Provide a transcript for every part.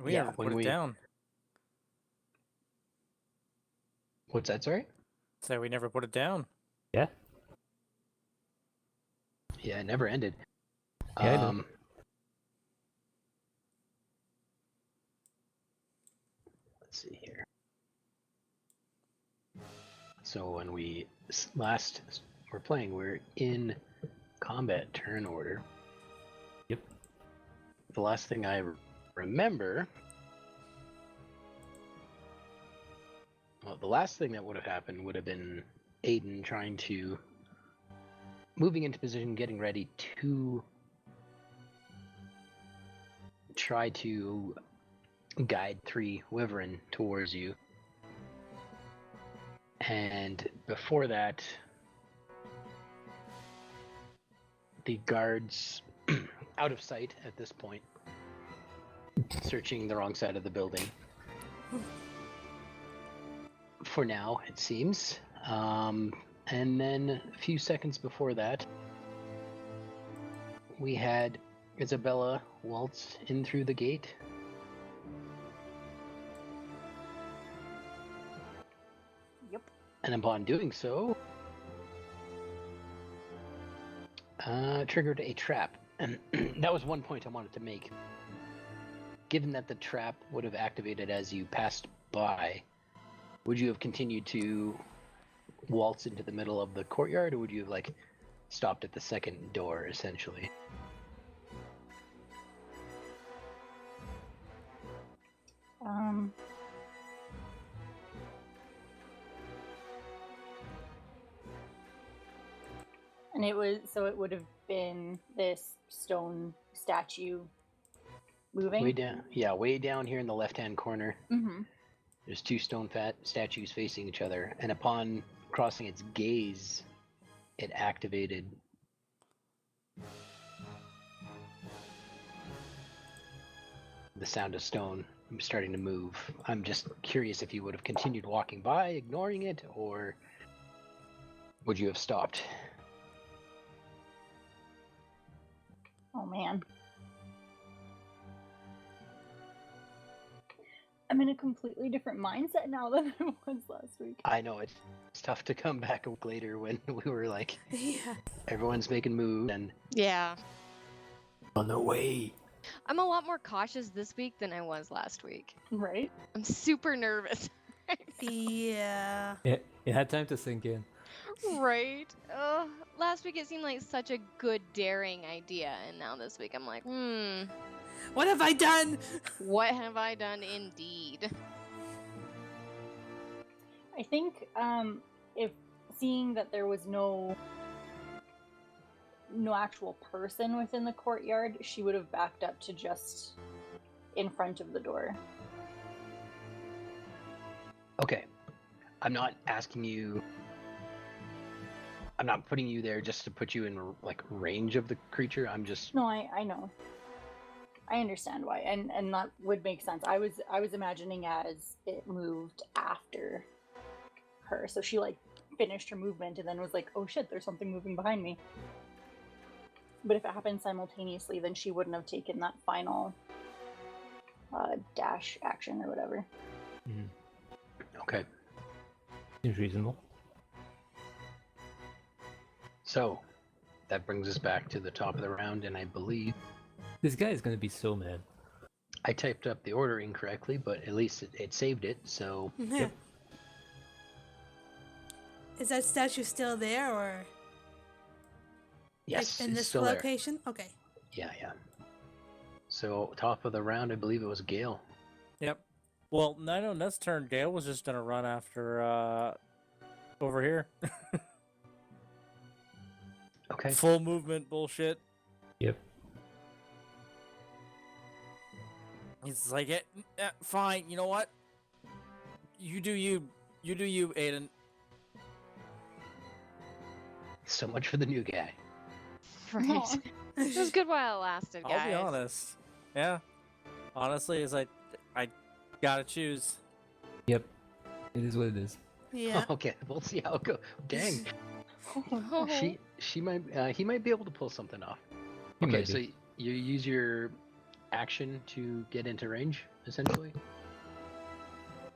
We never put it down. What's that, sorry? So we never put it down. Yeah. Yeah, it never ended. Yeah, Let's see here. So when we last were playing, we're in combat turn order. Yep. The last thing I remember... Well, the last thing that would have happened would have been Aiden trying to... moving into position, getting ready to try to guide 3 Wyvern towards you. And before that, the guards, out of sight at this point, searching the wrong side of the building. For now, it seems. And then a few seconds before that, we had Isabella waltz in through the gate. Yep. And upon doing so, triggered a trap. And that was one point I wanted to make. Given that the trap would have activated as you passed by, would you have continued to waltz into the middle of the courtyard, or would you have, stopped at the second door, essentially? And it would have been this stone statue moving? Way down here in the left-hand corner. Mm-hmm. There's 2 stone statues facing each other, and upon crossing its gaze, it activated the sound of stone starting to move. I'm just curious if you would have continued walking by, ignoring it, or would you have stopped? Oh man. I'm in a completely different mindset now than I was last week. I know, it's tough to come back a week later when we were Yeah. everyone's making moves and... Yeah. On the way. I'm a lot more cautious this week than I was last week. Right? I'm super nervous. Yeah. It had time to sink in. Right? Last week it seemed like such a good, daring idea, and now this week I'm like, What have I done? what have I done indeed? I think if seeing that there was no actual person within the courtyard, she would have backed up to just in front of the door. Okay. I'm not asking you... I'm not putting you there just to put you in, range of the creature. I'm just... No, I know. I understand why, and that would make sense. I was imagining as it moved after her, so she finished her movement and then was like, "Oh shit, there's something moving behind me." But if it happened simultaneously, then she wouldn't have taken that final dash action or whatever. Mm-hmm. Okay. Seems reasonable. So, that brings us back to the top of the round, and I believe... This guy is going to be so mad. I typed up the order incorrectly, but at least it saved it, so... Yep. Is that statue still there, or... Yes, in it's this still there. location? Okay. Yeah. So, top of the round, I believe it was Gale. Yep. Well, not on this turn, Gale was just gonna run after over here. Okay. Full movement bullshit. Yep. He's like, fine, you know what? You do you, Aiden. So much for the new guy. Right. It was good while it lasted, guys. I'll be honest. Yeah. Honestly, it's like, I gotta choose. Yep. It is what it is. Yeah. Okay, we'll see how it goes. Dang. Oh. He might be able to pull something off. He Okay, might so be. you use your action to get into range, essentially?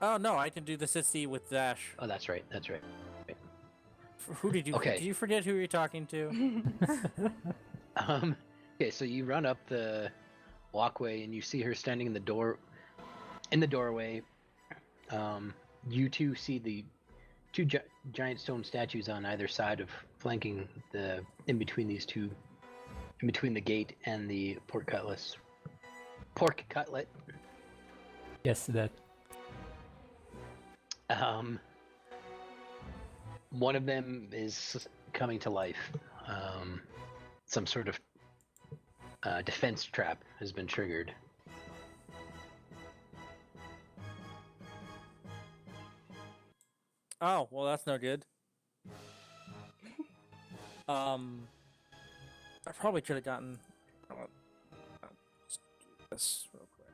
Oh no, I can do the 60 with dash. Oh, that's right. That's right. Who did you? Okay. Did you forget who you're talking to? Okay, so you run up the walkway and you see her standing in the doorway. You two see the two giant stone statues on either side of flanking in between the gate and the pork cutlet. Yes, that. One of them is coming to life. Some sort of defense trap has been triggered. Oh, well, that's no good. I probably should have gotten. Let's do this real quick.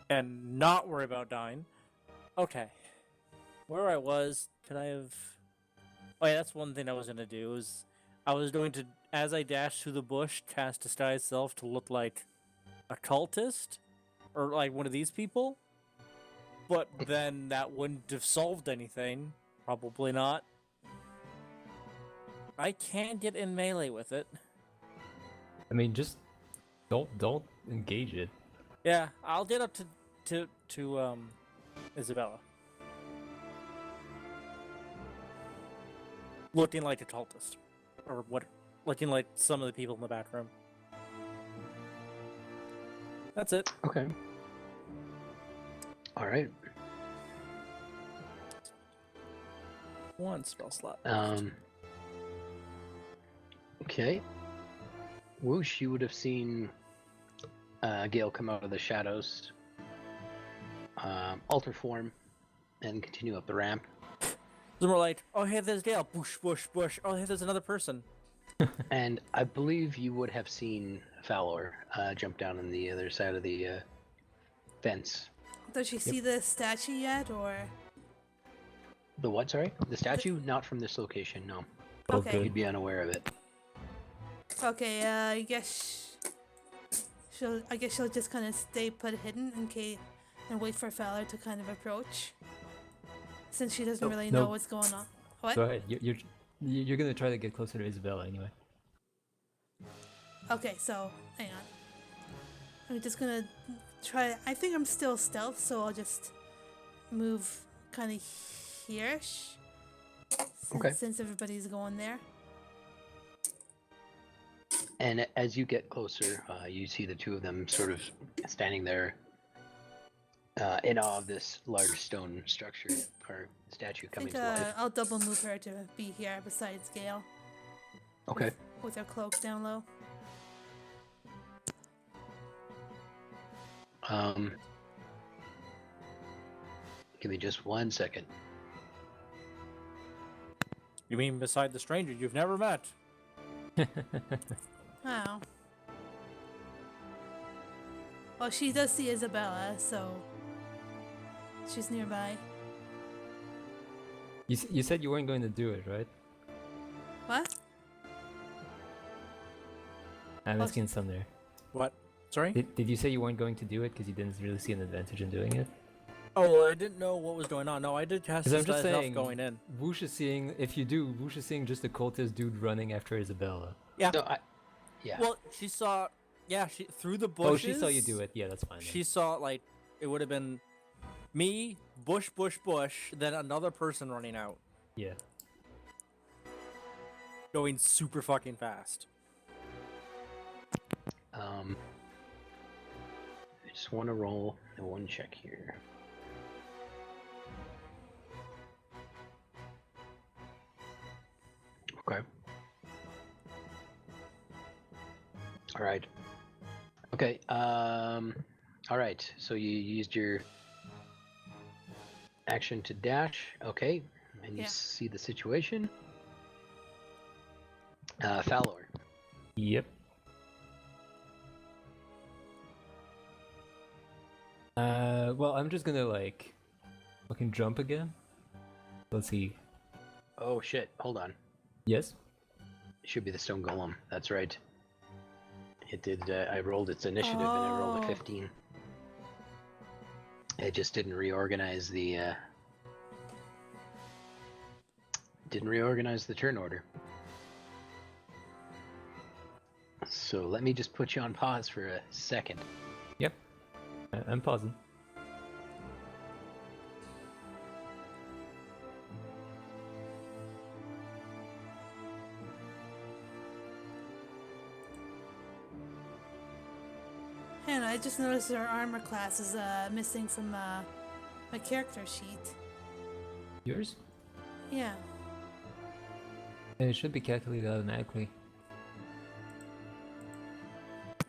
And not worry about dying. Okay. Where I was, could I have. Oh, yeah, that's one thing I was going to do. I was going to, as I dashed through the bush, cast Disguise Self to look like a cultist. Or like one of these people. But then that wouldn't have solved anything. Probably not. I can get in melee with it. I mean, just don't engage it. Yeah, I'll get up to Isabella. Looking like a cultist. Or what? Looking like some of the people in the back room. That's it. Okay. All right. One spell slot. Okay. Whoosh, you would have seen Gale come out of the shadows, alter form, and continue up the ramp. It's more like, oh hey, there's Gale. Bush, bush, bush. Oh hey, there's another person. And I believe you would have seen Fowler jump down on the other side of the fence. Does she see the statue yet, or? The what, sorry? The statue? Not from this location, no. Okay. You'd be unaware of it. Okay, I guess she'll just kind of stay put hidden and wait for Fowler to kind of approach, since she doesn't really know what's going on. What? Go ahead. You're gonna try to get closer to Isabella anyway. Okay, so hang on. I'm just gonna try. I think I'm still stealth, so I'll just move kind of here-ish. Okay. Since everybody's going there. And as you get closer, you see the two of them sort of standing there in awe of this large stone structure or statue I coming think to life. I'll double move her to be here besides Gale. Okay. With her cloak down low. Give me just 1 second. You mean beside the stranger you've never met? Oh. Well, she does see Isabella, so she's nearby. You said you weren't going to do it, right? What? I'm Oh, asking some there. What? Sorry? Did you say you weren't going to do it because you didn't really see an advantage in doing it? Oh, well, I didn't know what was going on. No, I did cast Because I'm just Disguise Self saying, going in. Woosh is seeing, if you do, Woosh is seeing just a cultist dude running after Isabella. Yeah. No, yeah. Well, she saw. Yeah, she through the bushes. Oh, she saw you do it. Yeah, that's fine. Then. She saw like it would have been me, bush, bush, bush, then another person running out, Yeah. going super fucking fast. I just want to roll one check here. Okay. All right. Okay. All right. So you used your action to dash. Okay. And you Yeah. see the situation. Fowler. Yep. Well, I'm just gonna like fucking jump again. Let's see. Oh shit! Hold on. Yes. It should be the stone golem. That's right. It did. I rolled its initiative and I rolled a Oh. 15. It just didn't reorganize the. Didn't reorganize the turn order. So let me just put you on pause for a second. Yep. I'm pausing. And I just noticed our armor class is missing from my character sheet. Yours? Yeah. And it should be calculated automatically.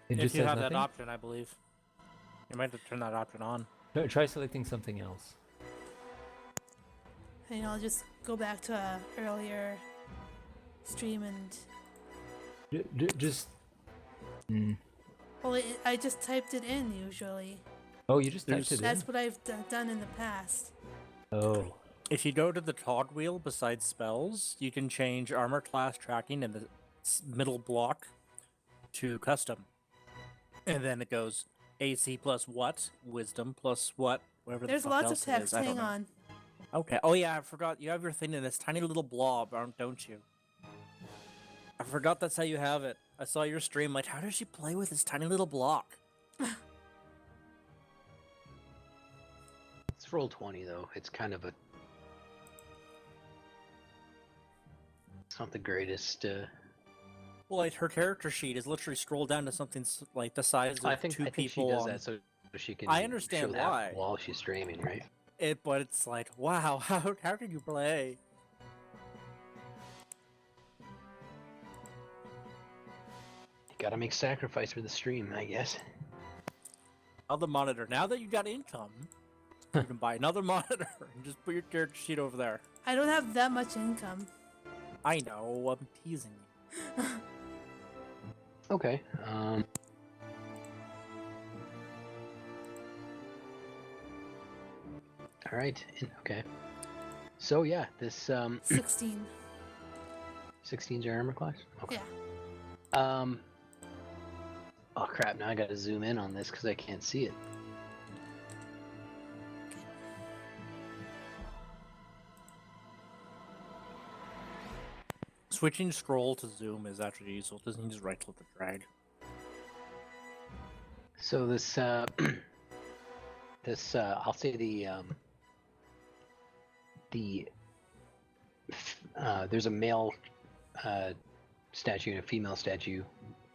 It If just you says have nothing? that option, I believe. You might have to turn that option on. No, try selecting something else. And I'll just go back to earlier stream and. Just. Mm. Well, I just typed it in usually. Oh, you just typed There's- it in? That's what I've done in the past. Oh. If you go to the toggle wheel beside spells, you can change armor class tracking in the middle block to custom. And then it goes AC plus what, wisdom plus what, whatever There's the fuck lots of else it is. text. I don't Hang know. on. Okay. Oh yeah, I forgot. You have your thing in this tiny little blob, don't you? I forgot that's how you have it. I saw your stream. Like, how does she play with this tiny little block? It's roll 20 though. It's kind of a. It's not the greatest. Well, like her character sheet is literally scrolled down to something like the size of I think two she people does on that so she can. I understand show that why. while she's streaming, right? it, but it's like, wow, how did you play? You gotta make sacrifice for the stream, I guess. Now the monitor. Now that you got income, you can buy another monitor and just put your character sheet over there. I don't have that much income. I know, I'm teasing you. Okay. All right. Okay. So yeah, this 16. 16's your armor class. Okay. Yeah. Oh crap! Now I gotta zoom in on this because I can't see it. Switching scroll to zoom is actually useful. It doesn't just right click the drag. So this I'll say there's a male statue and a female statue.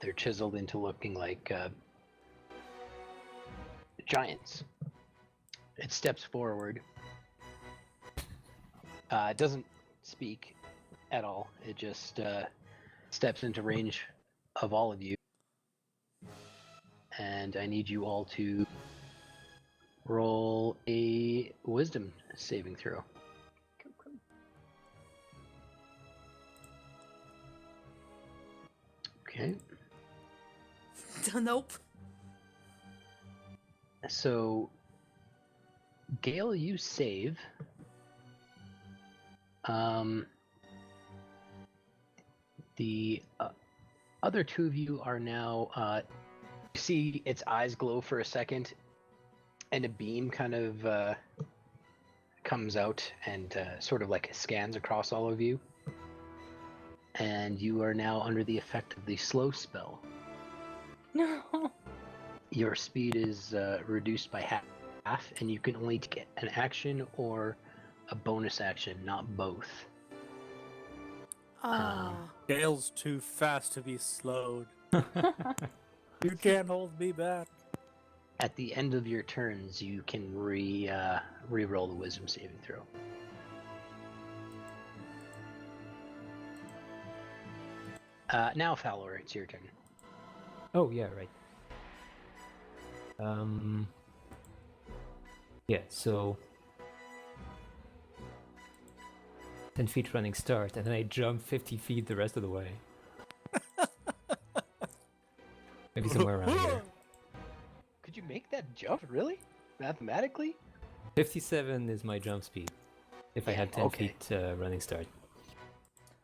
They're chiseled into looking like giants. It steps forward. It doesn't speak at all. It just steps into range of all of you. And I need you all to roll a wisdom saving throw. Okay. Nope. So, Gale, you save. The other two of you are now. You see its eyes glow for a second, and a beam kind of comes out and sort of like scans across all of you. And you are now under the effect of the slow spell. No. Your speed is reduced by half, and you can only take an action or a bonus action, not both. Ah. Gale's too fast to be slowed. You can't hold me back. At the end of your turns, you can re-roll the wisdom saving throw. Now, Fowler, it's your turn. Oh, yeah, right. Yeah, so 10 feet running start, and then I jump 50 feet the rest of the way. Maybe somewhere around here. Could you make that jump, really? Mathematically? 57 is my jump speed. If I had 10 Okay. feet running start.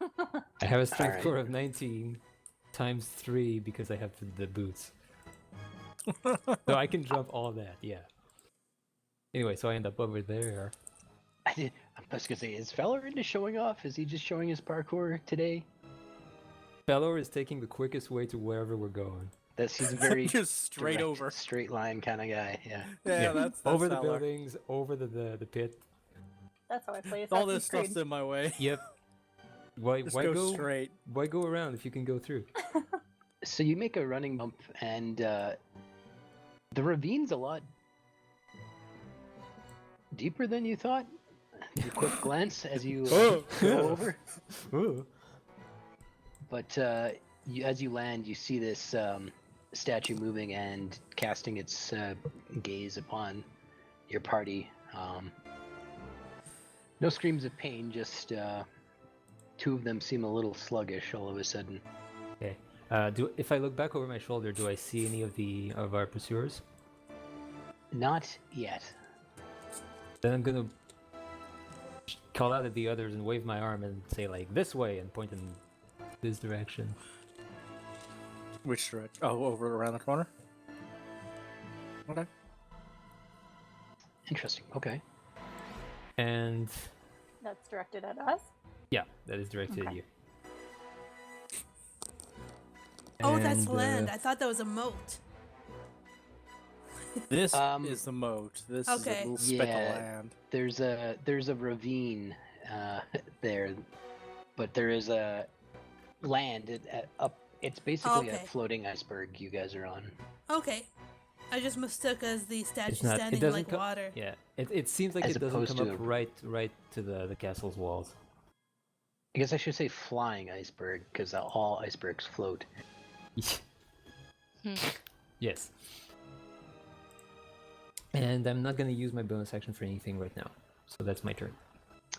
I have a strength Alright. score of 19, times 3 because I have the boots. So I can jump all that, yeah. Anyway, so I end up over there. I was gonna say, is Feller into showing off? Is he just showing his parkour today? Fellow is taking the quickest way to wherever we're going. He's a very Just straight direct, over. straight line kind of guy. Yeah. Yeah, that's over the Fowler. buildings, over the pit. That's how I play All Assassin's this stuff's Creed. in my way. Yep. Why Just why go go straight. why go around if you can go through? So you make a running bump, and the ravine's a lot deeper than you thought. A quick glance as you Oh. go over. Ooh. But as you land, you see this statue moving and casting its gaze upon your party. No screams of pain, just two of them seem a little sluggish all of a sudden. Okay. If I look back over my shoulder, do I see any of our pursuers? Not yet. Then I'm gonna call out at the others and wave my arm and say like this way and point in this direction. Which direction? Oh, over around the corner? Okay. Interesting. Okay. And That's directed at us. yeah, that is directed at Okay. you. Oh, that's And, land. I thought that was a moat. This is the moat. This is a Okay. little speck Yeah. of land. There's a ravine there, but there is a land up. It's basically a Okay. floating iceberg you guys are on. Okay. I just mistook as the statue It's not. It standing doesn't like come. water. Yeah. It seems like As it doesn't opposed come to up a- right to the castle's walls. I guess I should say flying iceberg because all icebergs float. Yes. And I'm not gonna use my bonus action for anything right now, so that's my turn.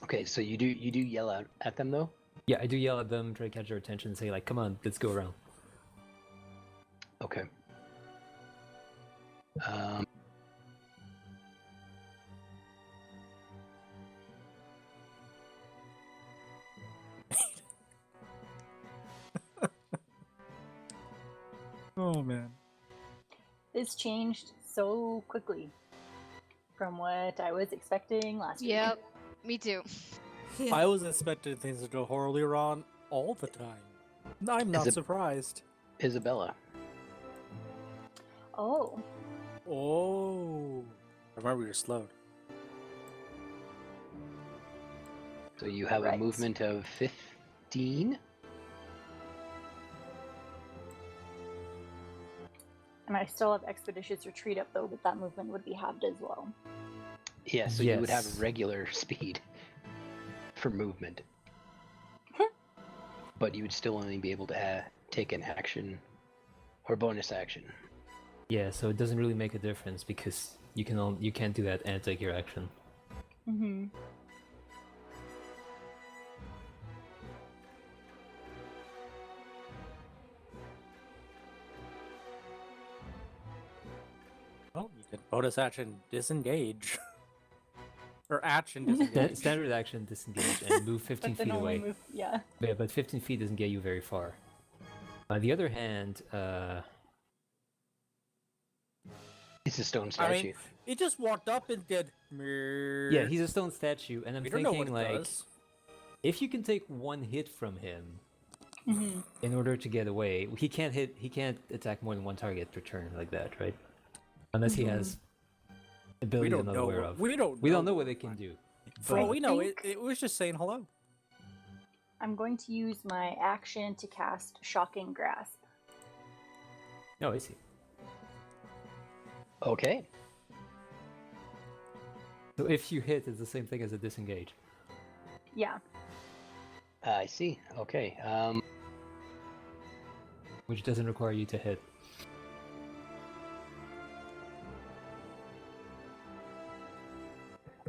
Okay, so you do yell out at them though. Yeah, I do yell at them, try to catch their attention, and say like, "Come on, let's go around." Okay. Oh, man. This changed so quickly from what I was expecting last week. Yep, me too. Yeah. I was expecting things to go horribly wrong all the time. I'm not it- surprised. Isabella. Oh, Oh. Remember, you're slowed. So you have a Right. movement of 15. and I still have Expeditious Retreat up though, but that movement would be halved as well. Yeah, so you would have Yes. regular speed for movement. But you would still only be able to take an action or bonus action. Yeah, so it doesn't really make a difference because you can't do that and take your action. Mm-hmm. Oh, you can bonus action disengage. Or action disengage. Standard action, disengage, and move 15 But then feet only away. move, yeah. Yeah, but 15 feet doesn't get you very far. On the other hand, It's a stone I statue. mean, he just walked up and did. yeah, he's a stone statue, and I'm We don't know what thinking it like, does. if you can take one hit from him Mm-hmm. in order to get away, he can't attack more than one target per turn like that, right? Unless he has We abilities I'm don't not know. aware of. We don't. We don't know what they can do. For all but- we know, think- it was just saying hello. I'm going to use my action to cast Shocking Grasp. Oh, I see. Okay. So if you hit, it's the same thing as a disengage. Yeah. I see. Okay. Which doesn't require you to hit.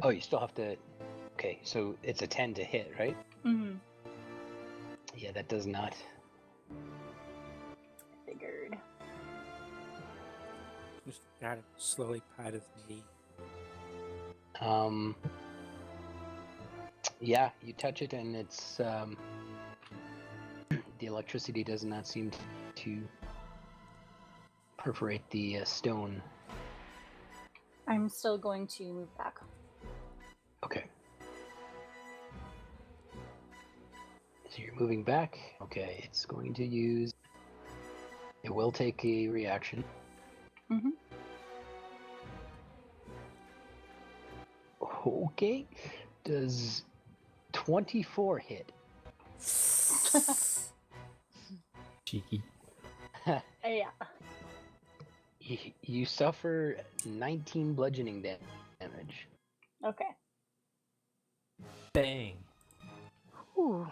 Oh, you still have to. Okay, so it's a 10 to hit, right? Mm-hmm. Yeah, that does not. Figured. Just gotta slowly pat his knee. Yeah, you touch it and it's the electricity does not seem to perforate the stone. I'm still going to move back. Okay. So you're moving back. Okay, it's going to use. It will take a reaction. Mm-hmm. Okay. Does 24 hit? Cheeky. Yeah. You suffer 19 bludgeoning damage. Okay. Bang. Ooh.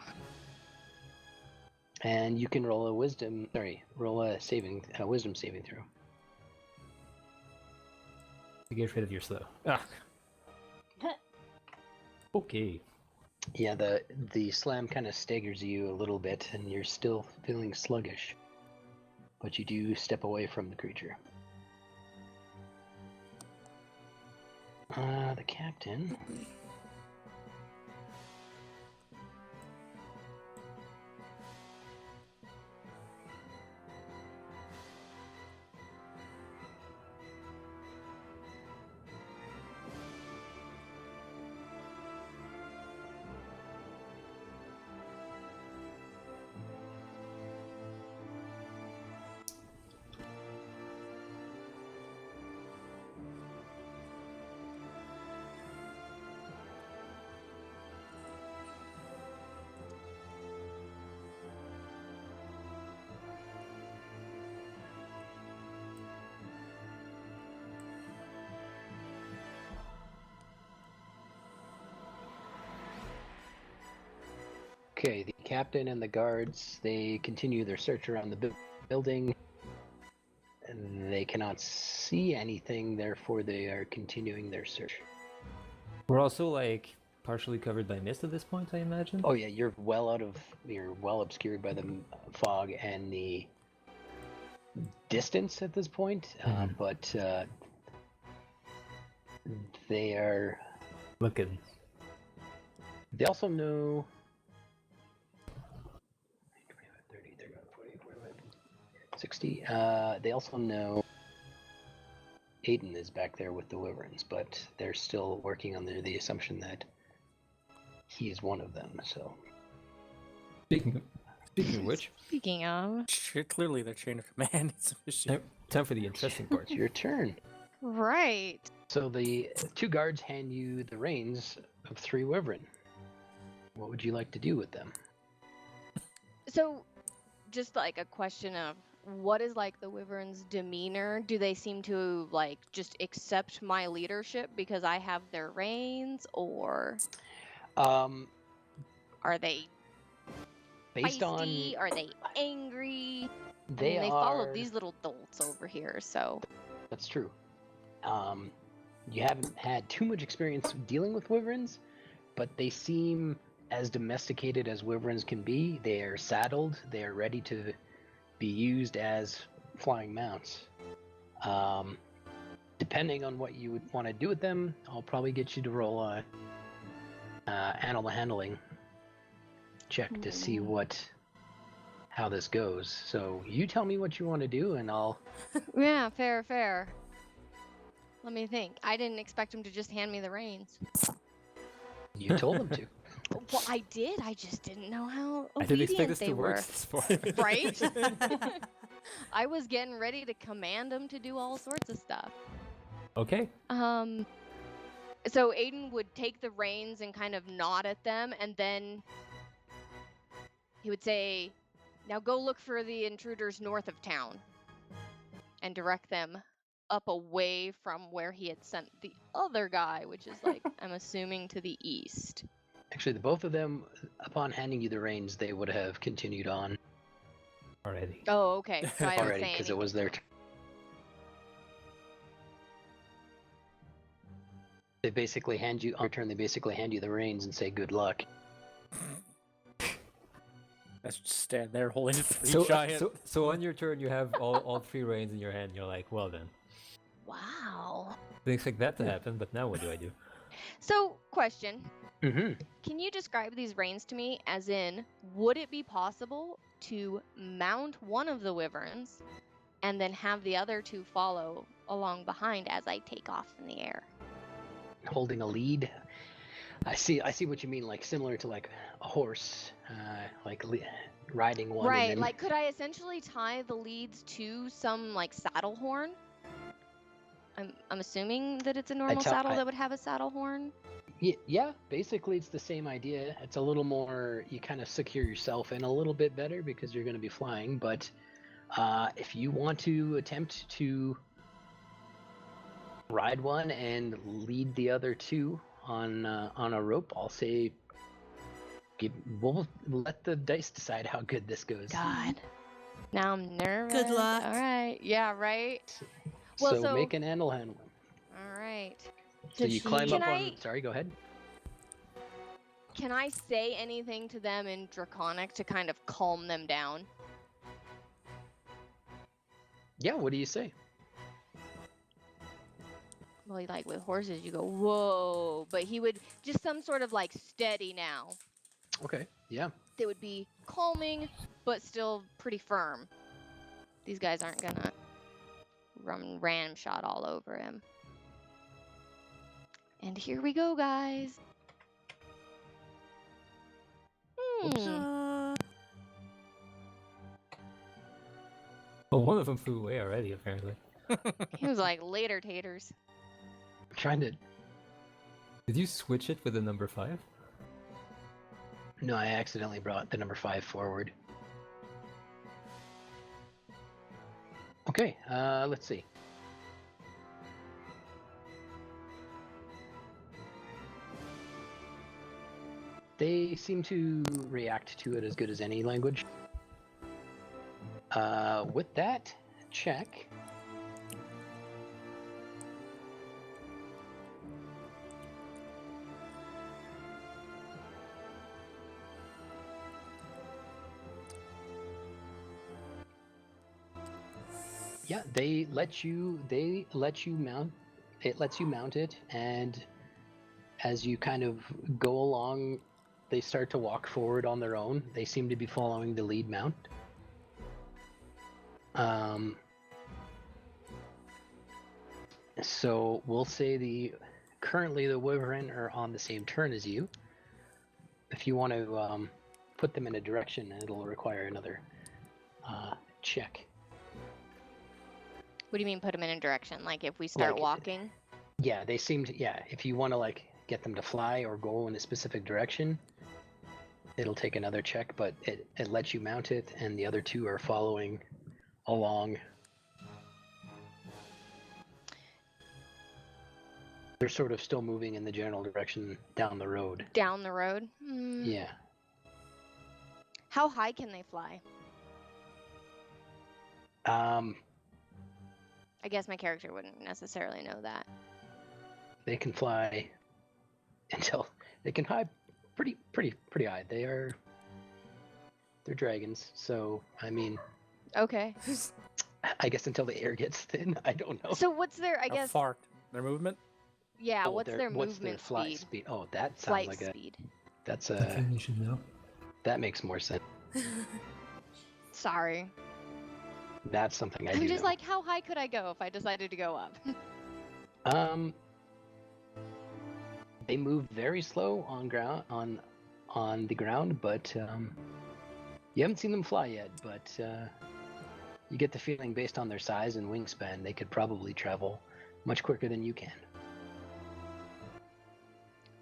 And you can roll a wisdom wisdom saving throw. To get rid of your slow. Ah. Okay. Yeah, the slam kind of staggers you a little bit, and you're still feeling sluggish. But you do step away from the creature. The captain. Okay, the captain and the guards, they continue their search around the building. And they cannot see anything, therefore they are continuing their search. We're also like partially covered by mist at this point, I imagine. Oh yeah, you're well obscured by the fog and the distance at this point, but they are Looking. They also know 30, 35, 40, 45, 60. They also know Aiden is back there with the Wyverns, but they're still working on the assumption that he is one of them. So, Speaking of which, Speaking of, Clearly, their chain of command is sufficient. time for the interesting part. it's your turn. right. So the two guards hand you the reins of 3 Wyvern. What would you like to do with them? So, just like a question of what is like the Wyvern's demeanor? Do they seem to like just accept my leadership because I have their reins, or Um, are they based feisty? on Are they angry? they I mean, they are. follow these little dolts over here, so That's true. You haven't had too much experience dealing with Wyverns, but they seem as domesticated as Wyverns can be. They are saddled. They are ready to be used as flying mounts. Depending on what you would want to do with them, I'll probably get you to roll a animal handling check to see how this goes. So you tell me what you want to do, and I'll. yeah, fair. Let me think. I didn't expect him to just hand me the reins. You told them to. Well, I did. I just didn't know how I didn't expect obedient this they to were. work this far. Right? I was getting ready to command him to do all sorts of stuff. Okay. So Aiden would take the reins and kind of nod at them, and then he would say, "Now go look for the intruders north of town," and direct them up away from where he had sent the other guy, which is like, I'm assuming to the east. Actually, the both of them, upon handing you the reins, they would have continued on Already. Oh, okay. So I didn't already say because it was anything their to turn. They basically hand you on your turn. They basically hand you the reins and say, "Good luck." Let's just stand there holding three So, giant. so on your turn, you have all 3 reins in your hand. You're like, well then. Wow. Didn't expect that to happen, but now what do I do? So, question. Mm-hmm. Can you describe these reins to me? As in, would it be possible to mount one of the wyverns and then have the other two follow along behind as I take off in the air? Holding a lead. I see what you mean, like similar to like a horse, like riding one. Right, And then... like could I essentially tie the leads to some like saddle horn? I'm assuming that it's a normal saddle that would have a saddle horn. Yeah, basically it's the same idea. It's a little more, you kind of secure yourself in a little bit better because you're going to be flying. But if you want to attempt to ride one and lead the other two on a rope, I'll say we'll let the dice decide how good this goes. God. Now I'm nervous. Good luck. All right. Yeah, right. So make an animal handle. All right. So you climb up Can on... Sorry, go ahead. Can I say anything to them in Draconic to kind of calm them down? Yeah, what do you say? Well, like with horses, you go, whoa. But he would just some sort of like steady now. Okay, yeah. They would be calming, but still pretty firm. These guys aren't gonna run ram shot all over him. And here we go, guys. Well, one of them flew away already, apparently. He was like, later, taters. I'm trying to... Did you switch it with the number 5? No, I accidentally brought the number 5 forward. Okay, let's see. They seem to react to it as good as any language. With that, check. Yeah, they let you mount. It lets you mount it, and as you kind of go along, they start to walk forward on their own. They seem to be following the lead mount. So we'll say currently the wyvern are on the same turn as you. If you want to put them in a direction, it'll require another check. What do you mean put them in a direction? Like if we start walking? Yeah, they seem to, yeah, if you want to like get them to fly or go in a specific direction, it'll take another check, but it lets you mount it, and the other two are following along. They're sort of still moving in the general direction down the road. Down the road? Yeah. How high can they fly? I guess my character wouldn't necessarily know that. They can fly until they can fly pretty high. They're dragons, so I mean. Okay. I guess until the air gets thin. I don't know. So what's their? How far? Their movement? Yeah. What's their movement flight speed? Oh, that sounds Flight like speed. That's I think you should know. That makes more sense. Sorry. That's something I do I'm just know. like, how high could I go if I decided to go up? They move very slow on the ground, but you haven't seen them fly yet. But you get the feeling, based on their size and wingspan, they could probably travel much quicker than you can.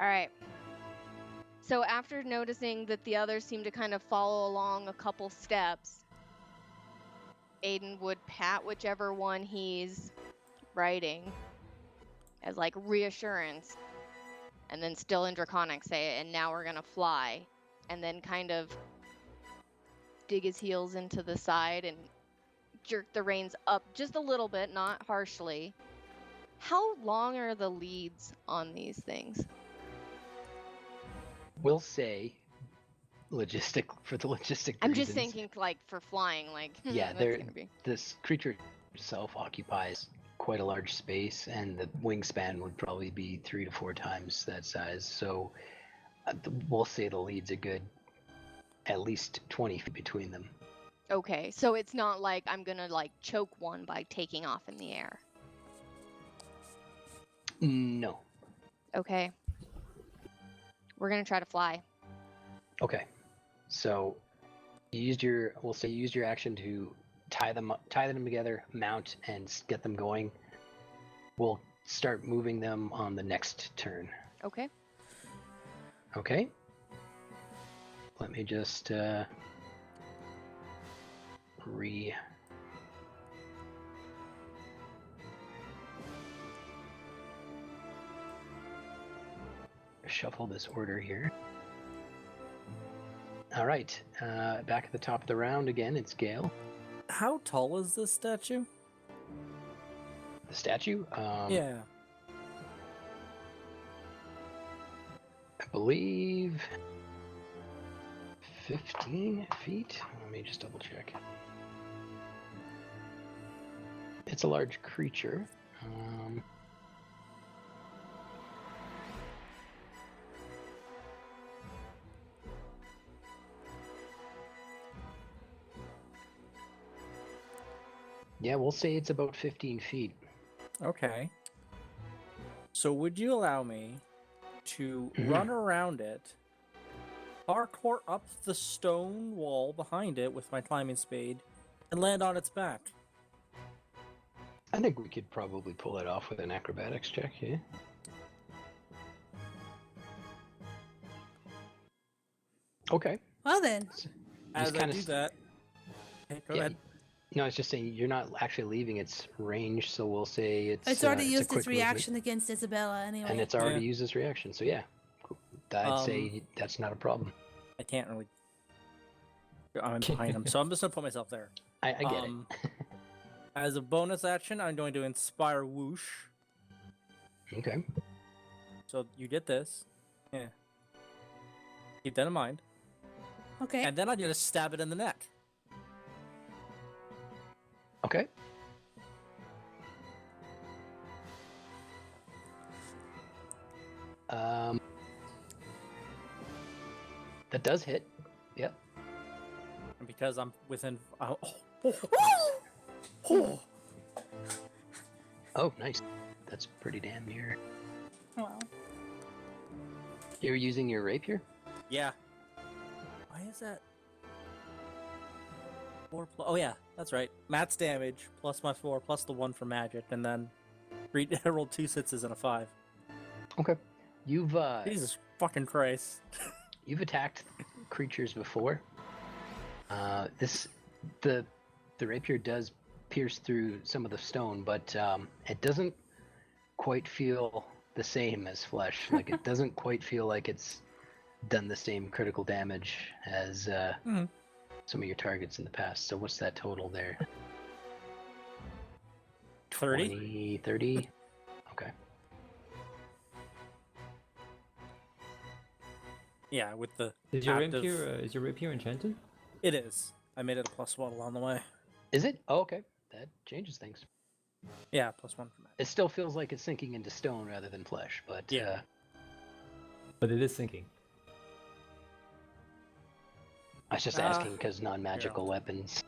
All right. So after noticing that the others seem to kind of follow along a couple steps, Aiden would pat whichever one he's riding as like reassurance, and then still in Draconic say, and now we're gonna fly, and then kind of dig his heels into the side and jerk the reins up just a little bit, not harshly. How long are the leads on these things? We'll say for the logistic I'm reasons. just thinking like for flying, like Yeah, that's gonna be. this creature itself occupies quite a large space, and the wingspan would probably be 3 to 4 times that size. So we'll say the lead's a good at least 20 feet between them. Okay, so it's not like I'm gonna like choke one by taking off in the air. No. Okay. We're gonna try to fly. Okay. So you used your, we'll say you used your action to tie them together, mount, and get them going. We'll start moving them on the next turn. Okay. Okay. Let me just shuffle this order here. All right, back at the top of the round again, it's Gale. How tall is this statue? The statue? Yeah. I believe 15 feet. Let me just double check. It's a large creature. Yeah, we'll say it's about 15 feet. Okay. So would you allow me to run around it, parkour up the stone wall behind it with my climbing speed, and land on its back? I think we could probably pull it off with an acrobatics check, yeah? Okay. Well then. As I kinda do s- that, hey, go Yeah, ahead. No, it's just saying you're not actually leaving its range, so we'll say It's already a used quick its movement, reaction against Isabella anyway. and it's already Yeah. used its reaction. So yeah, cool. I'd say that's not a problem. I can't really. I'm behind him, so I'm just gonna put myself there. I get it. As a bonus action, I'm going to inspire whoosh. Okay. So you get this. Yeah. Keep that in mind. Okay. And then I'm gonna stab it in the neck. Okay. That does hit. Yep. And because I'm within. Oh, nice. That's pretty damn near. Well, You're using your rapier? Yeah. Why is that? 4 plus. Oh yeah, that's right. Matt's damage plus my 4 plus the 1 for magic, and then I rolled 2 sixes and a 5. Okay. You've Jesus fucking Christ. you've attacked creatures before. The rapier does pierce through some of the stone, but it doesn't quite feel the same as flesh. Like it doesn't quite feel like it's done the same critical damage as some of your targets in the past. So what's that total there? 30? 20, 30? Okay. Yeah, with the Is your active- rapier enchanted? It is. I made it a +1 along the way. Is it? Oh, okay. That changes things. Yeah, +1 for magic. It still feels like it's sinking into stone rather than flesh, but Yeah. But it is sinking. I was just asking because non-magical weapons,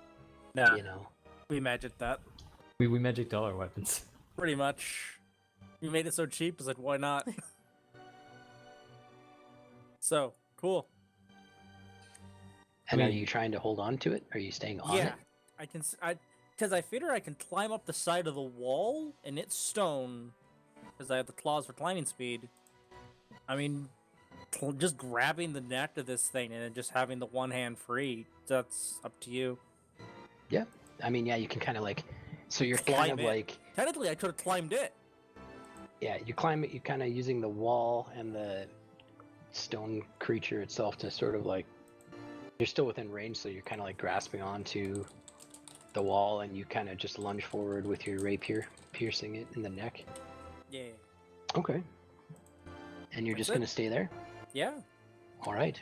Nah, you know. we magicked that. We magicked all our weapons. Pretty much. You made it so cheap, it's like, why not? So, cool. And are mean- you trying to hold on to it? Are you staying on Yeah, it? I can. Because I figure I can climb up the side of the wall, and it's stone. Because I have the claws for climbing speed. I mean, just grabbing the neck of this thing and then just having the one hand free. That's up to you. Yeah. I mean, yeah, you can kind of like. So you're kind Climb of it. like. Technically, I could have climbed it. Yeah, you climb it. You're kind of using the wall and the stone creature itself to sort of like. You're still within range, so you're kind of like grasping onto the wall, and you kind of just lunge forward with your rapier, piercing it in the neck. Yeah. Okay. And you're That's just it. going to stay there? Yeah. All right.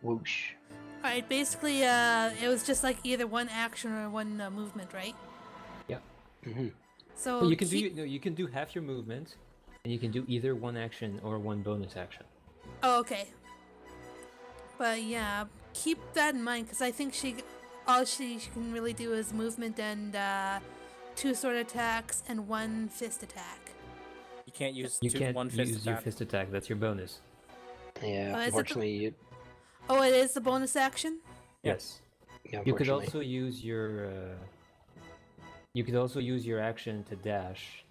Whoosh. Alright, basically, it was just like either one action or one movement, right? Hmm. So Well, you can keep... do you can do half your movement, and you can do either one action or one bonus action. Oh, okay. But yeah, keep that in mind because I think all she can really do is movement and 2 sword attacks and 1 fist attack. You can't use You can't one fist use your attack. fist attack. That's your bonus. Yeah, Is it the- unfortunately, Oh, it is the bonus action? Yeah. Yes. yeah, You could unfortunately. also use your. You could also use your action to dash,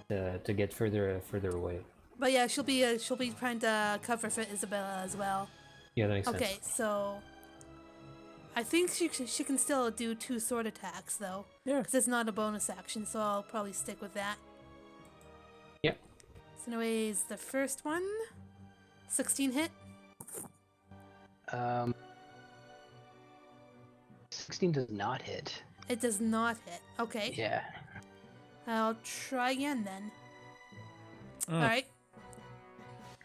to get further away. But yeah, she'll be trying to cover for Isabella as well. Yeah, that makes Okay, sense. so I think she can still do 2 sword attacks though. Yeah. Because it's not a bonus action, so I'll probably stick with that. Yep. So anyways, the first one, 16 hit. 16 does not hit. It does not hit. Okay, Yeah. I'll try again then. Mm. All right.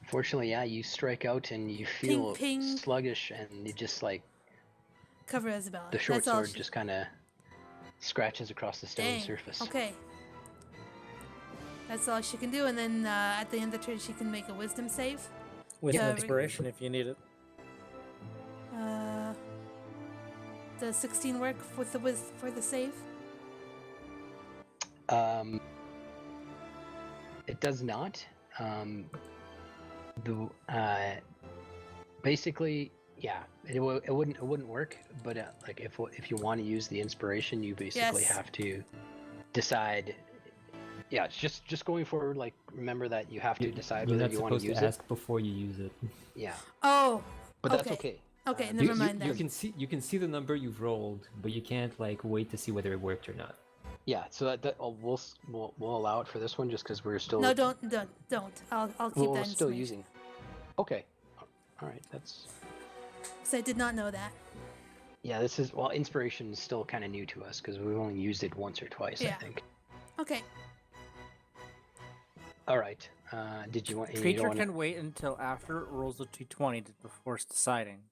Unfortunately, yeah, you strike out and you feel ping. sluggish, and you just like Cover Isabella. the short That's all sword just kind of scratches across the stone Dang. surface. Okay. That's all she can do, and then at the end of the turn, she can make a Wisdom save. With Yeah, inspiration if you need it. Does 16 work with for the save? It does not. Basically, yeah, it wouldn't work. But like if you want to use the inspiration, you basically Yes. have to decide. Yeah, it's just going forward. Like remember that you have to decide You're whether not you want to supposed use to it. ask before you use it. Yeah, Oh. but that's okay. Okay, Uh, never you, mind you then. you can see the number you've rolled, but you can't like wait to see whether it worked or not. Yeah, so we'll allow it for this one just because we're still No, don't. I'll keep we're that still information. using. Okay, all right, that's So I did not know that. yeah. This is inspiration is still kind of new to us because we've only used it once or twice, I Yeah. think. Okay. All right. Did you want? you Creature don't wanna- can wait until after it rolls a d20 before deciding.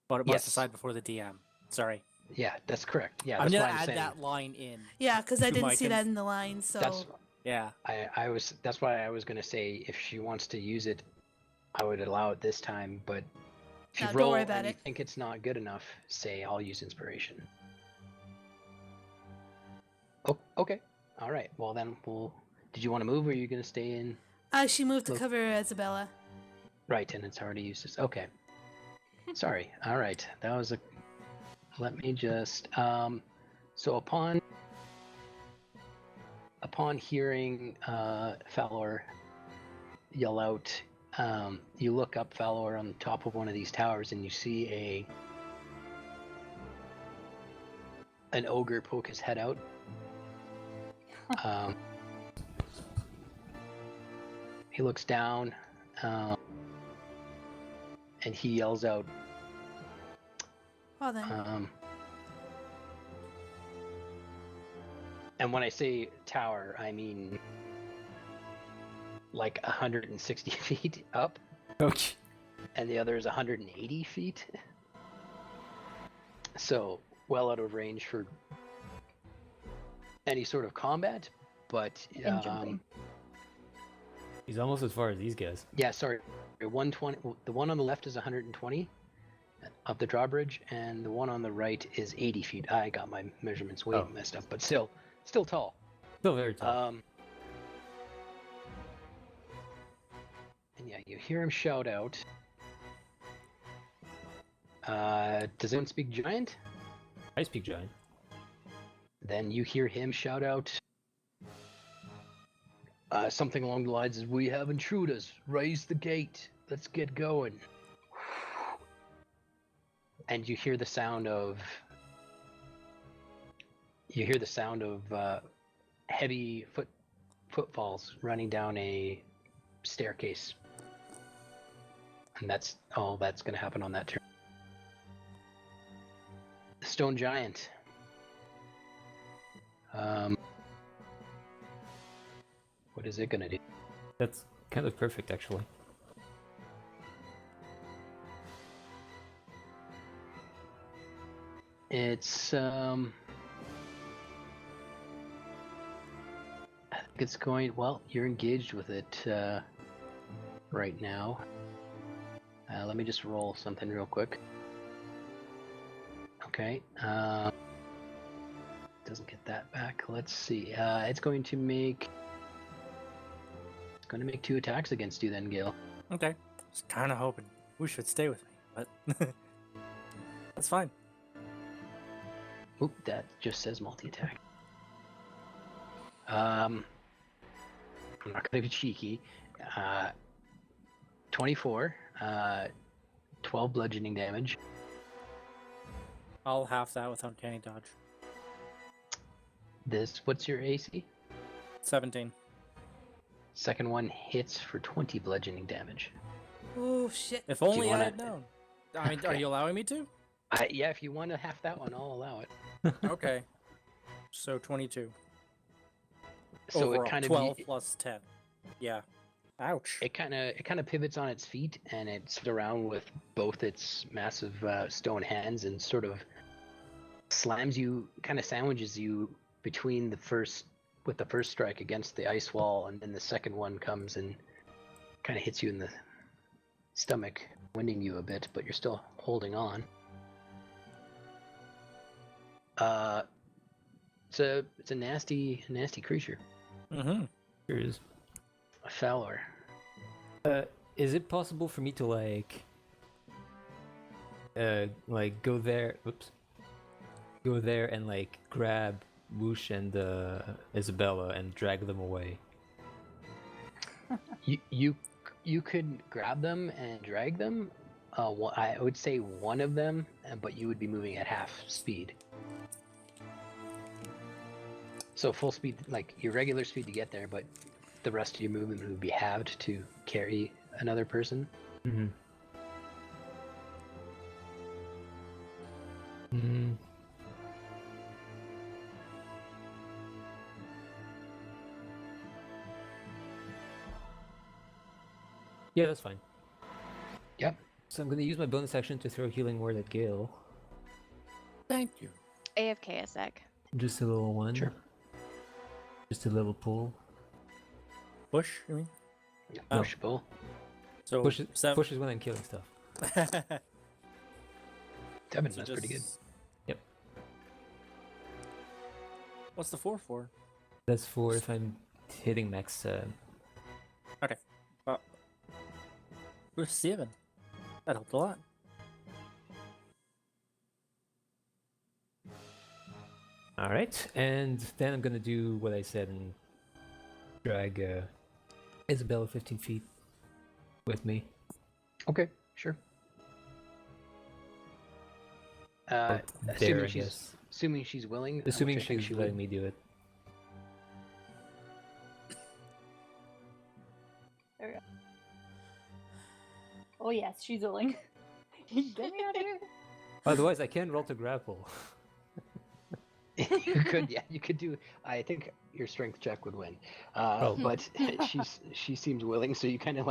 But it must Yes. decide before the DM. Sorry. Yeah, that's correct. Yeah, I'm that's gonna what I'm add saying. that line in. Yeah, because I To didn't my see that in the line. So That's Yeah. that's why I was gonna say if she wants to use it, I would allow it this time. But if you No, roll don't worry about and you it. think it's not good enough, say I'll use inspiration. Oh, okay. All right. Well then, Did you want to move, or are you gonna stay in? she moved to Look. cover Isabella. Right, and it's already used this. Okay. Sorry. All right. That was a. Let me just. So upon hearing Falor yell out, you look up Falor on the top of one of these towers, and you see an ogre poke his head out. He looks down, and he yells out, Well then. and when I say tower, I mean like 160 feet up, Okay. and the other is 180 feet. So well out of range for any sort of combat, but And jumping. He's almost as far as these guys. yeah, sorry, 120. The one on the left is 120 of the drawbridge, and the one on the right is 80 feet. I got my measurements way Oh. messed up, but still tall. Still very tall. And yeah, you hear him shout out. Does anyone speak giant? I speak giant. Then you hear him shout out something along the lines of, "We have intruders. Raise the gate. Let's get going." And you hear the sound of heavy footfalls running down a staircase. And that's all that's going to happen on that turn. The stone giant. What is it going to do? That's kind of perfect, actually. It's it's going well. You're engaged with it right now. Let me just roll something real quick. Okay. Doesn't get that back. Let's see. It's going to make 2 attacks against you then, Gale. Okay. I was kind of hoping we should stay with me, but that's fine. Oop, that just says multi-attack. I'm not gonna be cheeky. 24, 12 bludgeoning damage. I'll half that with uncanny dodge. What's your AC? 17. Second one hits for 20 bludgeoning damage. Oh shit. If only I wanna- had known. I mean, are Okay. you allowing me to? Yeah, if you want to half that one, I'll allow it. Okay. So 22. So Overall, it kind of 12 plus 10. Yeah. Ouch. it kind of pivots on its feet, and it's around with both its massive stone hands and sort of slams you, kind of sandwiches you between the first strike against the ice wall, and then the second one comes and kind of hits you in the stomach, winding you a bit, but you're still holding on. It's a nasty creature. Mm-hmm. Here it is. A Fowler. Is it possible for me to go there? Oops. Go there and grab Whoosh and Isabella and drag them away. You could grab them and drag them. I would say one of them, but you would be moving at half speed. So full speed, like your regular speed to get there, but the rest of your movement would be halved to carry another person. Mm-hmm. Mm. Yeah, that's fine. Yep. So I'm gonna use my bonus action to throw healing word at Gale. Thank you. AFK a sec. Just a little one. Sure. Just a little pull. Push, you mean? Yeah, push pull. So Push is when I'm killing stuff. 7, So that's pretty good. just- Yep. What's the 4 for? That's for if I'm hitting max. Okay. We're 7. That helped a lot. All right, and then I'm gonna do what I said and drag Isabella 15 feet with me. Okay, sure. Or there, I guess. Assuming she's willing. Assuming which I think she's she letting would. me do it. Oh yes, she's willing. Get me out of here. Otherwise, I can roll to grapple. You could, yeah, you could do. I think your strength check would win, but she seems willing, so you kind of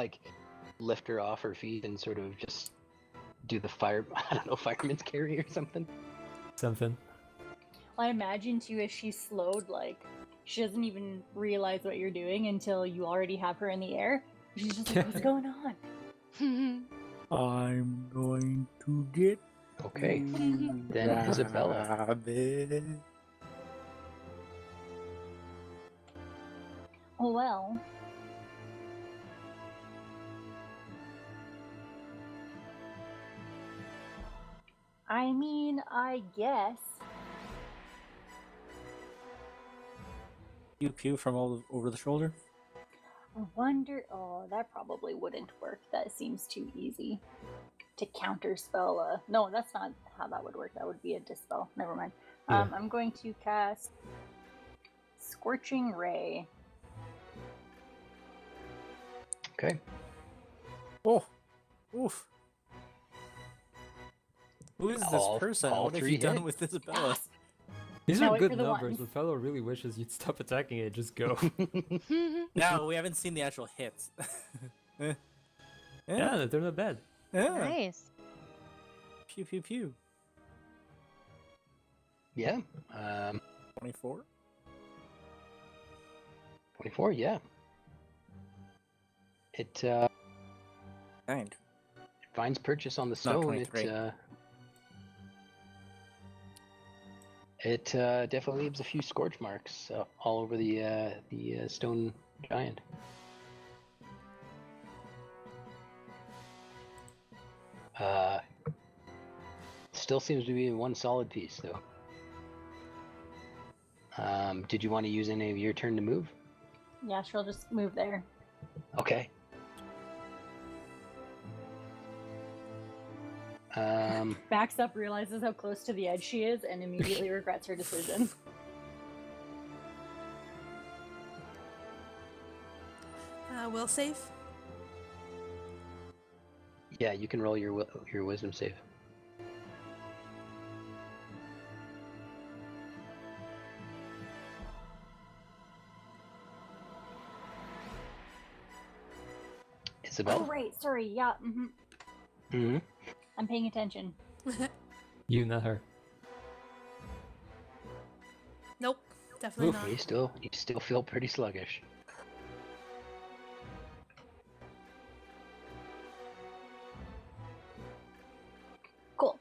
lift her off her feet and sort of just do the fireman's carry or something. Something. Well, I imagine too, if she's slowed, she doesn't even realize what you're doing until you already have her in the air. She's just like, what's going on? I'm going to get Okay, then Isabella. rabbit. Oh well. I mean, I guess. Pew pew from all over the shoulder. I wonder. Oh, that probably wouldn't work. That seems too easy to counterspell. No, that's not how that would work. That would be a dispel. Never mind. Yeah. I'm going to cast Scorching Ray. Okay. Oh, oof. Who is this All- person? all What have 3 you done hit. with Isabella? These Now are wait good for the numbers. ones. When fellow really wishes you'd stop attacking it, just go. No, we haven't seen the actual hits. Eh. Yeah, they're not bad. Yeah. Nice. Pew pew pew. Yeah. 24. 24, yeah. It Kind. finds purchase on the Not stone. 23. It definitely leaves a few scorch marks all over the stone giant. Still seems to be one solid piece, though. Did you want to use any of your turn to move? Yeah, she'll just move there. Okay. Backs up, realizes how close to the edge she is, and immediately regrets her decision. Will save. Yeah, you can roll your wisdom save. Isabel? Oh, right. Sorry. Yeah. Mm-hmm. Mm-hmm. I'm paying attention. You, not her. Nope, definitely Oof, not. you still feel pretty sluggish. Cool.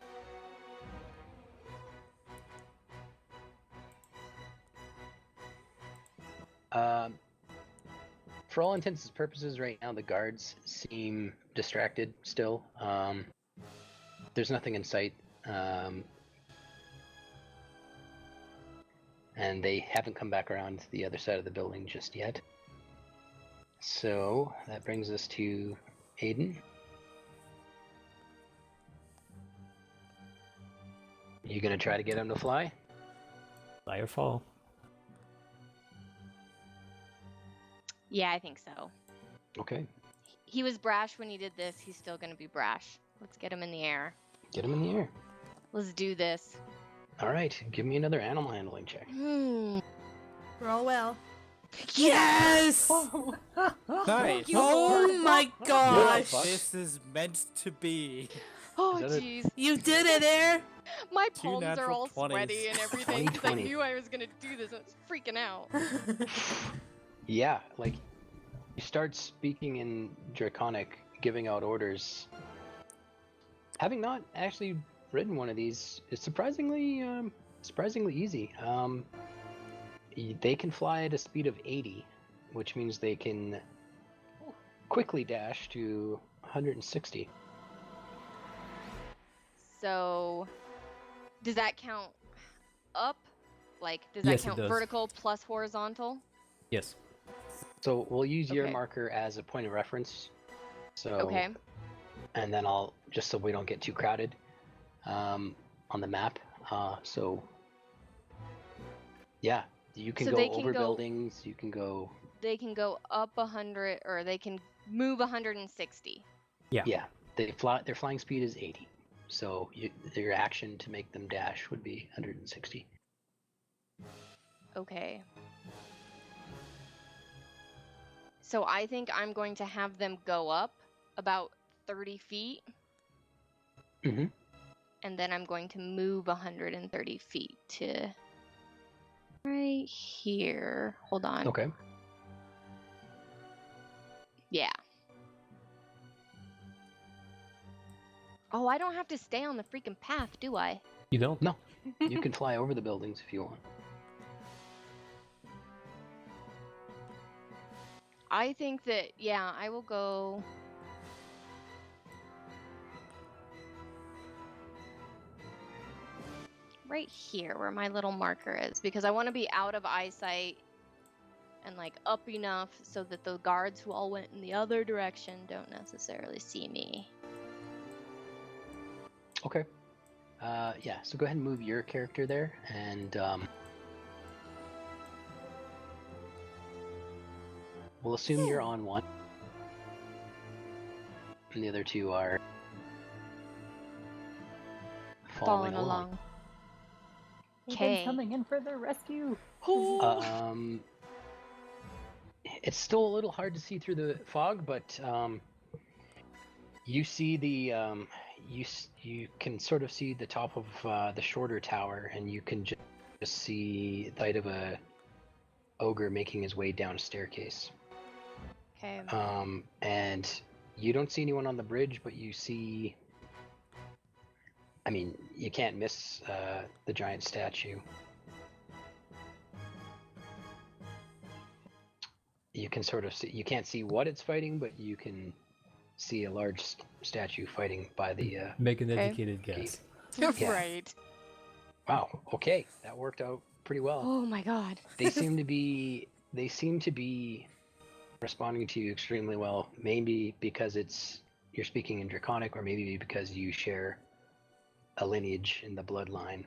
For all intents and purposes, right now the guards seem distracted still. There's nothing in sight, and they haven't come back around to the other side of the building just yet. So that brings us to Aiden. You gonna try to get him to fly? Fly or fall. Yeah, I think so. Okay, He was brash when he did this. He's still gonna be brash. Let's get him in the air. get him in the air. Let's do this. All right, give me another animal handling check. Roll well. Yes! Nice. Oh my gosh! fuck? This is meant to be. Oh, Is that a- jeez. You did it, Air! My Two palms are natural all 20s. sweaty and everything because I 20. knew I was gonna do this. I was freaking out. Yeah, like you start speaking in Draconic, giving out orders. Having not actually ridden one of these, it's surprisingly easy. They can fly at a speed of 80, which means they can quickly dash to 160. So, does that count up? Like, does that Yes, it count does. vertical plus horizontal? Yes. So we'll use your Okay. marker as a point of reference. So Okay. and then I'll, just so we don't get too crowded, on the map. So yeah, you can So go they can over go- buildings. You can go. They can go up 100, or they can move 160. Yeah, they fly. Their flying speed is 80. So your action to make them dash would be 160. Okay. So I think I'm going to have them go up about 30 feet. Mhm. And then I'm going to move 130 feet to right here. Hold on. Okay. Yeah. Oh, I don't have to stay on the freaking path, do I? You don't? No, you can fly over the buildings if you want. I think that, yeah, I will go. Right here where my little marker is, because I want to be out of eyesight and like up enough so that the guards who all went in the other direction don't necessarily see me. Okay. Yeah. So go ahead and move your character there, and we'll assume you're on one, and the other two are following along. Aiden's Okay. coming in for their rescue. It's still a little hard to see through the fog, but you see the you can sort of see the top of the shorter tower, and you can just see the light of a ogre making his way down a staircase. Okay. And you don't see anyone on the bridge, but you see. I mean, you can't miss the giant statue. You can sort of see. You can't see what it's fighting, but you can see a large statue fighting by the. Make an Okay. educated guess. Yeah. Right. Wow. Okay, that worked out pretty well. Oh my god. They seem to be responding to you extremely well. Maybe because you're speaking in Draconic, or maybe because you share a lineage in the bloodline.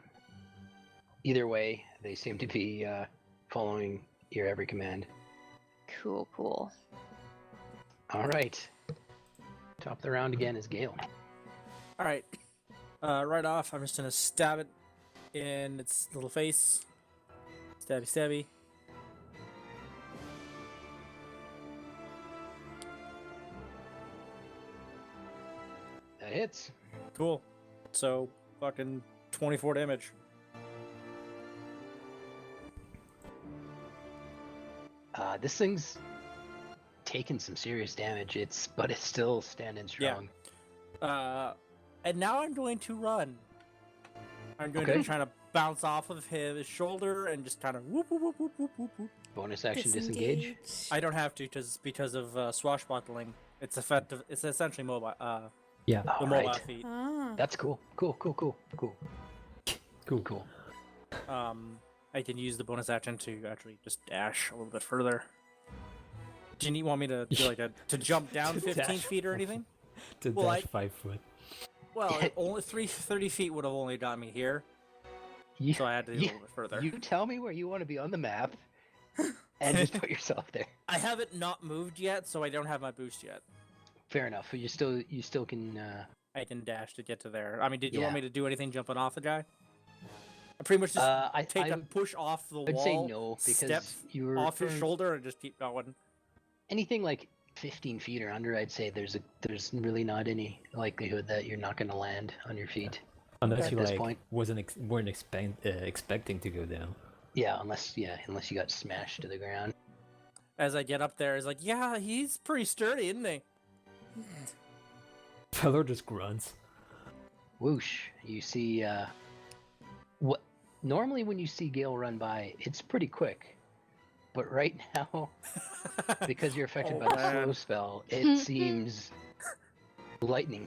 Either way, they seem to be following your every command. Cool, cool. All right. Top of the round again is Gale. All right. Right off, I'm just gonna stab it in its little face. Stabby, stabby. That hits. Cool. So, fucking 24 damage. This thing's taken some serious damage. But it's still standing strong. And now I'm going to run. I'm going Okay. to try to bounce off of his shoulder and just kind of whoop, whoop, whoop, whoop, whoop, whoop, whoop. Bonus action disengage. I don't have to because of swashbuckling. It's effective. It's essentially mobile. Yeah. The All mobile right. feat. Ah. That's cool. Cool. I can use the bonus action to actually just dash a little bit further. Do you want me to do to jump down To 15 dash. feet or anything? To Well, dash 5 foot. Well, only 30 feet would have only got me here, You, so I had to do a you, little bit further. you tell me where you want to be on the map, and just put yourself there. I haven't not moved yet, so I don't have my boost yet. Fair enough. You still can. I can dash to get to there. I mean, did you want Yeah. me to do anything jumping off the guy? I pretty much just I take a push off the would wall, say no step because you're off his shoulder, and just keep going. anything like 15 feet or under. I'd say there's really not any likelihood that you're not going to land on your feet. Unless At you this like point. weren't expecting to go down. Yeah, unless you got smashed to the ground. As I get up there, it's like, yeah, he's pretty sturdy, isn't he? Fellow just grunts. Whoosh! You see, what normally when you see Gale run by, it's pretty quick, but right now, because you're affected Oh, by the man. slow spell, it seems lightning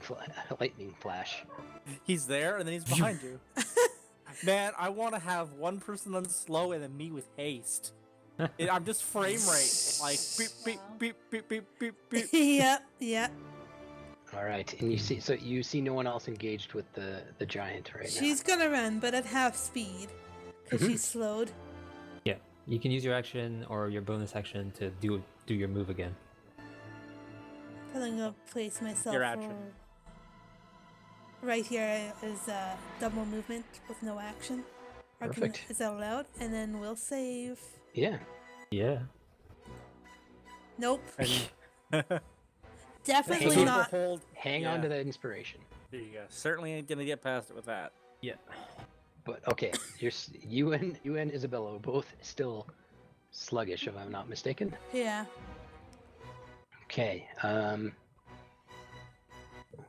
flash. He's there, and then he's behind you. Man, I want to have one person on slow and then me with haste. I'm just frame rate, like beep beep beep beep beep beep beep. Yep. All right, and you see no one else engaged with the giant right She's gonna run, but at half speed, because Mhm. she's slowed. Yeah. You can use your action or your bonus action to do your move again. I'm gonna place myself Your action. right here is double movement with no action. Or Perfect. is that allowed? And then we'll save. now. Yeah. Yeah. Nope, And definitely Hey, not. hold. Hang on to that inspiration. There you go. Certainly ain't gonna get past it with that. Yeah. But okay, you and Isabella are both still sluggish, if I'm not mistaken. Yeah. Okay.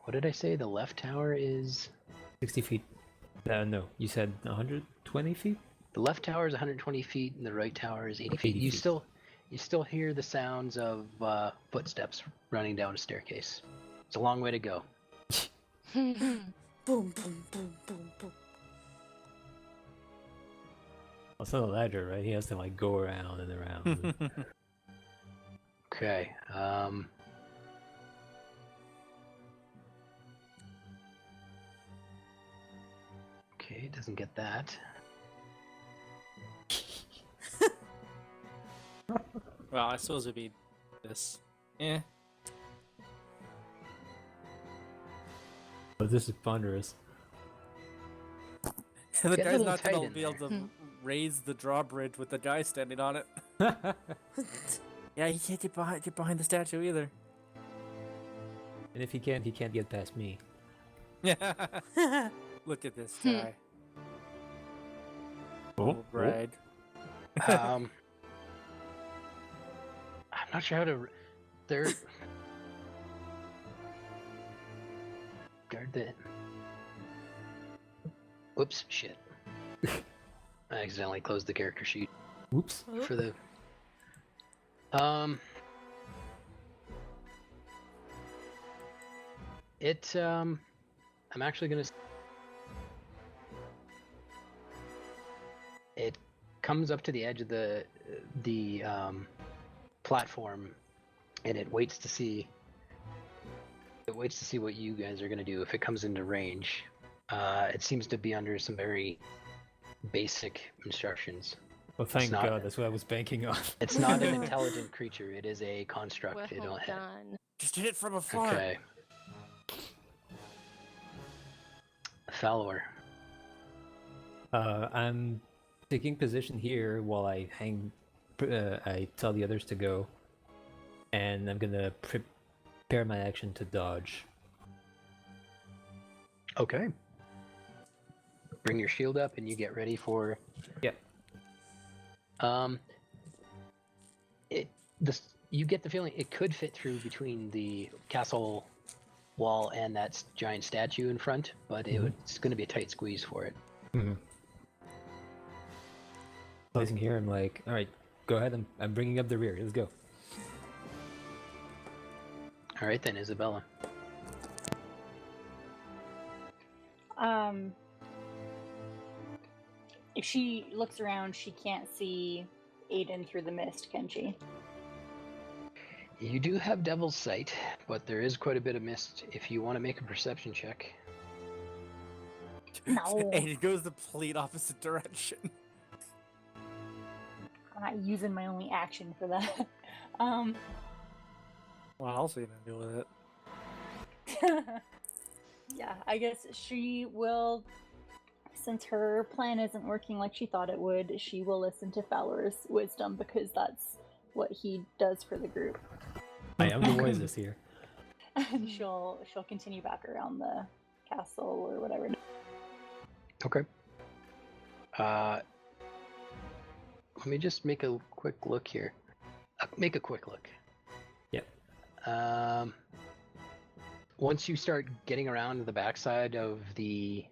What did I say? The left tower is 60 feet. No, you said 120 feet? the left tower is 120 feet, and the right tower is 80 feet. 80 You feet. still hear the sounds of footsteps running down a staircase. It's a long way to go. Boom, boom, boom, boom, boom. Well, it's not a ladder, right? He has to like go around and around. Okay. Okay, doesn't get that. Well, I suppose it'd be this. Eh. But this is ponderous. The Get a guy's little not tight gonna in be able there. to raise the drawbridge with the guy standing on it. Yeah, he can't get behind the statue either. And if he can't get past me. Yeah. Look at this Hmm. guy. Oh, Little bride. Um, not sure how to. They're guard the. Whoops! Shit. I accidentally closed the character sheet Whoops. Oop. for the. I'm actually gonna. It comes up to the edge of the platform, and it waits to see. It waits to see what you guys are gonna do if it comes into range. It seems to be under some very basic instructions. Well, thank not- God. That's what I was banking on. It's not an intelligent creature. It is a construct. It Well don't have. done. Just hit it from afar. Okay. Fowler. I'm taking position here while I I tell the others to go, and I'm gonna prepare my action to dodge. Okay. Bring your shield up and you get ready for. Yeah. You get the feeling it could fit through between the castle wall and that giant statue in front, but it's going to be a tight squeeze for it. Placing here, I'm like, all right, go ahead. I'm bringing up the rear. Let's go. All right then, Isabella. If she looks around, she can't see Aiden through the mist, can she? You do have Devil's Sight, but there is quite a bit of mist if you want to make a perception check. No. And it goes the complete opposite direction. I'm not using my only action for that. What else are you gonna do with it? Yeah, I guess she will, since her plan isn't working like she thought it would, she will listen to Fowler's wisdom because that's what he does for the group. I am the wisest here. And she'll continue back around the castle or whatever. Okay. Let me just make a quick look here. Make a quick look. Yeah. Once you start getting around to the backside of the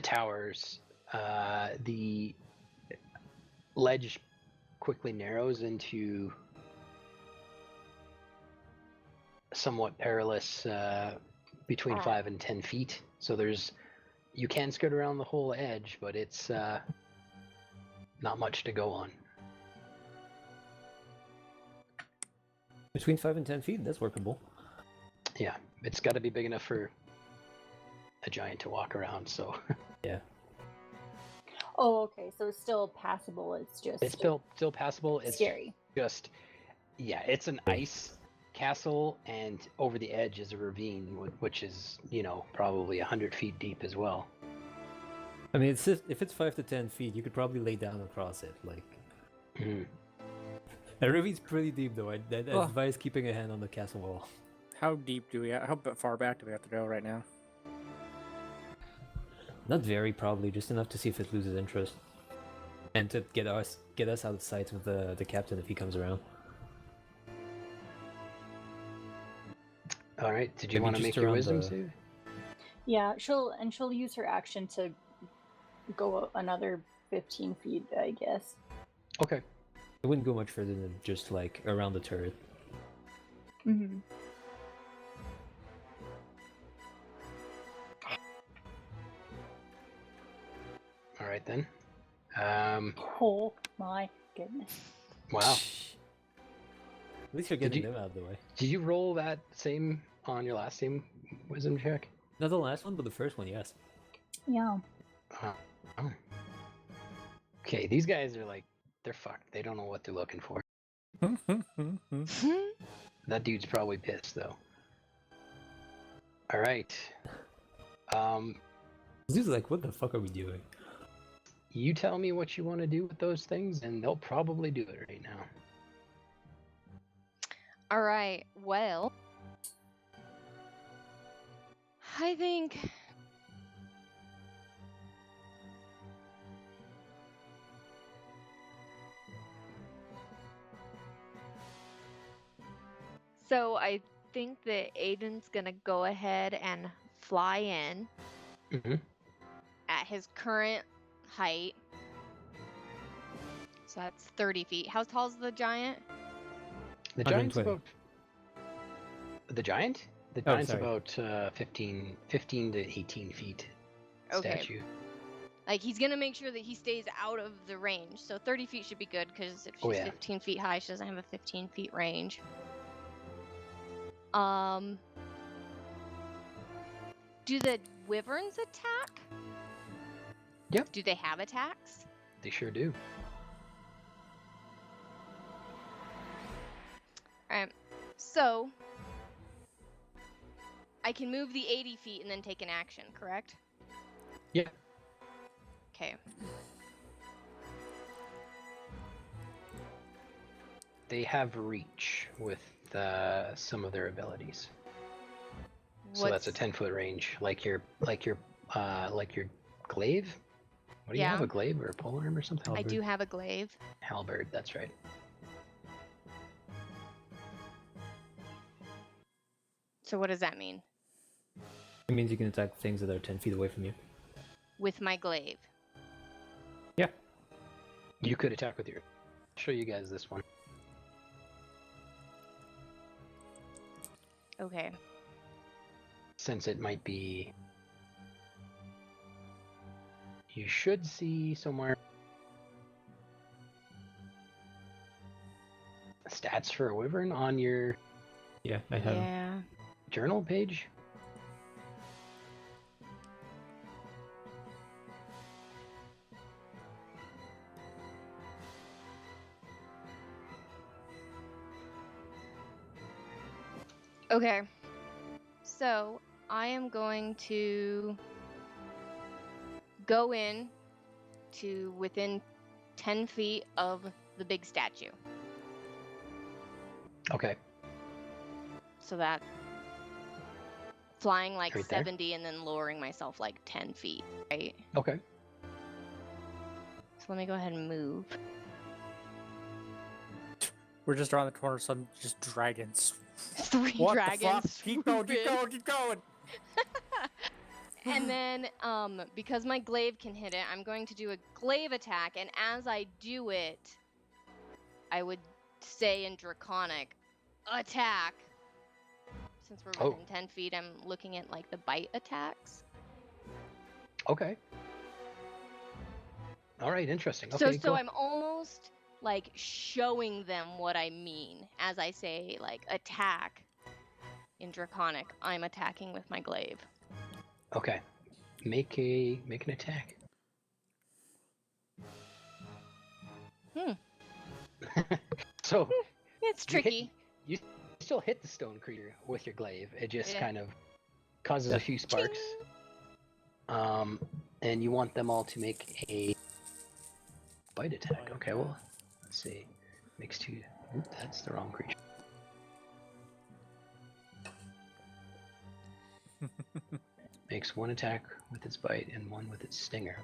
towers, the ledge quickly narrows into somewhat perilous between 5 and 10 feet. So you can skirt around the whole edge, but it's not much to go on. Between 5 and 10 feet, that's workable. Yeah, it's got to be big enough for a giant to walk around. So Yeah. Oh, okay. So it's still passable. It's just it's still passable. It's scary. just it's an ice castle, and over the edge is a ravine, which is probably 100 feet deep as well. I mean, if it's 5 to 10 feet, you could probably lay down across it. Like, the ravine's pretty deep, though. I'd advise keeping a hand on the castle wall. How deep do we? How far back do we have to go right now? Not very, probably just enough to see if it loses interest, and to get us out of sight with the captain if he comes around. All right. Did you Maybe want to just make your around wisdom the- save? Yeah, she'll use her action to go another 15 feet, I guess. Okay. It wouldn't go much further than just like around the turret. Mm-hmm. All right then. Oh my goodness. Wow. At least you're Did getting you- them out of the way. Did you roll that same on your last same wisdom check? Not the last one, but the first one, yes. Yeah. Oh. Okay, these guys are like, they're fucked. They don't know what they're looking for. That dude's probably pissed though. All right. Zeus is like, what the fuck are we doing? You tell me what you want to do with those things, and they'll probably do it right now. All right. Well, I think So I think that Aiden's gonna go ahead and fly in Mm-hmm. at his current height. So that's 30 feet. How tall is the giant? The giant's 120. about. The giant? The Oh, giant's sorry. about 15 to 18 feet. Okay. Statue. Like, he's gonna make sure that he stays out of the range. So 30 feet should be good, because if she's Oh, yeah. 15 feet high, she doesn't have a 15 feet range. Do the wyverns attack? Yep. Do they have attacks? They sure do. Alright, so I can move the 80 feet and then take an action, correct? Yeah. Okay. They have reach with some of their abilities. So that's a 10-foot range, like your glaive. What do you have? Yeah. A glaive or a polearm or something? I do have a glaive. Halberd. That's right. So what does that mean? It means you can attack things that are 10 feet away from you. With my glaive. Yeah. You could attack with your. I'll show you guys this one. Okay. Since it might be. You should see somewhere. Stats for a wyvern on your Yeah, I have. Yeah. journal page. Okay. So I am going to go in to within 10 feet of the big statue. Okay. So that flying like Right there? 70 and then lowering myself like 10 feet, right? Okay. So let me go ahead and move. We're just around the corner, some just dragons. 3 What dragons. the fuck? Keep going, keep swoop in. going, keep going! And then, because my glaive can hit it, I'm going to do a glaive attack, and as I do it, I would say in Draconic, attack. Since we're within 10 feet, I'm looking at, like, the bite attacks. Okay. All right, interesting. So Okay, go. I'm almost, like, showing them what I mean. As I say, like, attack in Draconic, I'm attacking with my glaive. Okay. Make an attack. So It's you hit- tricky. You still hit the stone creature with your glaive. It just Yeah. kind of causes a few sparks. And you want them all to make a bite attack. Bite Okay, well, let's see. Makes 2. Oop, that's the wrong creature. Makes 1 attack with its bite and 1 with its stinger.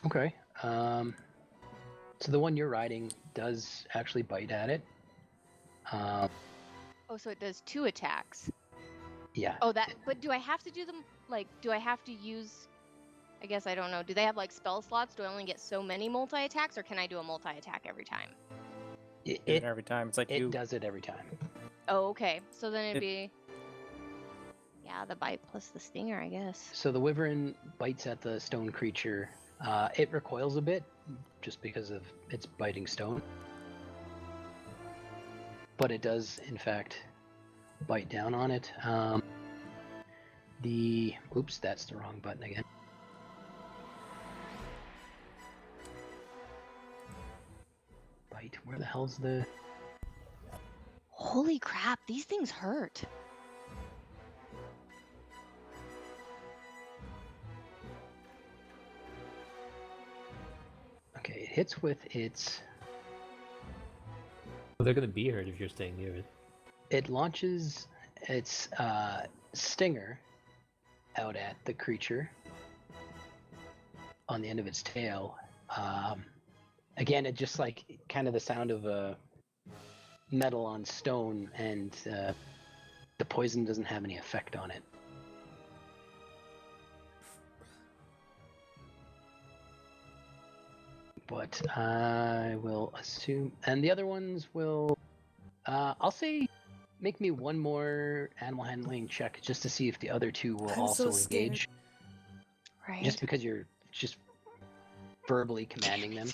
Okay. So the one you're riding does actually bite at it. Oh, so it does 2 attacks. Yeah. Oh, but do I have to do them, like, do I have to use, I guess I don't know, do they have, like, spell slots? Do I only get so many multi-attacks, or can I do a multi-attack every time? It Every time, it's like you. does it every time. Oh, okay, so then it'd be, yeah, the bite plus the stinger, I guess. So the wyvern bites at the stone creature. It recoils a bit, just because of its biting stone. But it does, in fact, bite down on it. Oops, that's the wrong button again. Bite. Where the hell's the? Holy crap, these things hurt. Okay, it hits with its. Well, they're gonna be hurt if you're staying near it. It launches its stinger out at the creature on the end of its tail. Again, it just like kind of the sound of a metal on stone, and the poison doesn't have any effect on it. But I will assume, and the other ones will, I'll say, make me one more animal handling check just to see if the other two will I'm also so scared. engage. Right. Just because you're just verbally commanding them.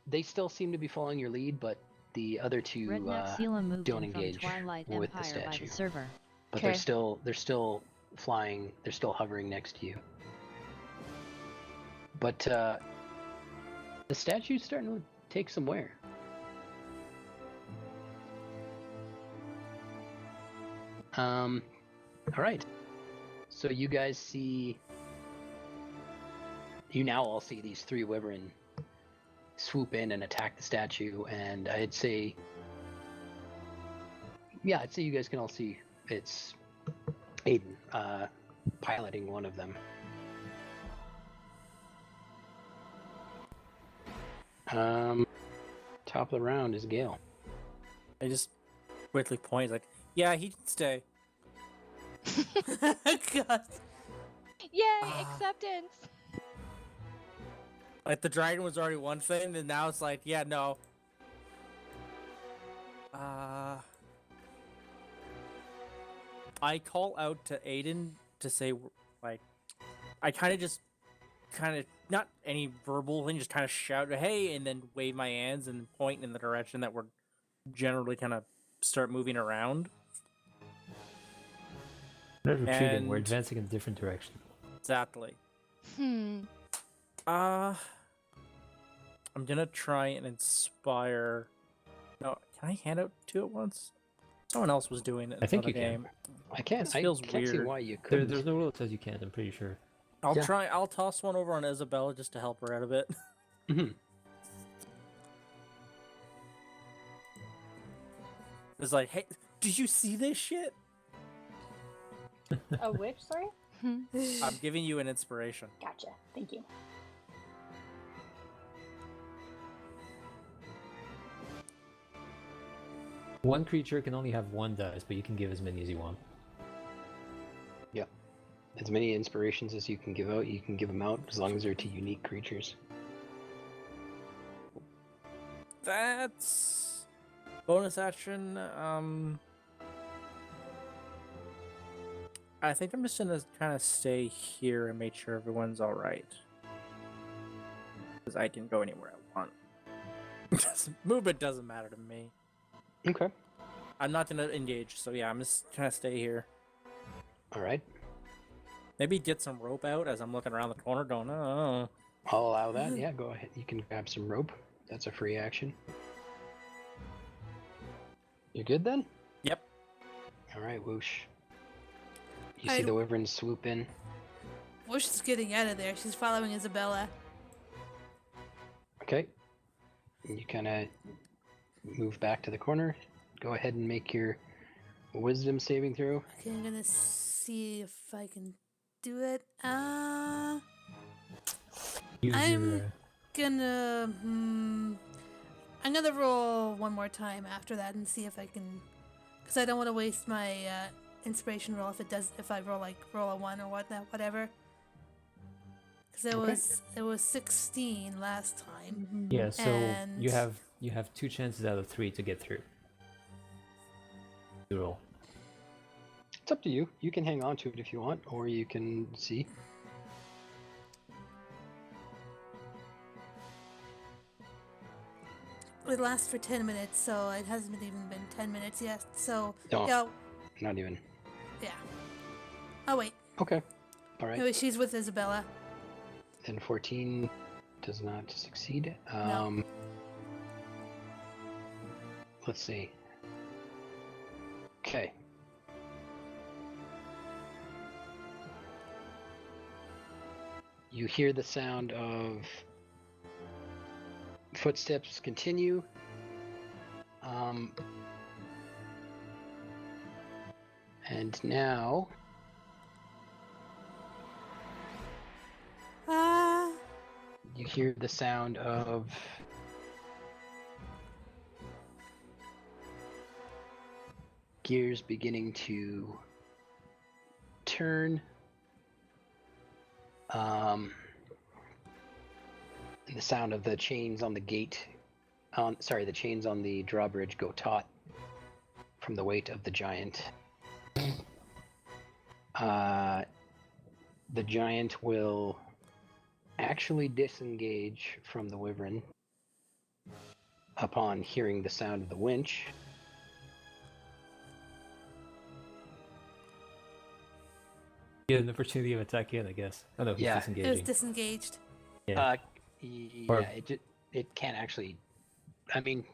They still seem to be following your lead, but the other two Redneck Sela moved don't in from engage Twilight with the Empire by statue. the server. But Okay. they're still flying. They're still hovering next to you. But the statue's starting to take some wear. All right. So you guys see. You now all see these three wyvern swoop in and attack the statue, and I'd say you guys can all see it's Aiden piloting one of them. Top of the round is Gale. I just quickly point like, yeah, he can stay. God. Yay, Ah. acceptance. Like the dragon was already one thing, and now it's like, yeah, no. I call out to Aiden to say, like, I kind of not any verbal thing, just kind of shout, hey, and then wave my hands and point in the direction that we're generally kind of start moving around. We're not retreating, we're And- advancing in a different direction. Exactly. Hmm. I'm gonna try and inspire. No, can I hand out two at once? Someone else was doing it. I think in the you can. game. I can't. This I feels can't see weird. why you There, couldn't. there's no rule that says you can't, I'm pretty sure. I'll Yeah. try. I'll toss one over on Isabella just to help her out a bit. Mhm. It's like, hey, did you see this shit? A witch, sorry? I'm giving you an inspiration. Gotcha. Thank you. One creature can only have one dice, but you can give as many as you want. As many inspirations as you can give out, you can give them out as long as they're to unique creatures. That's bonus action. I think I'm just gonna kind of stay here and make sure everyone's all right, because I can go anywhere I want. Movement doesn't matter to me. Okay. I'm not gonna engage, so yeah, I'm just gonna stay here. All right. Maybe get some rope out as I'm looking around the corner, going, oh. I'll allow that. Yeah, go ahead. You can grab some rope. That's a free action. You good then? Yep. All right, whoosh. You I- see the wyvern swoop in. Whoosh is getting out of there. She's following Isabella. Okay. And you kind of move back to the corner. Go ahead and make your wisdom saving throw. Okay, I'm gonna see if I can do it. Use I'm- your, I'm gonna roll one more time after that and see if I can, because I don't want to waste my inspiration roll if I roll a 1 or whatever. Because it was 16 last time. yeah, so And- you have 2 chances out of 3 to get through. You roll. It's up to you. You can hang on to it if you want, or you can see. It lasts for 10 minutes, so it hasn't even been 10 minutes yet. So No. yeah, Not even. yeah. Oh wait, Okay. All right. anyway, she's with Isabella. Then 14 does not succeed. No. Let's see. Okay. You hear the sound of footsteps continue. And now You hear the sound of gears beginning to turn. And the sound of the chains on the gate, the chains on the drawbridge go taut from the weight of the giant. The giant will actually disengage from the wyvern upon hearing the sound of the winch. Get an opportunity of attack in, I guess. Oh no, he's Yeah. disengaging. It was disengaged. Yeah. Or- It can't actually. I mean,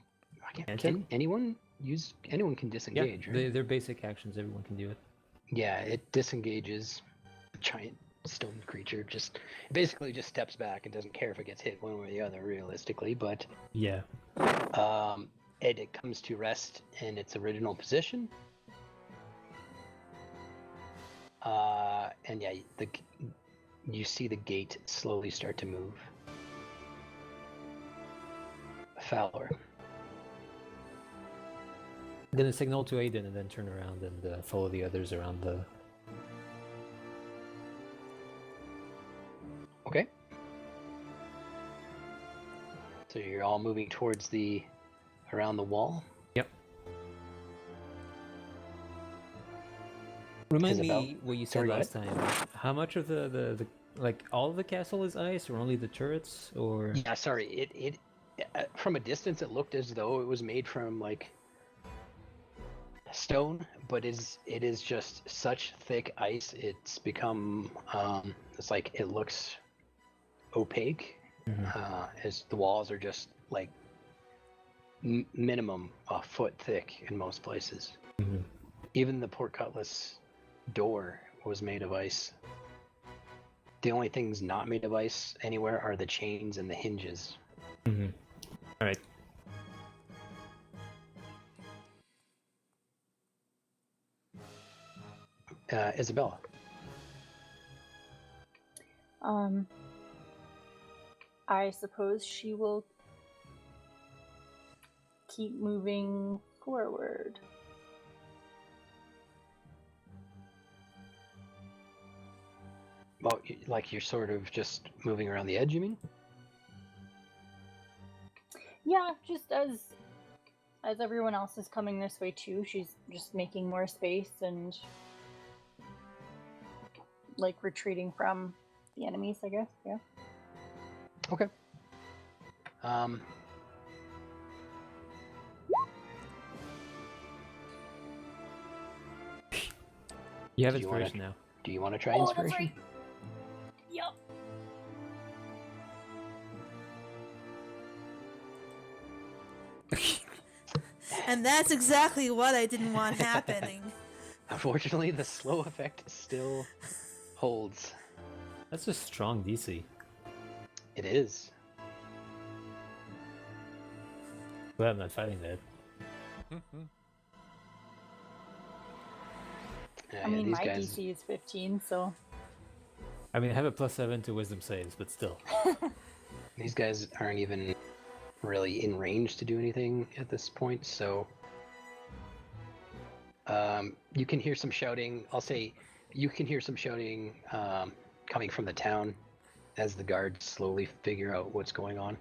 Can't can anyone can disengage, yeah, right? they're basic actions. Everyone can do it. Yeah, it disengages. A giant stone creature just basically just steps back and doesn't care if it gets hit one way or the other, realistically. But Yeah. it comes to rest in its original position. And yeah, you see the gate slowly start to move. Fowler. I'm gonna signal to Aiden and then turn around and follow the others around the. Okay. So you're all moving towards around the wall. Yep. Remind Isabel? me what you said Sorry, go last time. How much of the like all of the castle is ice, or only the turrets, or? Yeah, sorry. It from a distance it looked as though it was made from like stone, but it is just such thick ice. It's become it's like it looks opaque. As the walls are just like minimum a foot thick in most places. Mhm. Even the portcullis door was made of ice. The only things not made of ice anywhere are the chains and the hinges. Mm-hmm. All right. Isabella. I suppose she will keep moving forward. Well, like you're sort of just moving around the edge, you mean? Yeah, just as everyone else is coming this way too, she's just making more space and like retreating from the enemies, I guess. Yeah. Okay. You have Do you wanna- inspiration now. Do you want to try Oh, that's inspiration? right. Yep. And that's exactly what I didn't want happening. Unfortunately, the slow effect still holds. That's a strong DC. It is. Well, I'm not fighting that. I mean, these my guys. DC is 15, so I mean, I have a +7 to wisdom saves, but still. These guys aren't even really in range to do anything at this point, so you can hear some shouting. I'll say you can hear some shouting coming from the town as the guards slowly figure out what's going on,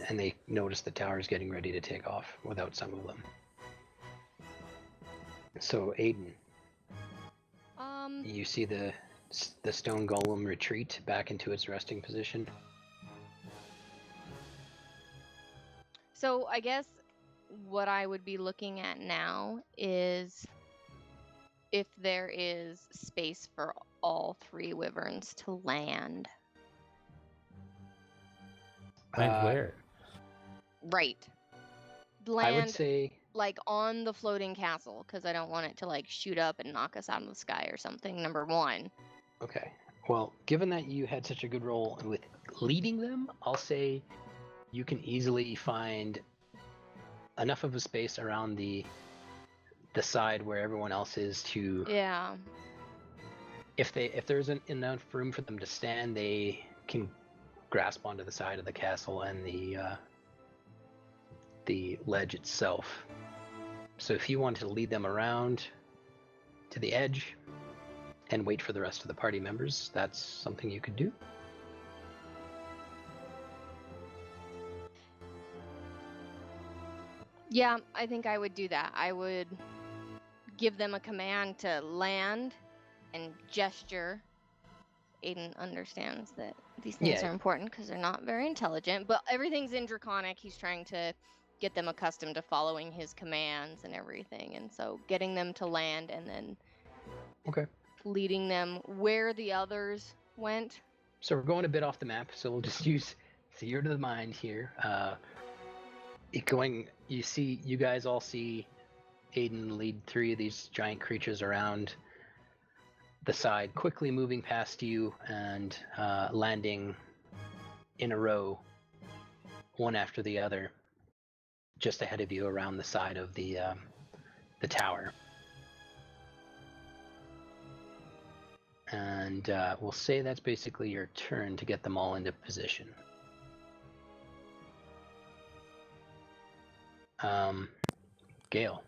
and they notice the tower's getting ready to take off without some of them. So Aiden, you see the stone golem retreat back into its resting position. So I guess what I would be looking at now is if there is space for all three wyverns to land. And where? Right. I would Land say like on the floating castle, because I don't want it to like shoot up and knock us out of the sky or something, number one. okay. Well, given that you had such a good role with leading them, I'll say you can easily find enough of a space around the side where everyone else is to. Yeah. If there's enough room for them to stand, they can grasp onto the side of the castle and the ledge itself. So if you wanted to lead them around to the edge and wait for the rest of the party members, that's something you could do. Yeah, I think I would do that. I would give them a command to land and gesture. Aiden understands that these things Yeah. are important because they're not very intelligent, but everything's in Draconic. He's trying to get them accustomed to following his commands and everything. And so getting them to land and then Okay. leading them where the others went. So we're going a bit off the map, so we'll just use theater of the mind here. You guys all see Aiden lead 3 of these giant creatures around the side, quickly moving past you and landing in a row, one after the other, just ahead of you around the side of the tower. And we'll say that's basically your turn to get them all into position. Gale.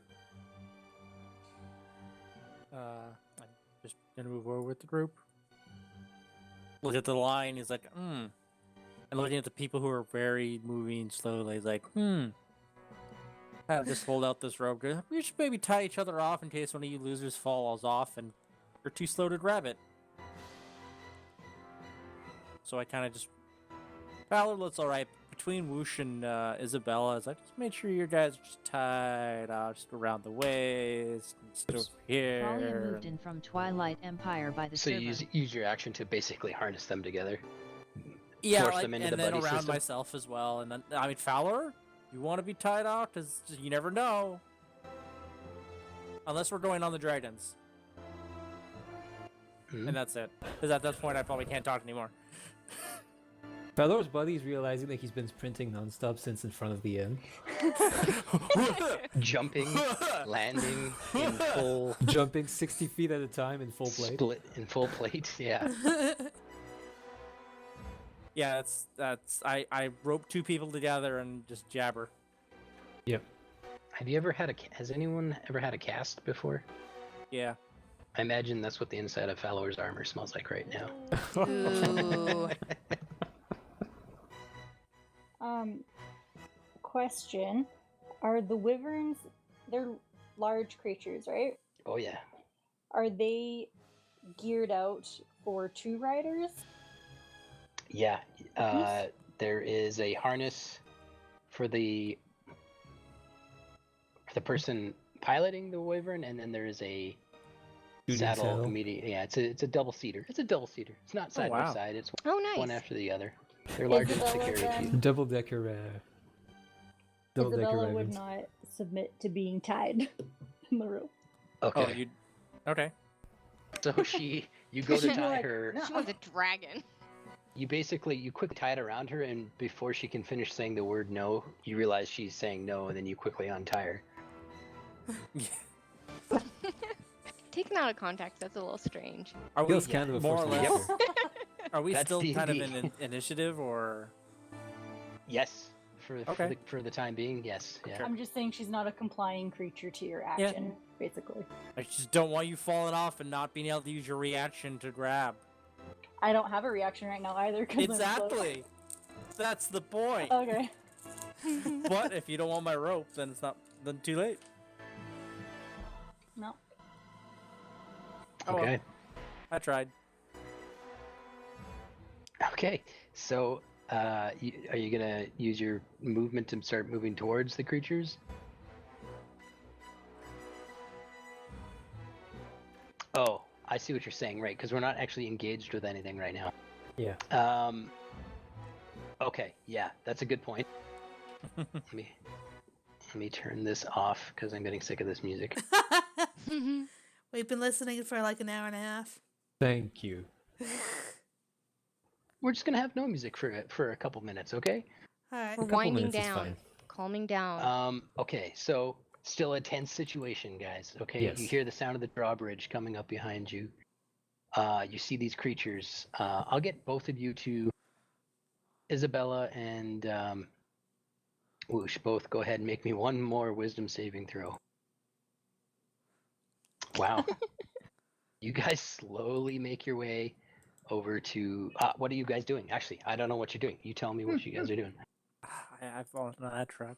I'm just gonna move over with the group. Look at the line. He's like, And looking at the people who are very moving slowly. He's like, I'll just hold out this rope. We should maybe tie each other off in case one of you losers falls off and you're too slow to grab it. So I kind of just... Fowler looks alright. Between Whoosh and Isabella, it's like, just make sure your guys are just tied out, just around the waist, just over here. Thalia moved in from Twilight Empire by the So server. you use your action to basically harness them together. Yeah, force like, them into and the then buddy around system? myself as well. And then, I mean, Fowler, you want to be tied out? Because you never know. Unless we're going on the dragons. Mhm. And that's it. Because at that point, I probably can't talk anymore. Fowler's buddy's realizing that he's been sprinting nonstop since in front of the inn. Jumping, landing in full Jumping 60 feet at a time in full plate. split in full plate. Yeah. Yeah, I rope 2 people together and just jabber. Yep. Has anyone ever had a cast before? Yeah. I imagine that's what the inside of Fowler's armor smells like right now. Ooh. Question: are the wyverns? They're large creatures, right? Oh yeah. Are they geared out for 2 riders? Yeah. There is a harness for the person piloting the wyvern, and then there is a Shooting saddle saddle. immediately. Yeah, it's a double seater. It's a double seater. It's not side by wow. side. It's Oh, nice. one after the other. They're large enough to Isabella carry then- 2. Double decker. Isabella would wagons. not submit to being tied in the rope. Okay. Oh, you... Okay. So you go to You're tie like, her. "No." She wants a dragon. You quickly tie it around her, and before she can finish saying the word no, you realize she's saying no, and then you quickly untie her. Taken out of context, that's a little strange. Are we Feels kind of a more or force less... Are we That's still kind of D&D. in initiative, or... Yes, Okay. for the time being, yes. Yeah. I'm just saying she's not a complying creature to your action, basically. I just don't want you falling off and not being able to use your reaction to grab. I don't have a reaction right now either. 'cause I'm slow. Exactly. That's the point. Okay. But if you don't want my rope, then it's not... Then too late. No. Oh, well. Okay. I tried. Okay. So, are you gonna use your movement to start moving towards the creatures? Oh, I see what you're saying, right? Because we're not actually engaged with anything right now. Yeah. Okay. Yeah, that's a good point. Let me turn this off because I'm getting sick of this music. We've been listening for like an hour and a half. Thank you. We're just gonna have no music for a couple minutes, okay? All right. We're couple winding minutes is down, fine. calming down. Okay, so still a tense situation, guys. Okay, Yes. you hear the sound of the drawbridge coming up behind you. You see these creatures. I'll get both of you to Isabella and Whoosh, both go ahead and make me one more wisdom saving throw. Wow. You guys slowly make your way over to... what are you guys doing? Actually, I don't know what you're doing. You tell me what you guys are doing. I've fallen into that trap.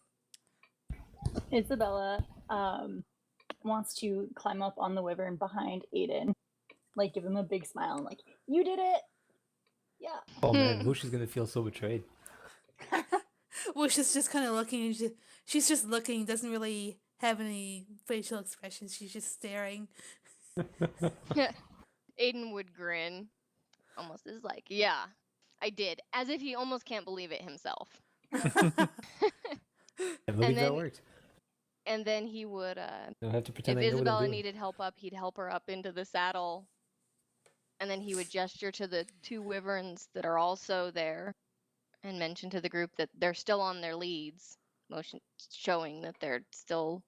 Isabella wants to climb up on the wyvern behind Aiden, like give him a big smile and like, you did it! Yeah. Oh man, Whoosh is gonna feel so betrayed. Wish is just kind of looking. And she's just looking. Doesn't really have any facial expressions. She's just staring. Aiden would grin, almost as like, yeah, I did, as if he almost can't believe it himself. I believe that then- worked. And then he would, Don't have to pretend if I know what I'm Isabella doing. needed help up, he'd help her up into the saddle. And then he would gesture to the 2 wyverns that are also there and mention to the group that they're still on their leads, motion showing that they're still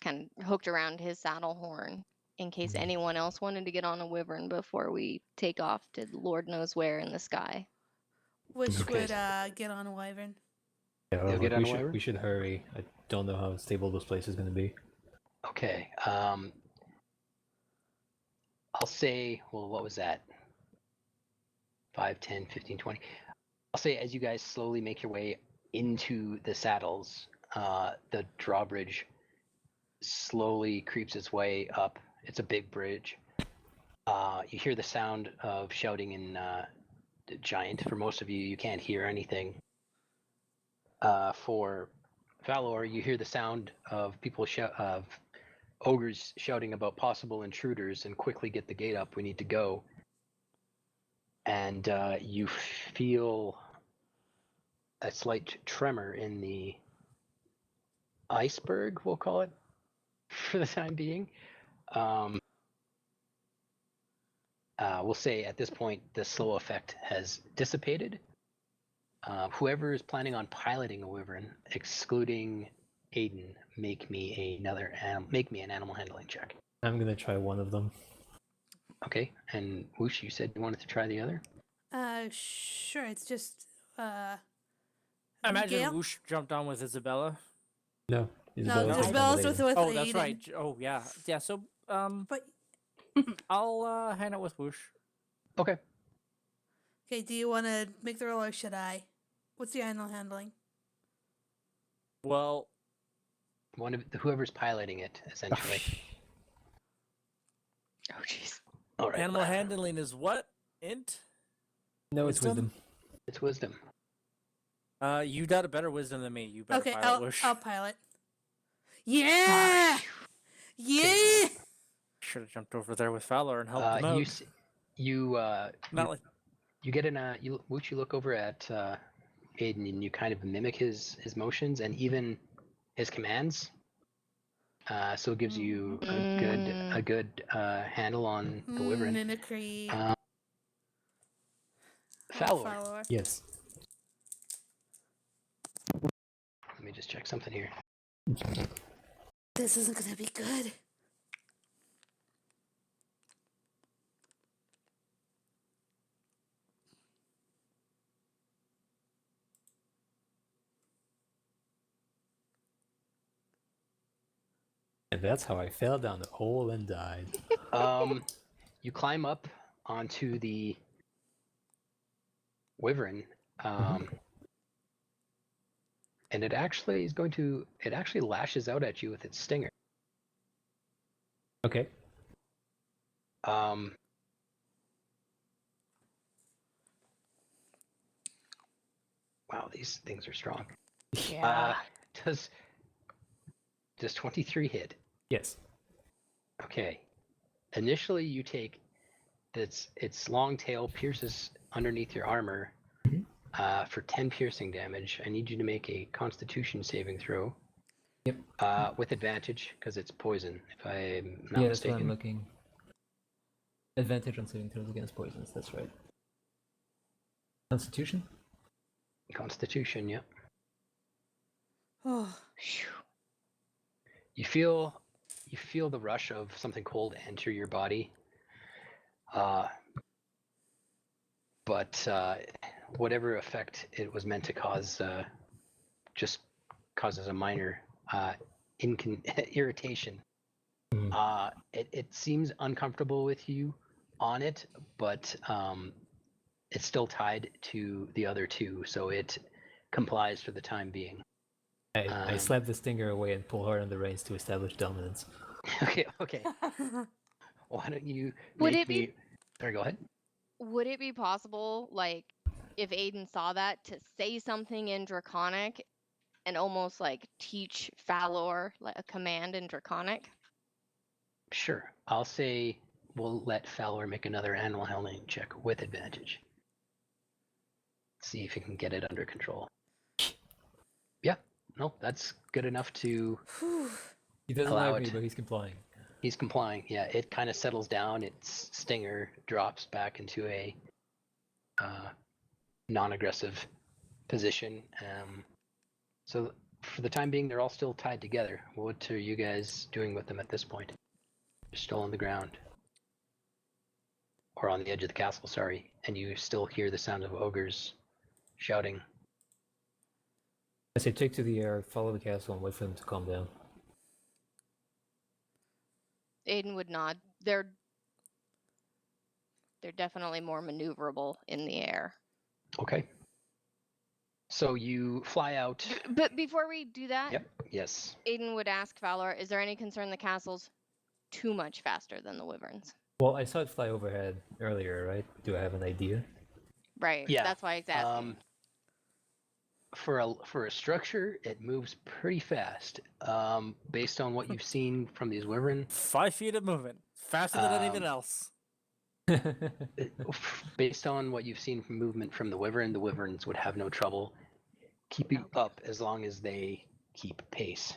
kind of hooked around his saddle horn in case anyone else wanted to get on a wyvern before we take off to Lord knows where in the sky. Wish Okay. would get on a wyvern. Yeah, You'll get on we a should wyvern? we should hurry. I don't know how stable this place is gonna be. Okay. I'll say, well, what was that? 5, 10, 15, 20. I'll say as you guys slowly make your way into the saddles, the drawbridge slowly creeps its way up. It's a big bridge. You hear the sound of shouting in Giant. For most of you, you can't hear anything. For Valor, you hear the sound of people of ogres shouting about possible intruders and quickly get the gate up. We need to go. And you feel a slight tremor in the iceberg, we'll call it, for the time being. We'll say at this point the slow effect has dissipated. Whoever is planning on piloting a wyvern, excluding Aiden, make me an animal handling check. I'm gonna try one of them. Okay, and Whoosh, you said you wanted to try the other? Sure. It's just I imagine Gale? Whoosh jumped on with Isabella. No, no. Isabella. Isabella's with Oh, Aiden. that's right. Oh, yeah. Yeah, so, But I'll hang out with Whoosh. Okay. okay, do you want to make the roll or should I? What's your animal handling? Well, One of whoever's piloting it, essentially. Oh, jeez. All right. animal handling is what? Int? No, it's Wisdom? wisdom. It's wisdom. You got a better wisdom than me. You better Okay, pilot Whoosh. I'll pilot. Yeah! Yeah! Should have jumped over there with Fowler and helped him out. You Not like you get Wooch, you look over at Aiden and you kind of mimic his motions and even his commands. So it gives you a good handle on the wyvern. Mimicry. Fowler, Follower. Yes. let me just check something here. This isn't gonna be good. And that's how I fell down the hole and died. You climb up onto the wyvern, and it actually lashes out at you with its stinger. Okay. Wow, these things are strong. Yeah. Does 23 hit? Yes. Okay. Initially, you take its long tail pierces underneath your armor for 10 piercing damage. I need you to make a Constitution saving throw. Yep. With advantage because it's poison. If I'm not Yeah, that's what mistaken. I'm looking. Advantage on saving throws against poisons. That's right. Constitution. Constitution. Yep. Oh, You feel the rush of something cold enter your body. But whatever effect it was meant to cause just causes a minor irritation. It seems uncomfortable with you on it, but it's still tied to the other two, so it complies for the time being. I slap the stinger away and pull hard on the reins to establish dominance. Okay. Why don't you Would make it be- me... Sorry, go ahead. Would it be possible, like, if Aiden saw that, to say something in Draconic and almost like teach Falor like a command in Draconic? Sure. I'll say we'll let Fowler make another animal handling check with advantage. See if he can get it under control. Yeah, no, that's good enough to... He doesn't Allow like me, it. but he's complying. He's complying. Yeah, it kind of settles down. Its stinger drops back into a non-aggressive position. So for the time being, they're all still tied together. What are you guys doing with them at this point? They're still on the ground. Or on the edge of the castle, sorry. And you still hear the sound of ogres shouting. I say take to the air, follow the castle, and wait for them to calm down. Aiden would nod. They're definitely more maneuverable in the air. Okay. So you fly out. But before we do that, Yep. Yes. Aiden would ask Valor, is there any concern the castle's too much faster than the wyverns? Well, I saw it fly overhead earlier, right? Do I have an idea? Right. Yeah. That's why he's asking. For a structure, it moves pretty fast. Based on what you've seen from these wyvern, 5 feet of movement, faster than anything else. based on what you've seen from movement from the wyverns would have no trouble keeping up as long as they keep pace.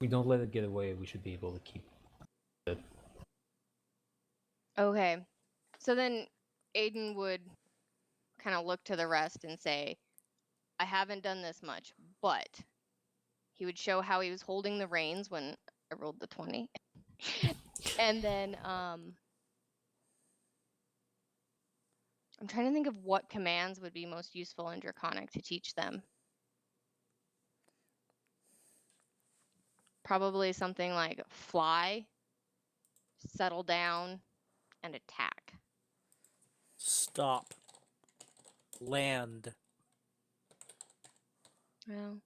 We don't let it get away, we should be able to keep it. Okay. So then Aiden would kind of look to the rest and say, I haven't done this much, but he would show how he was holding the reins when I rolled the 20. And then I'm trying to think of what commands would be most useful in Draconic to teach them. Probably something like fly, settle down, and attack. Stop. Land. Well.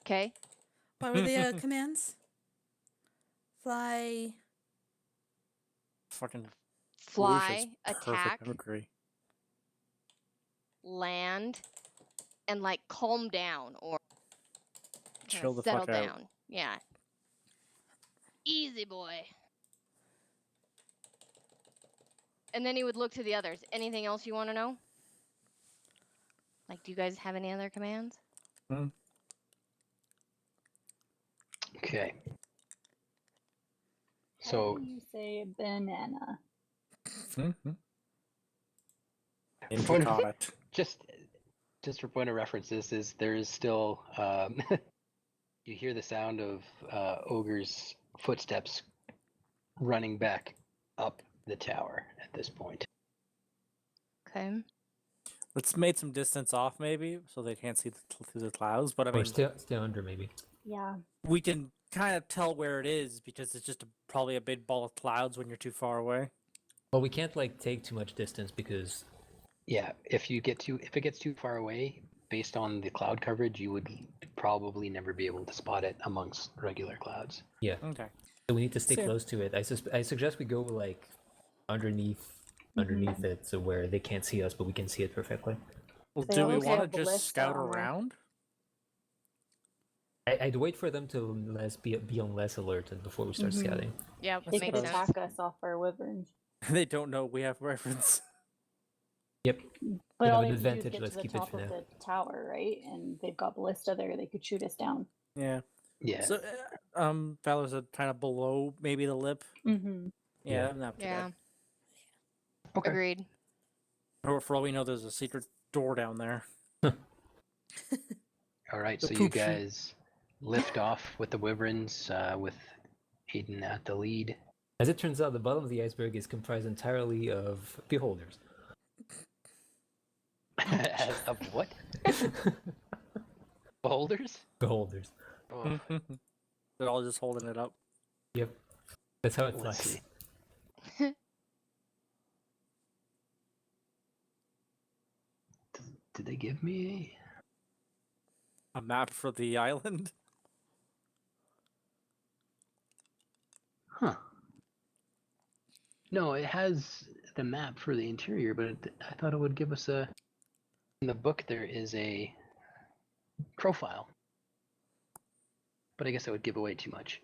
Okay. What were the commands? Fly. Fucking Fly, perfect attack, mimicry. land, and like calm down or kinda Chill the settle fuck out. down. Yeah. Easy boy. And then he would look to the others. Anything else you want to know? Like, do you guys have any other commands? Okay. How So do you say banana? Mm-hmm. Point of- Intercomet. just for point of reference, there is still you hear the sound of ogre's footsteps running back up the tower at this point. Okay. Let's made some distance off, maybe, so they can't see through the clouds. But I Or mean, stay under, maybe. Yeah. we can kind of tell where it is because it's just probably a big ball of clouds when you're too far away. Well, we can't like take too much distance because Yeah, if it gets too far away, based on the cloud coverage, you would probably never be able to spot it amongst regular clouds. yeah, Okay. so we need to stay So- close to it. I suggest we go like underneath it, so where they can't see us, but we can see it perfectly. Well, They do we also want to have just ballista scout armor. around? I'd wait for them to be on less alert before we start scouting. Yeah, They makes could sense. attack us off our wyverns. They don't know we have reference. Yep. But have all an they have to do is advantage, get let's to the keep it top for of now. the tower, right? And they've got ballista there. They could shoot us down. Yeah. Yeah. So, Valor's a kind of below maybe the lip. Mm-hmm. Yeah, Yeah. not too Yeah. bad. Okay. Agreed. Or for all we know, there's a secret door down there. All right, The so you poop chute. guys lift off with the wyverns, with Aiden at the lead. As it turns out, the bottom of the iceberg is comprised entirely of beholders. Of what? Beholders? Beholders. Oh, They're all just holding it up. Yep. That's how it let's flies. see. Did they give me A map for the island. Huh. No, it has the map for the interior, but I thought it would give us a. In the book, there is a profile, but I guess that would give away too much.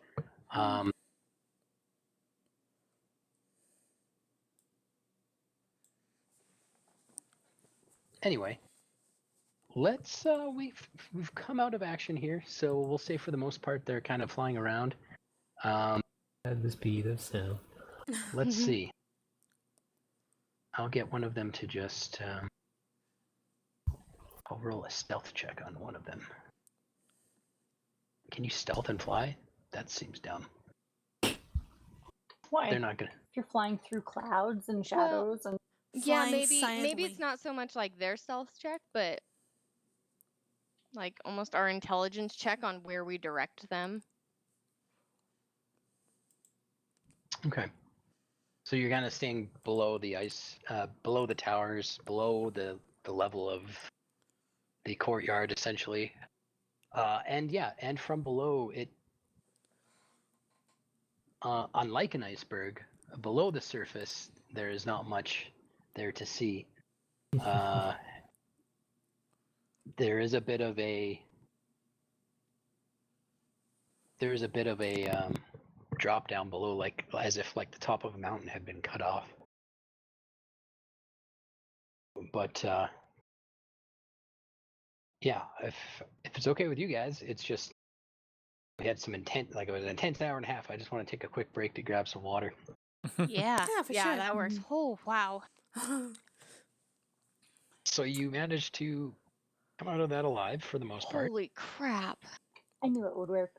Anyway, let's. We've come out of action here, so we'll say for the most part they're kind of flying around. At the speed of sound. Let's see. I'll get one of them to just. I'll roll a stealth check on one of them. Can you stealth and fly? That seems dumb. Why? They're not gonna. If you're flying through clouds and Well, shadows and Yeah, Flying maybe silently. it's not so much like their stealth check, but like almost our intelligence check on where we direct them. Okay. So you're kind of staying below the ice, below the towers, below the level of the courtyard, essentially. And from below it, unlike an iceberg, below the surface there is not much there to see. There is a bit of a drop down below, like as if like the top of a mountain had been cut off. But yeah, if it's okay with you guys, it's just we had some intent, like it was an intense hour and a half. I just want to take a quick break to grab some water. Yeah, Yeah, for sure. that works. Oh wow. So you managed to come out of that alive for the most part. Holy crap. I knew it would work.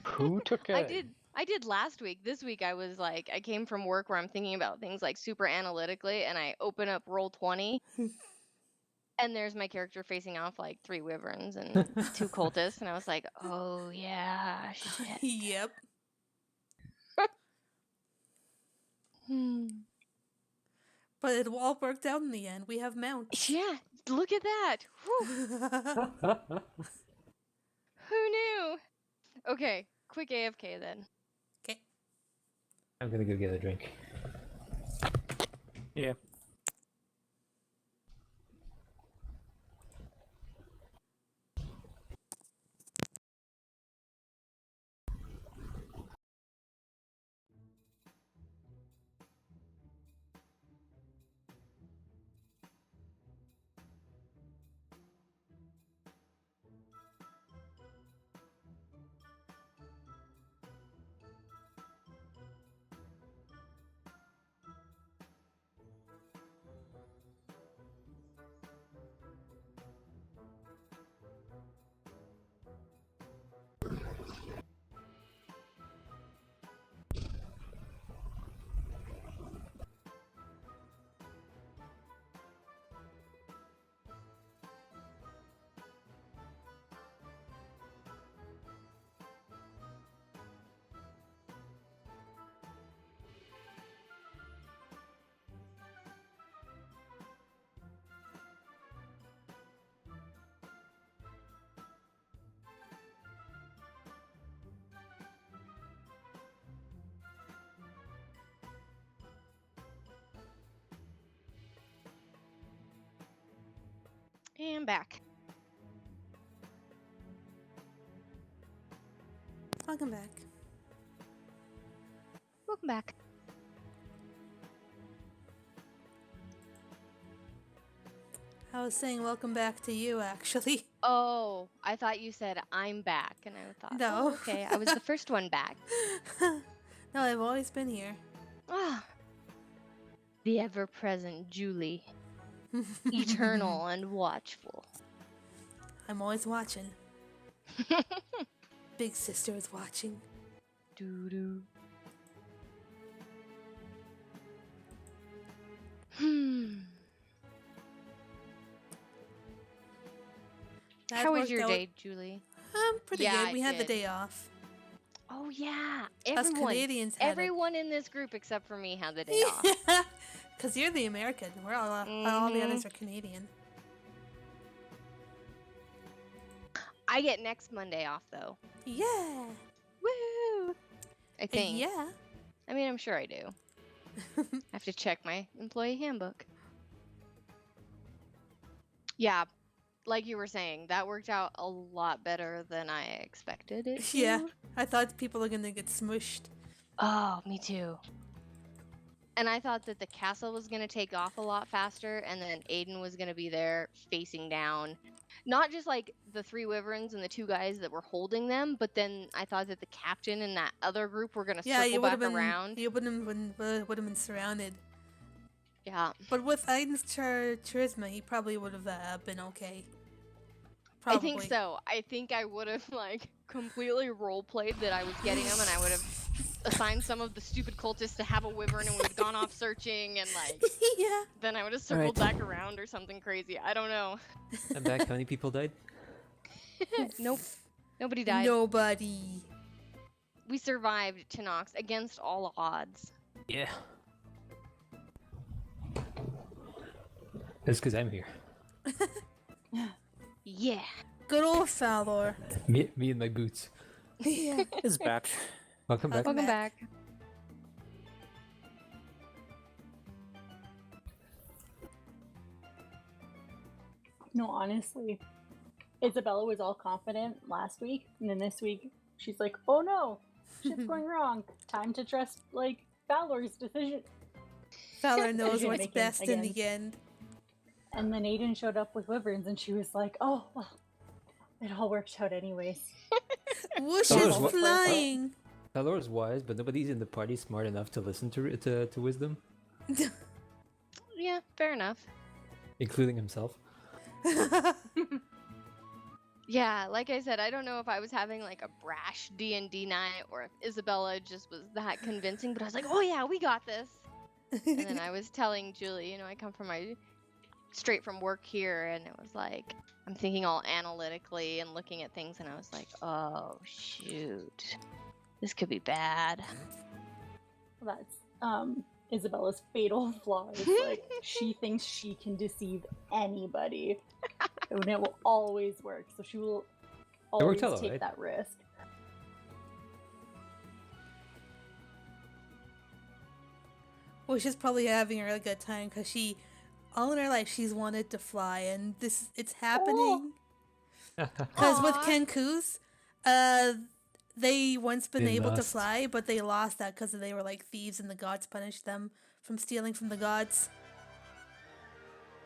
Who took a? I did last week. This week I was like, I came from work where I'm thinking about things like super analytically, and I open up Roll20, and there's my character facing off like 3 wyverns and 2 cultists, and I was like, oh yeah, shit. Yep. But it all worked out in the end. We have mounts. Yeah, look at that. Whew. Who knew? Okay, quick AFK then. Okay. I'm gonna go get a drink. Yeah. And back. Welcome back. Welcome back. I was saying welcome back to you, actually. Oh, I thought you said I'm back, and I thought, No. oh, okay, I was the first one back. No, I've always been here. Ah, the ever-present Julie, eternal and watchful. I'm always watching. Big sister is watching. Doo-doo. That How was worked your out, day, Julie? Pretty Yeah, good. I We had the did. day off. Oh yeah, Us everyone. Canadians had Everyone in this group except for me had the day off. it. Because you're the American. We're all the Mhm. others are Canadian. I get next Monday off though. Yeah. Woo! I think. Yeah. I mean, I'm sure I do. I have to check my employee handbook. Yeah, like you were saying, that worked out a lot better than I expected it to. Yeah. I thought people were going to get smushed. Oh, me too. And I thought that the castle was going to take off a lot faster, and then Aiden was going to be there facing down. Not just like the 3 wyverns and the 2 guys that were holding them, but then I thought that the captain and that other group were going to Yeah, circle you would back have been around. you would have been surrounded. Yeah. But with Aiden's charisma, he probably would have been okay. I think so. I think I would have like completely role played that I was getting them, and I would have assigned some of the stupid cultists to have a wyvern, and we would have gone off searching, and like Yeah. then I would have circled back around or something crazy. I don't know. I'm back. How many people died? Nope. Nobody died. Nobody. We survived Tinox against all odds. Yeah. That's because I'm here. Yeah. Good old Fowler. Me and my boots. Yeah. Is back. Welcome back. Welcome back. No, honestly, Isabella was all confident last week, and then this week she's like, "Oh no, shit's going wrong. Time to trust like Fowler's decision." Fowler knows Decision what's making best in again. the end. And then Aiden showed up with wyverns, and she was like, "Oh, well, it all worked out anyways." Whoosh Fowler's is what- flying. Valor is wise, but nobody's in the party smart enough to listen to wisdom, Yeah, fair enough. including himself. Yeah, like I said, I don't know if I was having like a brash D&D night or if Isabella just was that convincing, but I was like, "Oh yeah, we got this." And then I was telling Julie, I come from straight from work here, and it was like I'm thinking all analytically and looking at things, and I was like, "Oh shoot, this could be bad." That's Isabella's fatal flaw. Is like she thinks she can deceive anybody, and it will always work. So she will always out, take right? that risk. Well, she's probably having a really good time because all in her life she's wanted to fly, and it's happening. Because with Aw. Kenkus, they once been They able to lost. fly, but they lost that because they were like thieves, and the gods punished them from stealing from the gods.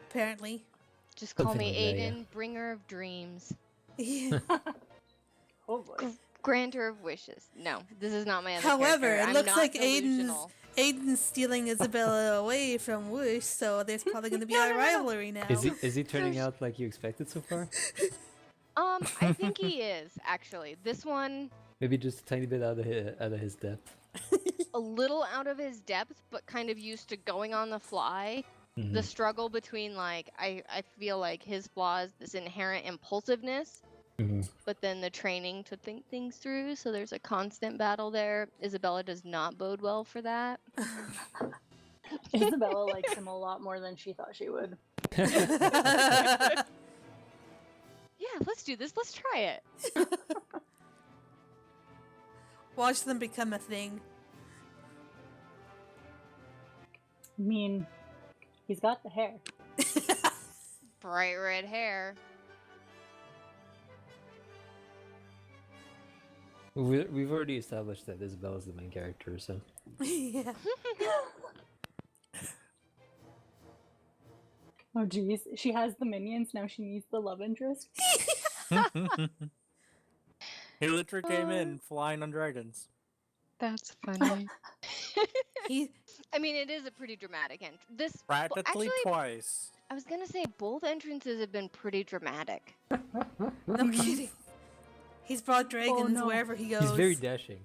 Apparently. Just call Something me like that, yeah. Aiden, bringer of dreams, Yeah. Oh boy. granter of wishes. No, this is not my other However, character. it I'm looks not like delusional. Aiden's stealing Isabella away from Woosh, so there's probably going to be a rivalry now. Is he turning out like you expected so far? I think he is actually. This one Maybe just a tiny bit out of his depth. a little out of his depth, but kind of used to going on the fly. The struggle between like I feel like his flaw is this inherent impulsiveness, but then the training to think things through. So there's a constant battle there. Isabella does not bode well for that. Isabella likes him a lot more than she thought she would. Yeah, let's do this. Let's try it. Watch them become a thing. I mean, he's got the hair. Bright red hair. We've already established that Isabella's the main character, so Yeah. Oh geez, she has the minions, now she needs the love interest. He literally came in flying on dragons. That's funny. He I mean, it is a pretty dramatic entry. This Practically actually, twice. I was gonna say both entrances have been pretty dramatic. no kidding. He's brought dragons no. wherever he goes. he's very dashing.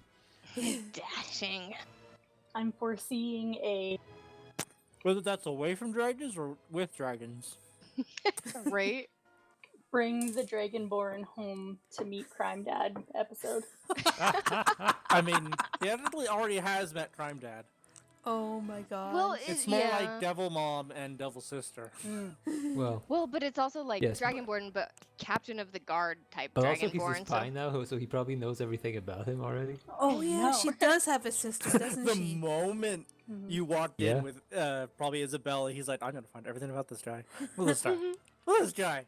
Dashing. I'm foreseeing a Whether that's away from dragons or with dragons. Right? Bring the Dragonborn home to meet Crime Dad episode. I mean, he evidently already has met Crime Dad. Oh my god. Well, It's more yeah. like Devil Mom and Devil Sister. Well, Well, but it's also like Yes, but- Dragonborn, but Captain of the Guard type but also he's a Dragonborn. spy now, so he probably knows everything about him already. Oh I yeah, know. she does have a sister, doesn't The she? moment Mhm. you walked Yeah. in with probably Isabella, he's like, I'm gonna find everything about this guy. Look at this guy. Look at this guy.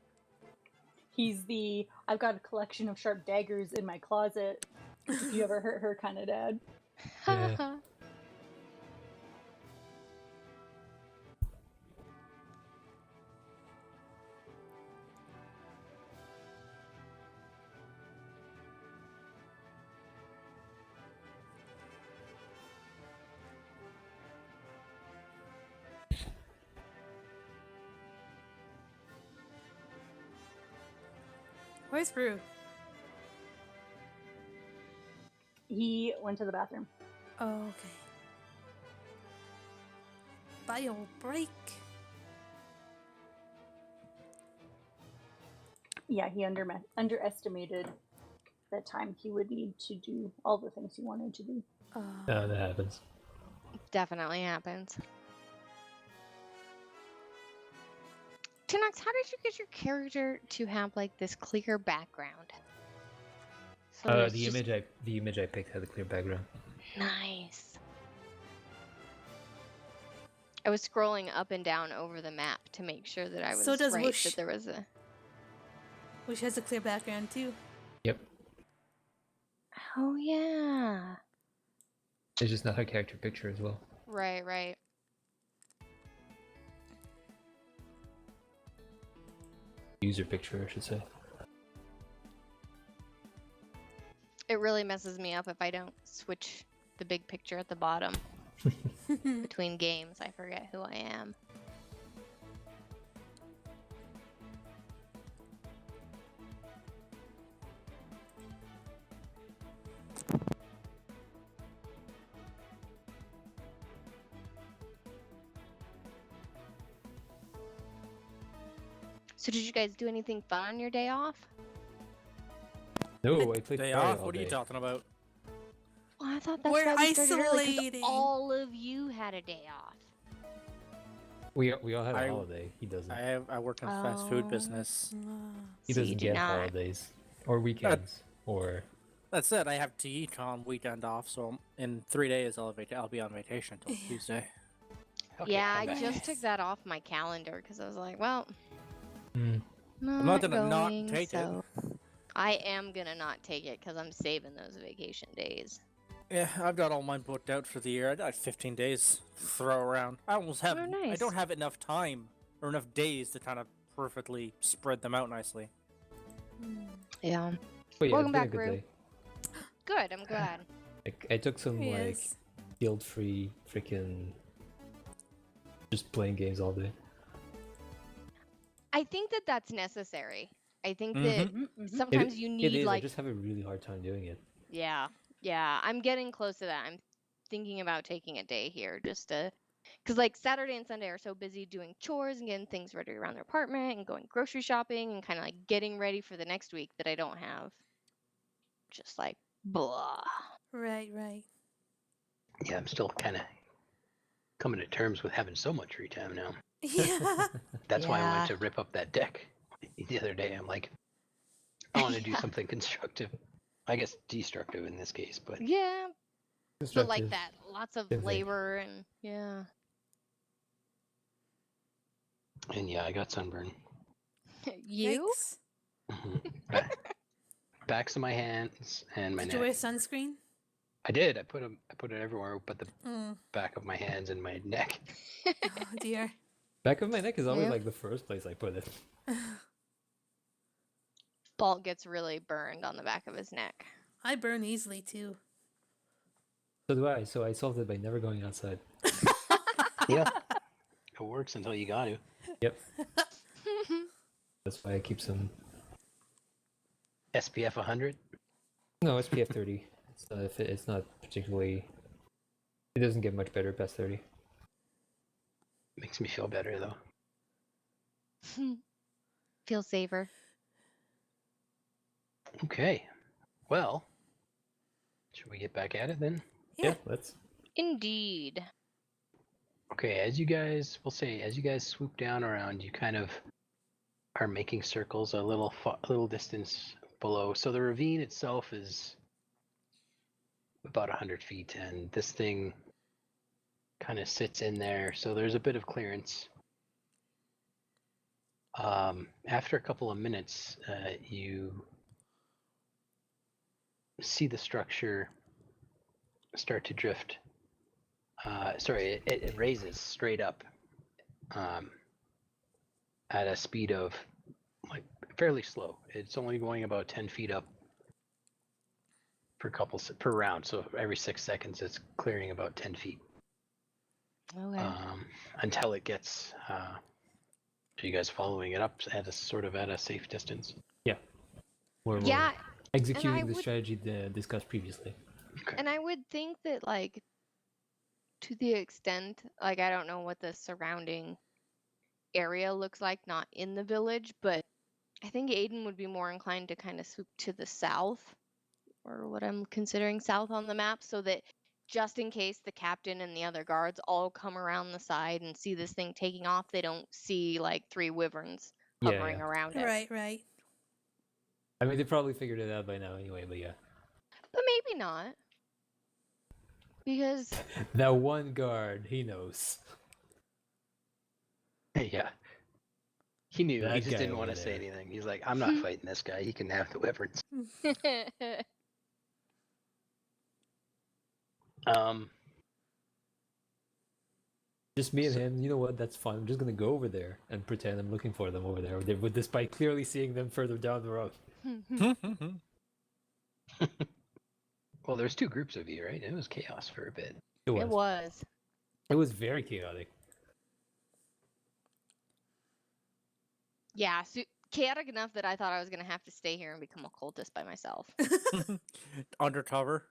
He's the I've got a collection of sharp daggers in my closet. If you ever hurt her kind of dad. Yeah. Where's Brew? He went to the bathroom. Oh, okay. Bio break. Yeah, he underestimated the time he would need to do all the things he wanted to do. That happens. Definitely happens. Tunox, how did you get your character to have like this clear background? So there's The just- image I picked had a clear background. Nice. I was scrolling up and down over the map to make sure that I was So does right, Whoosh. that there was a... Which has a clear background too. Yep. Oh, yeah. It's just not her character picture as well. Right, right. User picture, I should say. It really messes me up if I don't switch the big picture at the bottom. Between games, I forget who I am. So did you guys do anything fun on your day off? No, I played Day Fire off? all What are you day. talking about? Well, I thought that's We're why we started early, 'cause isolating. all of you had a day off. We all have a I- holiday. He doesn't. I work in the fast food Oh. business. He So you doesn't do get not. holidays or weekends or. That's it. I have TECon weekend off, so in 3 days I'll be on vacation until Tuesday. Okay, Yeah, I come back. just took that off my calendar because I was like, well, Hmm. not not gonna not going, take it. so I am gonna not take it because I'm saving those vacation days. Yeah, I've got all mine booked out for the year. I got 15 days to throw around. I almost have. Oh, I nice. don't have enough time or enough days to kind of perfectly spread them out nicely. Yeah. But yeah, Welcome it's been back, a good Rue. day. Good, I'm glad. I took some like Yes. guilt-free freaking just playing games all day. I think that that's necessary. I think Mhm. that Mm-hmm. sometimes you It need is. I like just have a really hard time doing it. yeah, I'm getting close to that. I'm thinking about taking a day here just to, because like Saturday and Sunday are so busy doing chores and getting things ready around their apartment and going grocery shopping and kind of like getting ready for the next week that I don't have. Just like blah. Right, right. Yeah, I'm still kind of coming to terms with having so much free time now. Yeah. That's why I Yeah. wanted to rip up that deck the other day. I'm like, I want to do Yeah. something constructive. I guess destructive in this case, but Yeah, but like Constructive. that, lots of Same thing. labor and yeah. and yeah, I got sunburn. You? Yikes. Backs of my hands and my Did neck. you wear sunscreen? I did. I put it everywhere, but the Mm. back of my hands and my neck. Oh dear. Back of my neck is always Yeah. like the first place I put it. Balt gets really burned on the back of his neck. I burn easily too. So do I. So I solved it by never going outside. Yeah, it works until you got to. Yep. That's why I keep some. SPF 100. No, SPF 30. It's not particularly. It doesn't get much better past 30. Makes me feel better though. Feel safer. Okay. Well, should we get back at it then? Yeah. let's. Indeed. Okay, as you guys swoop down around, you kind of are making circles a little distance below. So the ravine itself is about 100 feet, and this thing kind of sits in there. So there's a bit of clearance. After a couple of minutes, you see the structure start to drift. It raises straight up at a speed of like fairly slow. It's only going about 10 feet up per round. So every 6 seconds, it's clearing about 10 feet Okay. until it gets. Are you guys following it up at a safe distance? Yeah. We're Yeah, executing the would- strategy discussed previously. Okay. and I would think that, like, to the extent, like, I don't know what the surrounding area looks like, not in the village, but I think Aiden would be more inclined to kind of swoop to the south, or what I'm considering south on the map, so that just in case the captain and the other guards all come around the side and see this thing taking off, they don't see like 3 wyverns Yeah, hovering yeah. around it. Right, right. I mean, they probably figured it out by now anyway, but yeah. But maybe not. Because That one guard, he knows. Yeah. He knew. He That just guy didn't want over to say there. anything. He's like, I'm not fighting this guy. He can have the wyverns. Just me and him. You know what? That's fine. I'm just gonna go over there and pretend I'm looking for them over there, despite clearly seeing them further down the road. Well, there's 2 groups of you, right? It was chaos for a bit. It was. It was. It was very chaotic. Yeah, so chaotic enough that I thought I was going to have to stay here and become a cultist by myself. Undercover.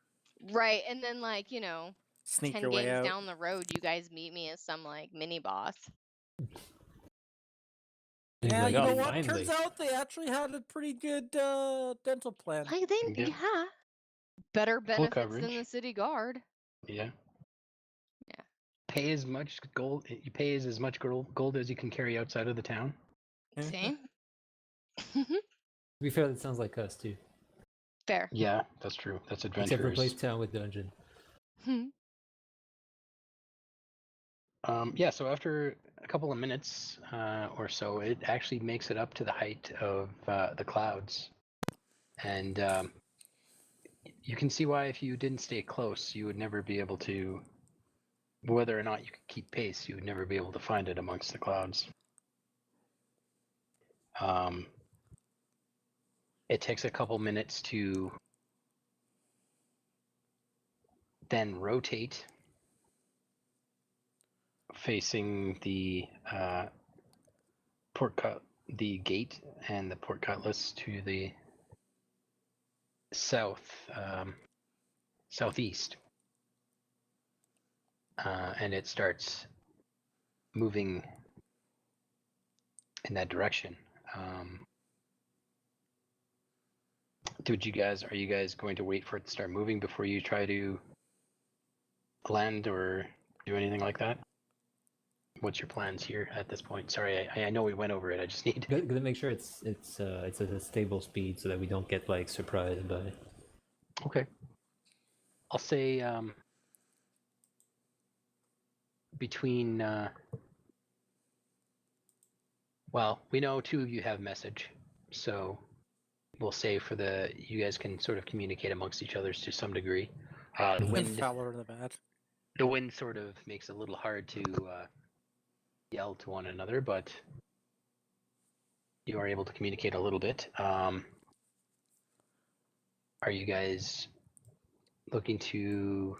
Right, and then, like, you know, Sneak 10 your way games out. down the road, you guys meet me as some, like, mini boss. And he's Yeah, like, you "Oh, know what? finally." Turns out they actually had a pretty good dental plan. Like, they, Yep. yeah. Better benefits than coverage. the city guard. Yeah. Yeah. Pay as much gold. You pay as much gold as you can carry outside of the town. See? To be fair, that sounds like us too. Fair. Yeah, that's true. That's Except adventurers. replace town with dungeon. Yeah, so after a couple of minutes or so, it actually makes it up to the height of the clouds. And you can see why if you didn't stay close, you would never be able to, whether or not you could keep pace, you would never be able to find it amongst the clouds. It takes a couple minutes to then rotate facing the the gate and the portcullis to the southeast, and it starts moving in that direction. Are you guys going to wait for it to start moving before you try to land or do anything like that? What's your plans here at this point? Sorry, I know we went over it. I just need. Gotta make sure it's at a stable speed so that we don't get like surprised by it. Okay. I'll say between. Well, we know 2 of you have message, so we'll say you guys can sort of communicate amongst each other to some degree. The And wind. Fowler in the bat. The wind sort of makes it a little hard to yell to one another, but you are able to communicate a little bit. Are you guys looking to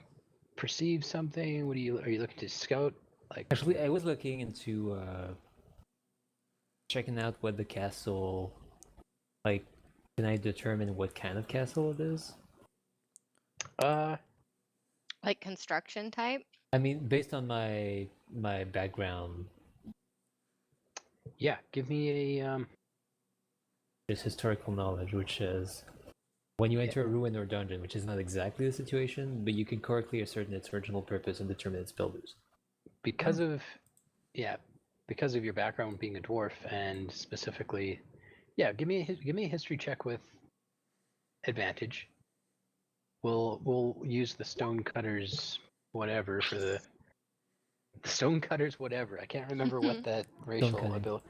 perceive something? Are you looking to scout? Like, Actually, I was looking into checking out what the castle, like, can I determine what kind of castle it is? Like construction type? I mean, based on my background, yeah, give me a just historical knowledge, which is When you enter a ruin or dungeon, which is not exactly the situation, but you can correctly ascertain its original purpose and determine its builders. Because of your background being a dwarf, and specifically, give me a history check with advantage. We'll use the stonecutters whatever for the stonecutters whatever. I can't remember what that racial cunning. ability.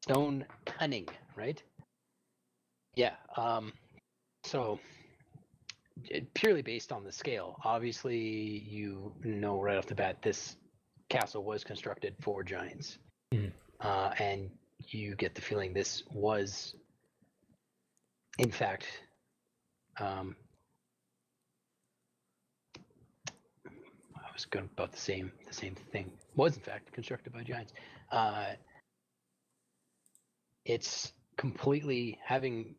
Stone cunning, right? Yeah. So purely based on the scale, obviously you know right off the bat this castle was constructed for giants. Mhm. And you get the feeling this was, in fact, I was going about the same thing. Was in fact constructed by giants. It's completely having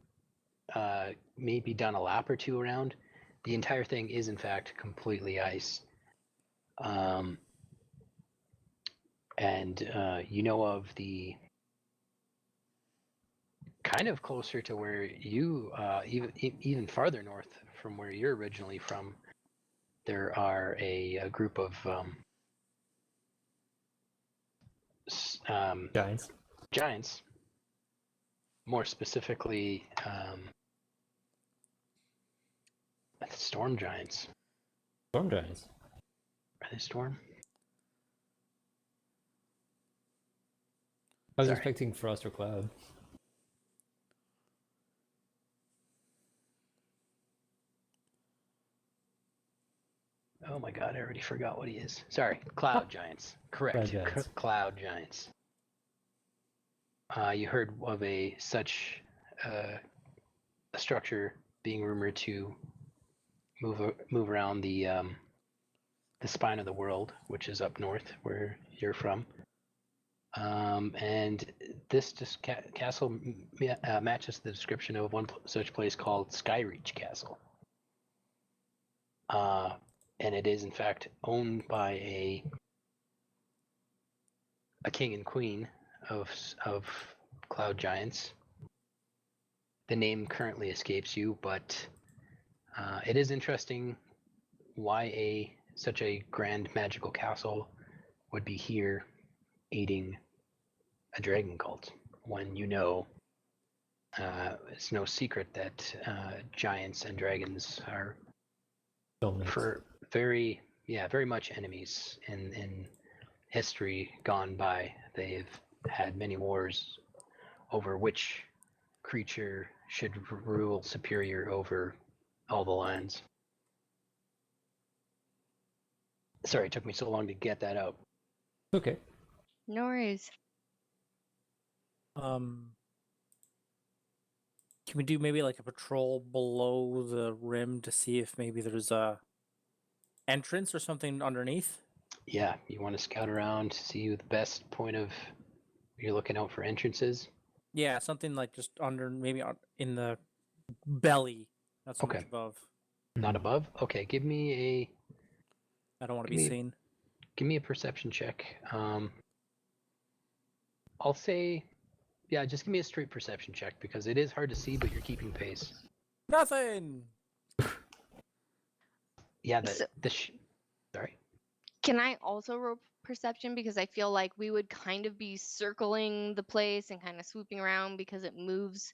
maybe done a lap or two around. The entire thing is in fact completely ice. And you know of the kind of closer to where you, even farther north from where you're originally from, there are a group of Giants. more specifically storm giants. Storm giants. Are they storm? I was Sorry. expecting frost or cloud. Oh my god, I already forgot what he is. Sorry, cloud giants. Correct. Cloud giants. Cloud giants. You heard of such a structure being rumored to move around the spine of the world, which is up north where you're from. And this castle matches the description of one such place called Skyreach Castle. And it is in fact owned by a king and queen of cloud giants. The name currently escapes you, but it is interesting why such a grand magical castle would be here aiding a dragon cult, when you know it's no secret that giants and dragons are very much enemies in history gone by. They've had many wars over which creature should rule superior over all the lands. Sorry, it took me so long to get that out. Okay. No worries. Can we do maybe like a patrol below the rim to see if maybe there's a entrance or something underneath? Yeah, you want to scout around to see the best point of you're looking out for entrances? Yeah, something like just under, maybe in the belly, not so much above. Not above? Okay, give me I don't want to be seen. Give me a perception check. I'll say, just give me a straight perception check, because it is hard to see, but you're keeping pace. Nothing! Yeah, sorry. Can I also roll perception, because I feel like we would kind of be circling the place and kind of swooping around because it moves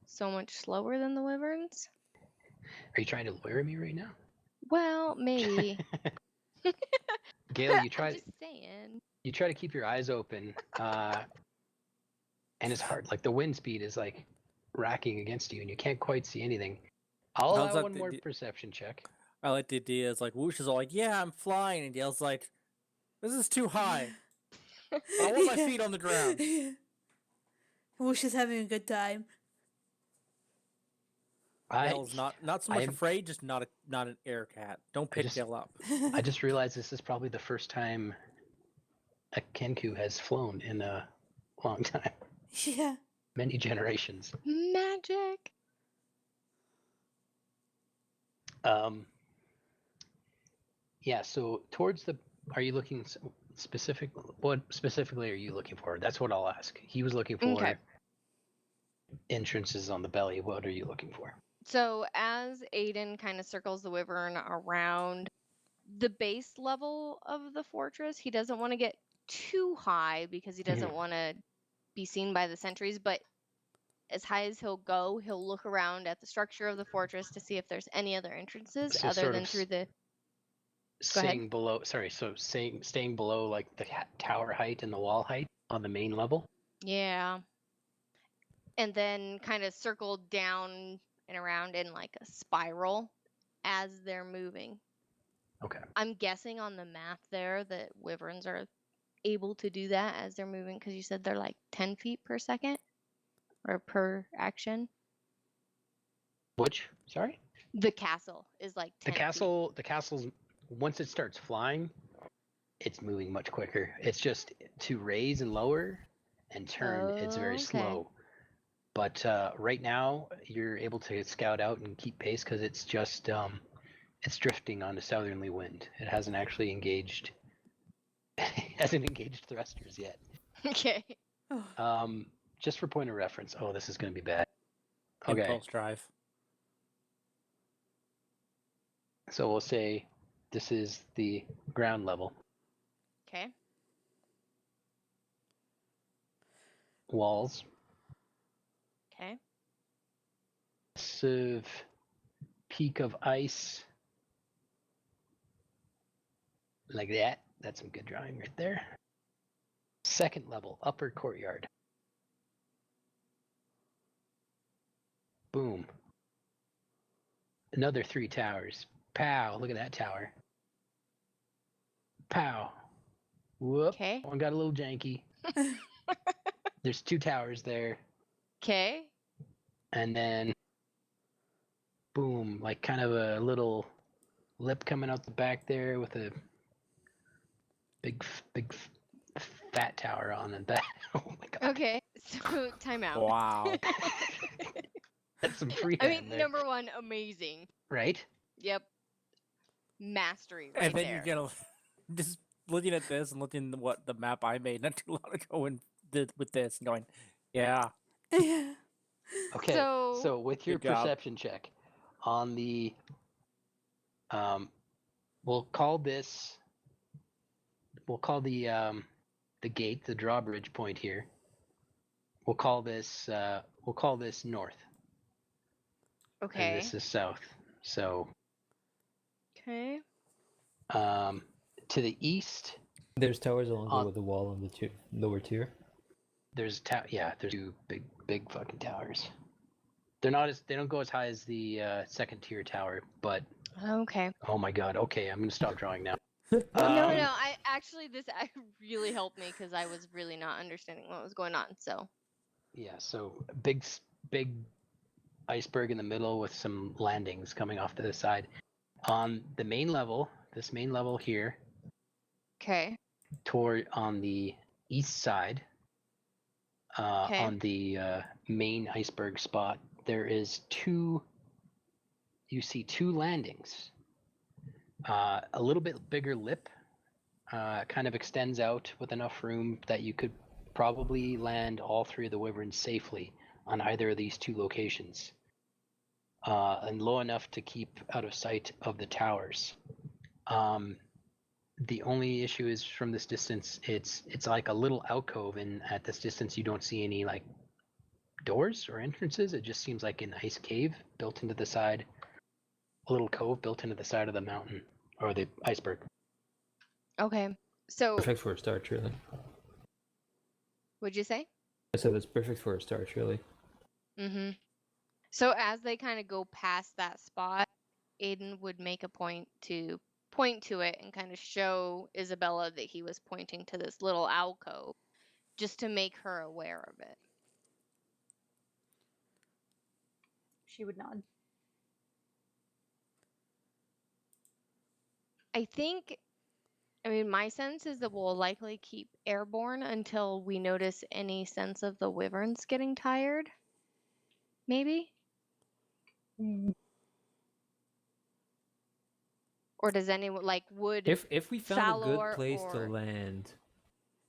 so much slower than the wyverns? Are you trying to lure me right now? Well, maybe. Gail, you try. I'm just saying. You try to keep your eyes open, and it's hard. Like the wind speed is like racking against you, and you can't quite see anything. I'll allow one more perception check. I like the idea. It's like Whoosh is all like, "Yeah, I'm flying," and Dale's like, "This is too high. I want my feet on the ground." Whoosh is having a good time. Dale's not so much afraid, just not an air cat. Don't pick Dale up. I just realized this is probably the first time a Kenku has flown in a long time. Yeah. Many generations. Magic. So towards are you looking specific? What specifically are you looking for? That's what I'll ask. He was looking for entrances on the belly. What are you looking for? So as Aiden kind of circles the wyvern around the base level of the fortress, he doesn't want to get too high because he doesn't want to be seen by the sentries, but as high as he'll go, he'll look around at the structure of the fortress to see if there's any other entrances So other sort than of through the. staying below. Sorry, so staying below like the tower height and the wall height on the main level. Yeah. And then kind of circle down and around in like a spiral as they're moving. Okay. I'm guessing on the map there that wyverns are able to do that as they're moving because you said they're like 10 feet per second or per action. Which? Sorry. The castle is like 10 feet. The castle's once it starts flying, it's moving much quicker. It's just to raise and lower and turn. It's very Okay. slow. But right now, you're able to scout out and keep pace because it's just it's drifting on a southerly wind. It hasn't actually engaged. Hasn't engaged thrusters yet. Okay. Oh, Just for point of reference. Oh, this is going to be bad. Okay, Impulse drive. so we'll say this is the ground level. Okay. Walls. Okay. Massive peak of ice. Like that. That's some good drawing right there. Second level, upper courtyard. Boom. Another 3 towers. Pow. Look at that tower. Pow. Whoop. Okay. One got a little janky. There's 2 towers there. Okay. And then boom, like kind of a little lip coming out the back there with a big fat tower on it. That oh my god. Okay. So time out. Wow. That's some freehand I mean, there. number one, amazing. Right? Yep. Mastery right And then there. you're gonna just looking at this and looking at what the map I made not too long ago and did with this and going, yeah. yeah. Okay. So- So with your Good job. perception check on the we'll call the gate, the drawbridge point here. We'll call this north. And Okay. this is south. So Okay. to the east, There's towers along On- the wall on the lower tier. there's there's 2 big fucking towers. They don't go as high as the second tier tower, but Okay. oh my god. Okay, I'm gonna stop drawing now. No, Um, I actually this really helped me because I was really not understanding what was going on. So Yeah, so big iceberg in the middle with some landings coming off to the side. On the main level, this main level here, okay. on the east side, Okay. on the main iceberg spot, there is 2. You see 2 landings. A little bit bigger lip, kind of extends out with enough room that you could probably land all 3 of the wyverns safely on either of these 2 locations, and low enough to keep out of sight of the towers. The only issue is from this distance, it's like a little alcove, and at this distance you don't see any like doors or entrances. It just seems like an ice cave built into the side, a little cove built into the side of the mountain or the iceberg. Okay. So Perfect for a start, really. what'd you say? I said it's perfect for a start, really. Mm-hmm. So as they kind of go past that spot, Aiden would make a point to it and kind of show Isabella that he was pointing to this little alcove just to make her aware of it. She would nod. I mean, my sense is that we'll likely keep airborne until we notice any sense of the wyverns getting tired. Maybe? Or does anyone, like, would... If we found a Salor good place to or- land,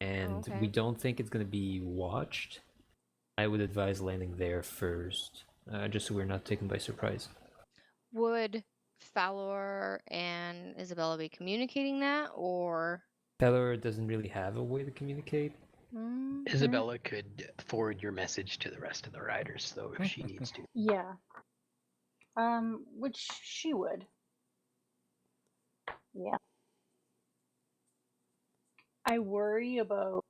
and okay. we don't think it's gonna be watched, I would advise landing there first. just so we're not taken by surprise. Would Falor and Isabella be communicating that, or Feller doesn't really have a way to communicate. Mhm. Isabella could forward your message to the rest of the riders, though, if she needs to. Yeah. Which she would. Yeah. I worry about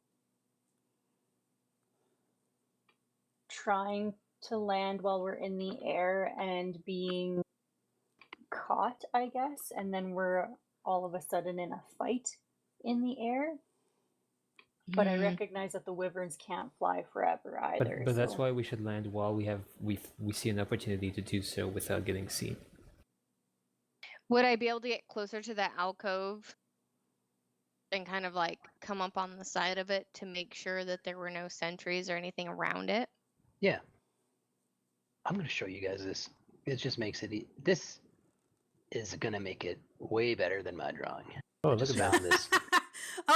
trying to land while we're in the air and being caught, I guess, and then we're all of a sudden in a fight in the air. But I recognize that the wyverns can't fly forever either. But that's so- why we should land while we see an opportunity to do so without getting seen. Would I be able to get closer to that alcove and kind of like come up on the side of it to make sure that there were no sentries or anything around it? Yeah. I'm going to show you guys this. It just makes it... This is going to make it way better than my drawing. Oh, I look just at found that. this.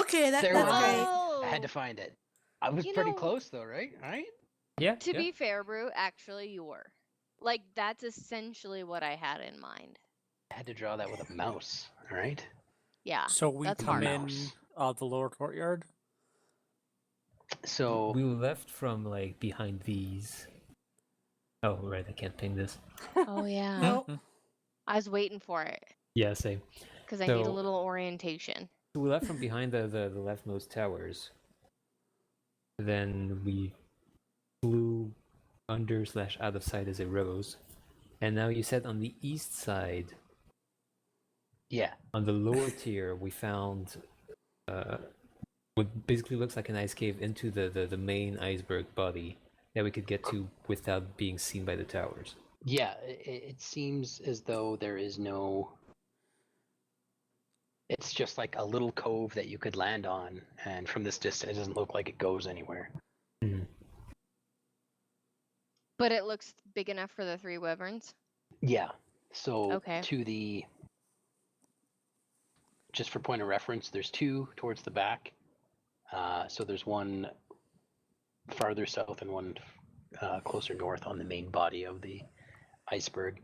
Okay, There that's was. great. Oh, I had to find it. I was You pretty know- close, though, right? Right? Yeah. to yeah. be fair, Brew, actually you were. Like, that's essentially what I had in mind. I had to draw that with a mouse, all right? Yeah. So we that's come hard. in the lower courtyard. So... We left from like behind these. Oh right, I can't ping this. Oh, yeah. Nope. I was waiting for it Yeah, same. because I need a So- little orientation. So we left from behind the leftmost towers. Then we flew under / out of sight as it rose. And now you said on the east side, Yeah. on the lower tier, we found what basically looks like an ice cave into the main iceberg body that we could get to without being seen by the towers. Yeah, it seems as though there is no... It's just like a little cove that you could land on, and from this distance, it doesn't look like it goes anywhere. But it looks big enough for the 3 wyverns. Yeah. So Okay. to the... Just for point of reference, there's 2 towards the back. So there's one farther south and one closer north on the main body of the iceberg.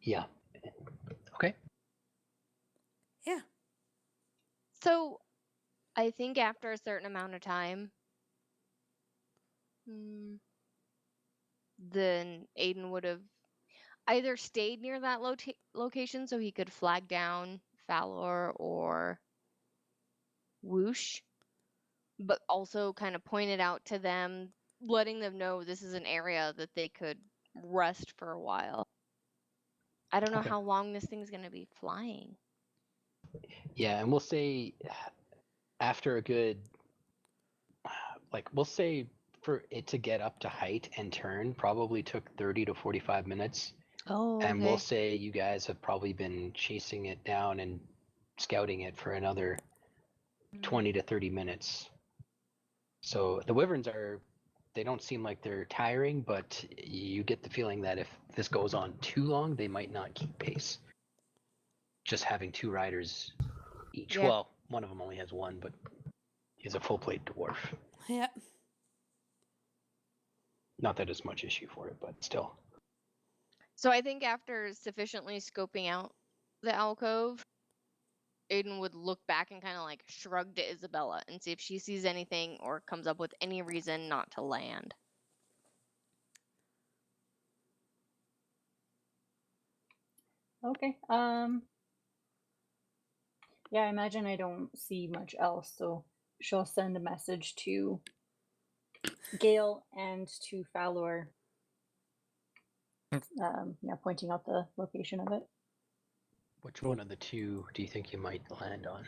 Yeah. Okay. Yeah. So, I think after a certain amount of time, then Aiden would have either stayed near that location so he could flag down Falor or Whoosh, but also kind of pointed out to them, letting them know this is an area that they could rest for a while. I don't know Okay. how long this thing's going to be flying. Yeah, and we'll say after a good, like, we'll say for it to get up to height and turn probably took 30 to 45 minutes. Oh, And we'll say you guys have probably been chasing it down and scouting it for another 20 to 30 minutes. So the wyverns they don't seem like they're tiring, but you get the feeling that if this goes on too long, they might not keep pace. Just having 2 riders each. Yeah. Well, one of them only has 1, but he's a full plate dwarf. Yeah. Not that it's much issue for it, but still. So I think after sufficiently scoping out the alcove, Aiden would look back and kind of like shrug to Isabella and see if she sees anything or comes up with any reason not to land. Okay. Yeah, I imagine I don't see much else, so she'll send a message to Gale and to Falor. Yeah, pointing out the location of it. Which one of the 2 do you think you might land on?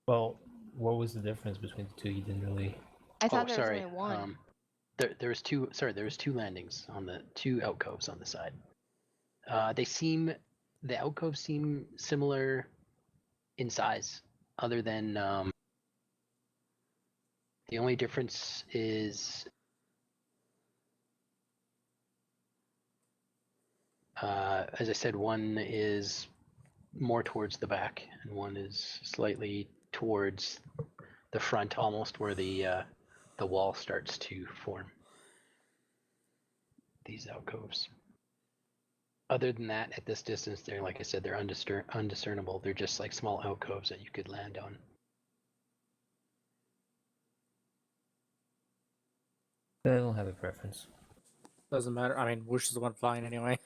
Well, what was the difference between the 2? You didn't really. I thought there sorry. was only one. There was 2. Sorry, there was 2 landings on the 2 alcoves on the side. The alcoves seem similar in size, other than the only difference is as I said, one is more towards the back and one is slightly towards the front, almost where the wall starts to form. These alcoves. Other than that, at this distance, they're, like I said, they're undiscernible. They're just like small alcoves that you could land on. I don't have a preference. Doesn't matter. I mean, Whoosh is the one flying anyway.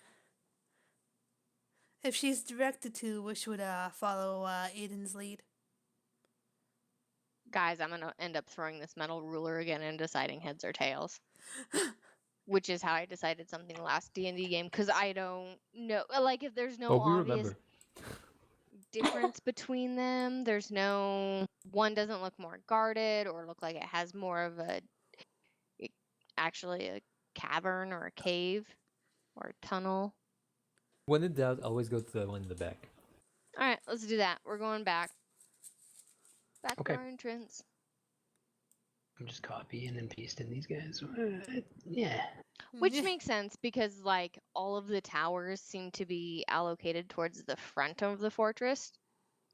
If she's directed to, Wish would follow Aiden's lead. Guys, I'm gonna end up throwing this metal ruler again and deciding heads or tails. Which is how I decided something last D&D game, because I don't know. Like, if there's no Oh, we obvious remember. difference between them, there's no... One doesn't look more guarded or look like it has more of actually a cavern or a cave or a tunnel. When in doubt, always go to the one in the back. All right, let's do that. We're going back. Back Okay. to our entrance. I'm just copying and pasting these guys. Yeah. Which makes sense because, like, all of the towers seem to be allocated towards the front of the fortress,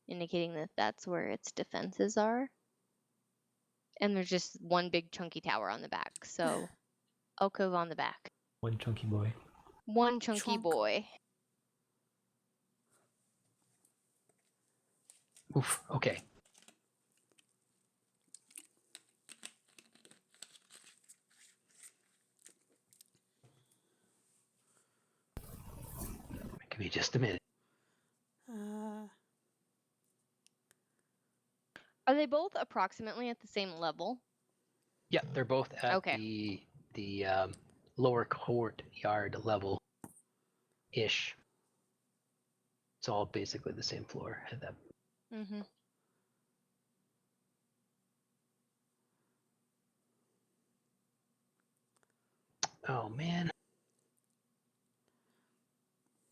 indicating that that's where its defenses are. And there's just one big chunky tower on the back, so alcove on the back. One chunky boy. One chunky Chunk. boy. Oof. Okay. Give me just a minute. Are they both approximately at the same level? Yeah, they're both at Okay. the lower courtyard level ish. It's all basically the same floor. At that. Mm-hmm. Oh man,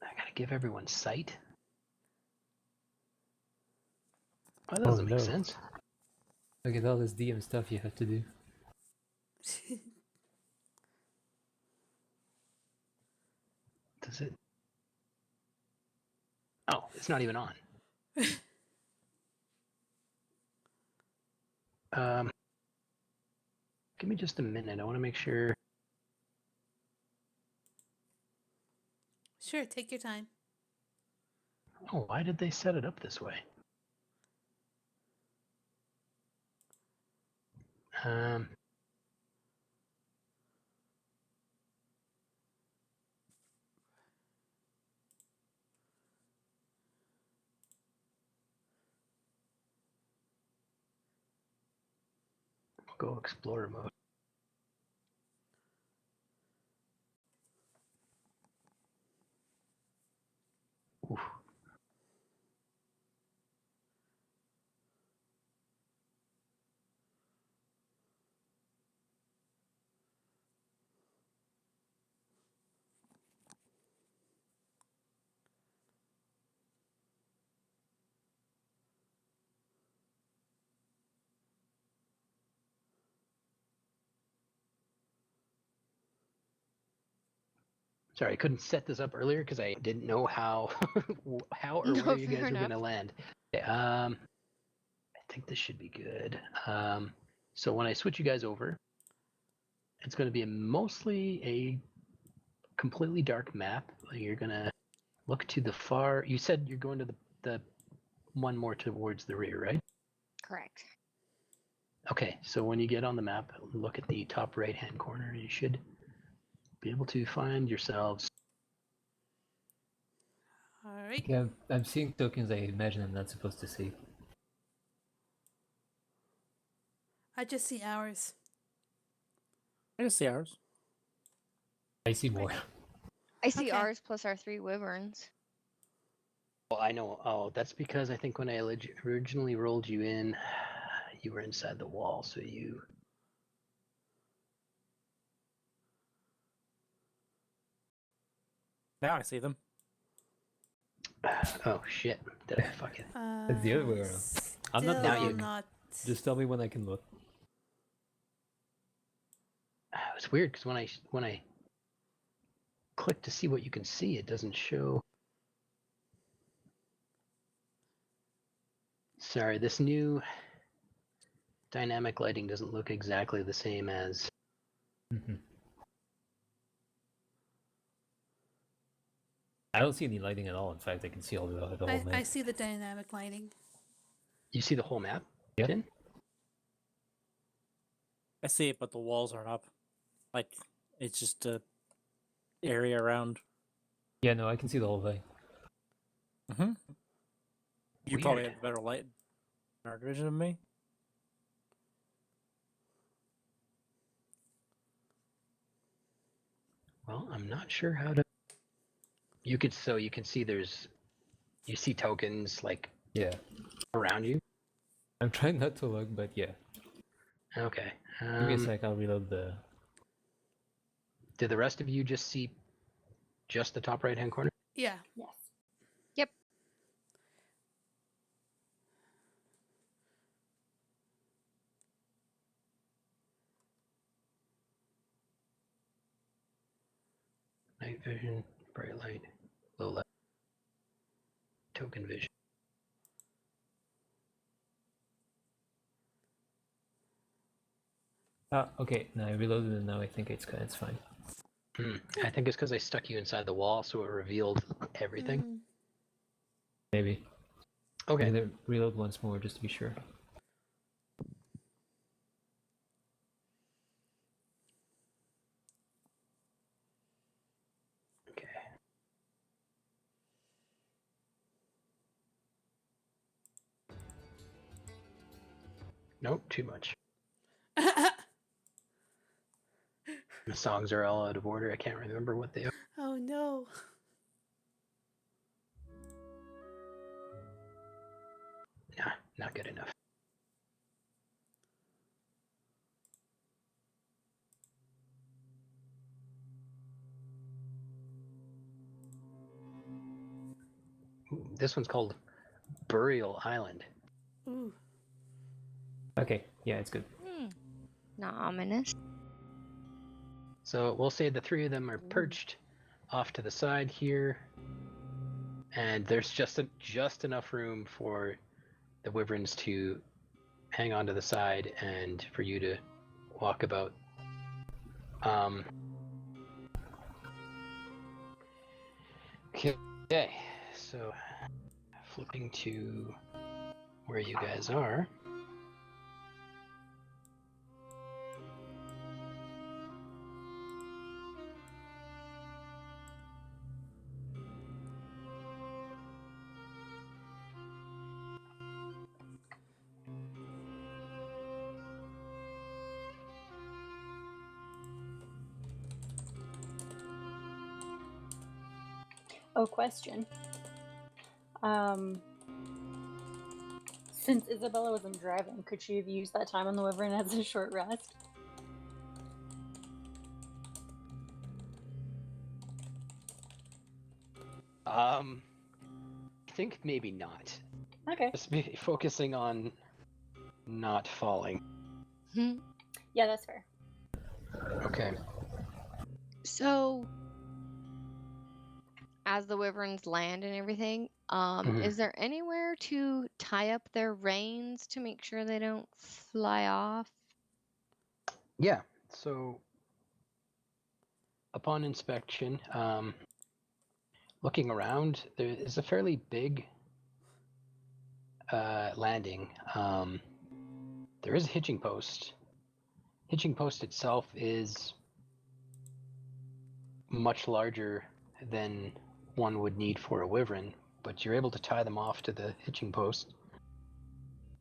I gotta give everyone sight. Oh, that doesn't make sense. Look at all this DM stuff you have to do. Does it? Oh, it's not even on. Give me just a minute. I want to make sure. Sure, take your time. Oh, why did they set it up this way? Go explorer mode. Oof. Sorry, I couldn't set this up earlier because I didn't know how or No, where you fair guys were enough. going to land. Okay, I think this should be good. So when I switch you guys over, it's going to be mostly a completely dark map. You're going to look to the far... You said you're going to the one more towards the rear, right? Correct. Okay, so when you get on the map, look at the top right-hand corner. You should be able to find yourselves. Alright. Yeah, I'm seeing tokens I imagine I'm not supposed to see. I just see ours. I can see ours. I see more. I see Okay. ours plus our 3 wyverns. Well, I know. Oh, that's because I think when I originally rolled you in, you were inside the wall, so you... Now I see them. Oh, shit. Did I fuck it? It's the other way around. I'm not Still looking. not. Just tell me when I can look. It's weird because when I click to see what you can see, it doesn't show. Sorry, this new dynamic lighting doesn't look exactly the same as... I don't see any lighting at all. In fact, I can see all the whole I map. see the dynamic lighting. You see the whole map? Yeah. Finn? I see it, but the walls aren't up. Like, it's just a area around. Yeah, no, I can see the whole thing. Mm-hmm. You probably Weird. have better light in our division than me. Well, I'm not sure how to... You can see you see tokens like Yeah. around you. I'm trying not to look, but yeah. Okay. Give me a sec, I'll reload the... Did the rest of you just see just the top right-hand corner? Yeah. Yes. Yep. Night vision, bright light, low light, token vision. Okay, now I reloaded it, now I think it's fine. I think it's because I stuck you inside the wall, so it revealed everything. Mm. Maybe. Okay. I'm gonna reload once more just to be sure. Okay. Nope, too much. The songs are all out of order. I can't remember what they are. Oh no. Nah, not good enough. Ooh, this one's called Burial Island. Ooh. Okay, yeah, it's good. Not ominous. So we'll say the three of them are perched off to the side here, and there's just enough room for the wyverns to hang on to the side and for you to walk about. Okay, so flipping to where you guys are. Oh, question. Since Isabella wasn't driving, could she have used that time on the wyvern as a short rest? I think maybe not. Okay. Just be focusing on not falling. Yeah, that's fair. Okay. So, as the wyverns land and everything, is there anywhere to tie up their reins to make sure they don't fly off? Yeah, so upon inspection, looking around, there is a fairly big landing. There is a hitching post. Hitching post itself is much larger than one would need for a wyvern, but you're able to tie them off to the hitching post.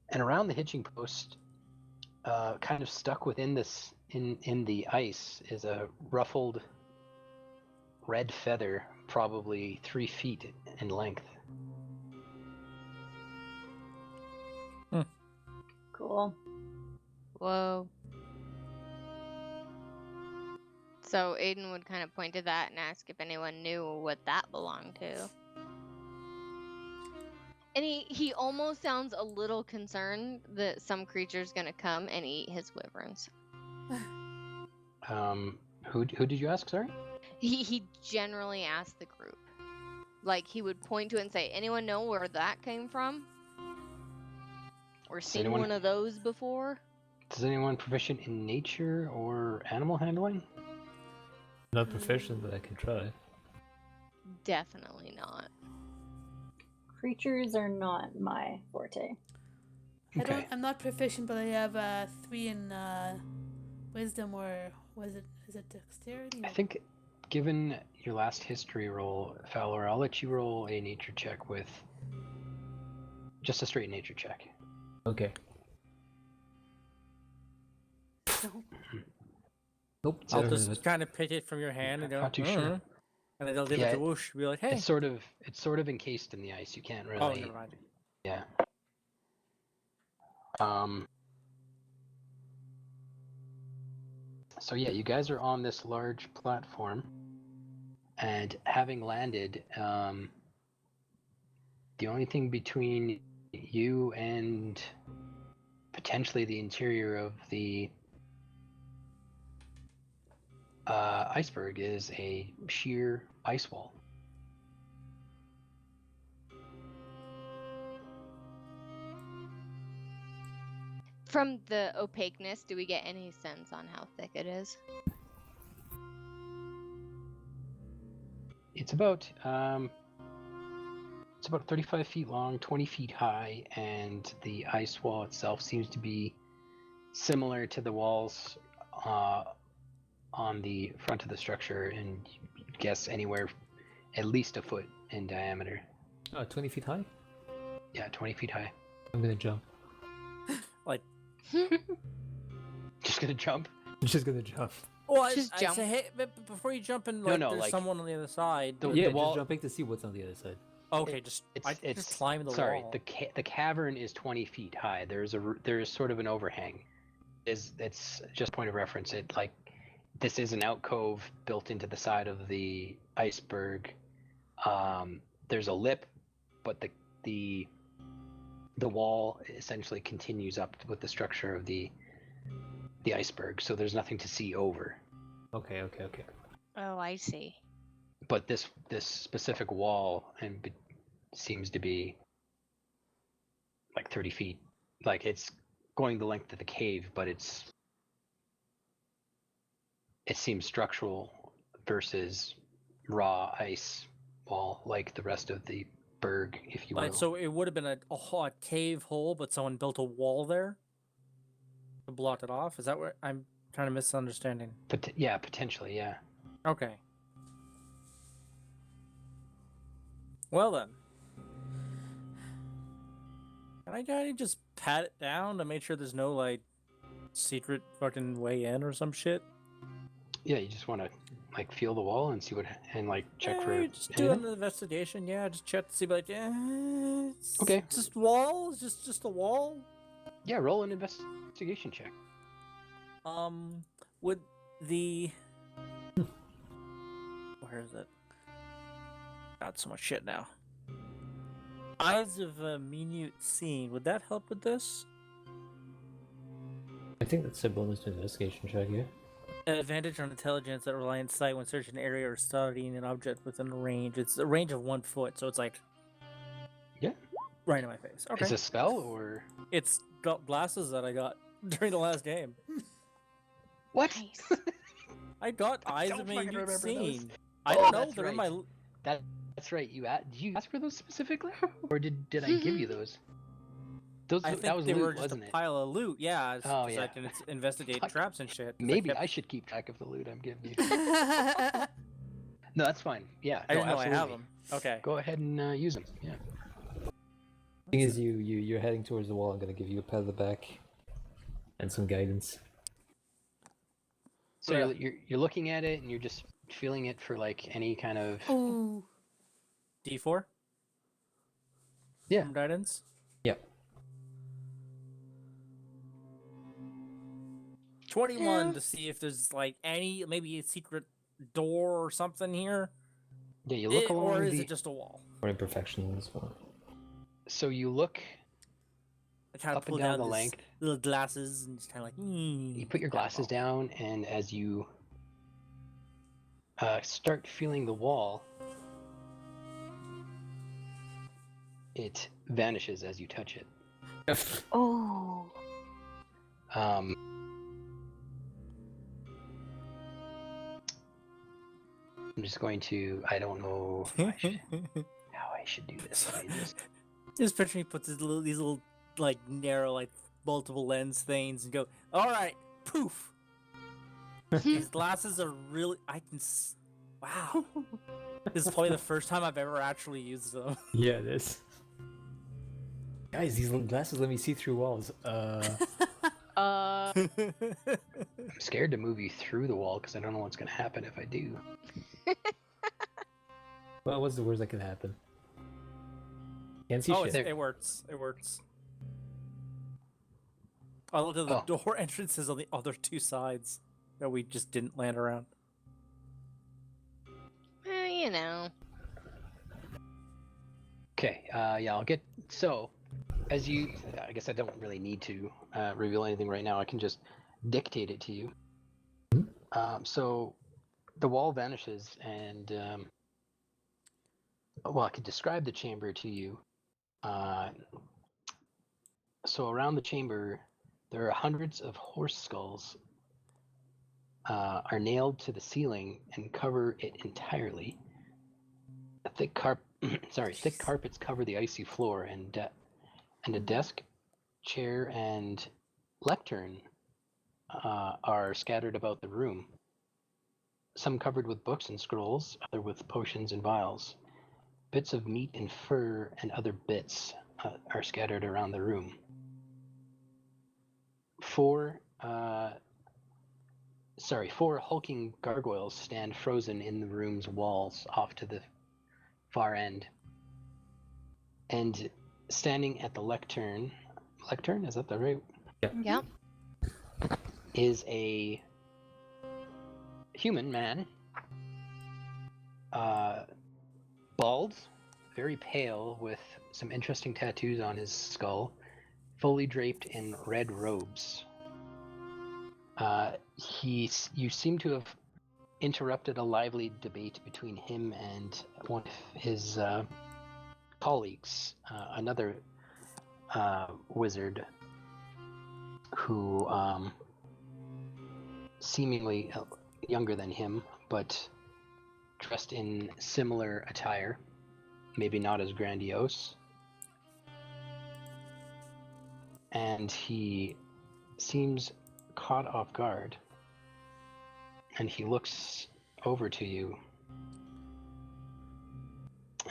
And around the hitching post, kind of stuck within this in the ice, is a ruffled red feather, probably 3 feet in length. Cool. Whoa. So Aiden would kind of point to that and ask if anyone knew what that belonged to. And he almost sounds a little concerned that some creature's gonna come and eat his wyverns. Who did you ask, sorry? He generally asks the group. Like, he would point to it and say, anyone know where that came from? Or seen anyone- one of those before? Is anyone proficient in nature or animal handling? Not proficient, but I can try. Definitely not. Creatures are not my forte. Okay. I'm not proficient, but I have 3 in wisdom, or is it dexterity? I think, given your last history roll, Fowler, I'll let you roll a nature check with just a straight nature check. Okay. Nope. I'll so- just kind of pick it from your hand and go, Not too sure. and then they'll give Yeah, it to Whoosh. Be like, hey. It's sort of encased in the ice. You can't really. Oh, never mind. Yeah. So yeah, you guys are on this large platform, and having landed, the only thing between you and potentially the interior of the iceberg is a sheer ice wall. From the opaqueness, do we get any sense on how thick it is? It's about 35 feet long, 20 feet high, and the ice wall itself seems to be similar to the walls on the front of the structure, and you'd guess anywhere at least a foot in diameter. 20 feet high? Yeah, 20 feet high. I'm gonna jump. Like, Just gonna jump? I'm just gonna jump. well, Just I jump. say, hey, but before you jump in, No, like, no, there's like, someone on the other side. Yeah, wall, just jumping to see what's on the other side. Okay, just climb the sorry, wall. the cavern is 20 feet high. There's sort of an overhang. It's just a point of reference. This is an alcove built into the side of the iceberg. There's a lip, but the wall essentially continues up with the structure of the iceberg, so there's nothing to see over. Okay. Oh, I see. But this specific wall seems to be like 30 feet. Like, it's going the length of the cave, but it seems structural versus raw ice wall, like the rest of the berg, if you will. Right, so it would have been a cave hole, but someone built a wall there to block it off. Is that what I'm trying to misunderstanding? Yeah, potentially, yeah. Okay. Well then, can I kinda just pat it down to make sure there's no like secret fucking way in or some shit? Yeah, you just want to like feel the wall and see and like check for Just do anything? an investigation. Yeah, just check to see, like, it's Okay. just wall. It's just a wall. Yeah, roll an investigation check. Would the where is it? Got so much shit now. Eyes of a minute scene. Would that help with this? I think that's a bonus to investigation check, yeah. An advantage on intelligence that rely on sight when searching an area or studying an object within a range. It's a range of 1 foot, so it's like Yeah. right in my face. Okay. Is it a spell or It's got glasses that I got during the last game. what? Nice. I got I eyes don't of fucking minute remember those. scene. I Oh, don't know. that's They're in right. my. That's right. Did you ask for those specifically, or did I give you those? I think that was they loot, were just wasn't a it? pile of loot. Yeah. Oh, I yeah. can investigate Fuck. traps and shit. 'cause Maybe kept- I should keep track of the loot I'm giving you. No, that's fine. Yeah, I no, didn't know I have absolutely. them. Okay. Go ahead and use them. Yeah. Thing is, you're heading towards the wall. I'm gonna give you a pat on the back and some guidance. So Yeah. you're looking at it and you're just feeling it for like any kind of Ooh. D4. Yeah. From guidance. Yeah. 21 to see if there's like maybe a secret door or something here. Yeah, you look along or is the. it just a wall? Or imperfections. Or... So you look I kind of up and pull down down the these length. little glasses and just kind of like. You put your glasses down, and as you start feeling the wall, it vanishes as you touch it. Oh. Um, I'm just going to. I don't know how I should do this. Let me Just picturing he puts these little like narrow like multiple lens things and go, all right, poof. These glasses are really. Wow. This is probably the first time I've ever actually used them. Yeah, it is. Guys, these little glasses let me see through walls. I'm scared to move you through the wall because I don't know what's going to happen if I do. Well, what's the worst that could happen? Can't see Oh, shit. it works. It works. I looked at the door entrances on the other two sides that we just didn't land around. You know. Okay, yeah, I'll get... So, as you... I guess I don't really need to reveal anything right now. I can just dictate it to you. So, the wall vanishes and... well, I could describe the chamber to you. So around the chamber, there are hundreds of horse skulls are nailed to the ceiling and cover it entirely. Thick carpets cover the icy floor, and a desk, chair, and lectern are scattered about the room. Some covered with books and scrolls, other with potions and vials. Bits of meat and fur and other bits are scattered around the room. Four hulking gargoyles stand frozen in the room's walls off to the far end. And standing at the lectern, is that the right? Yeah. Is a human man, bald, very pale, with some interesting tattoos on his skull, fully draped in red robes. You seem to have interrupted a lively debate between him and one of his colleagues, another wizard who seemingly younger than him, but dressed in similar attire, maybe not as grandiose. And he seems caught off guard, and he looks over to you,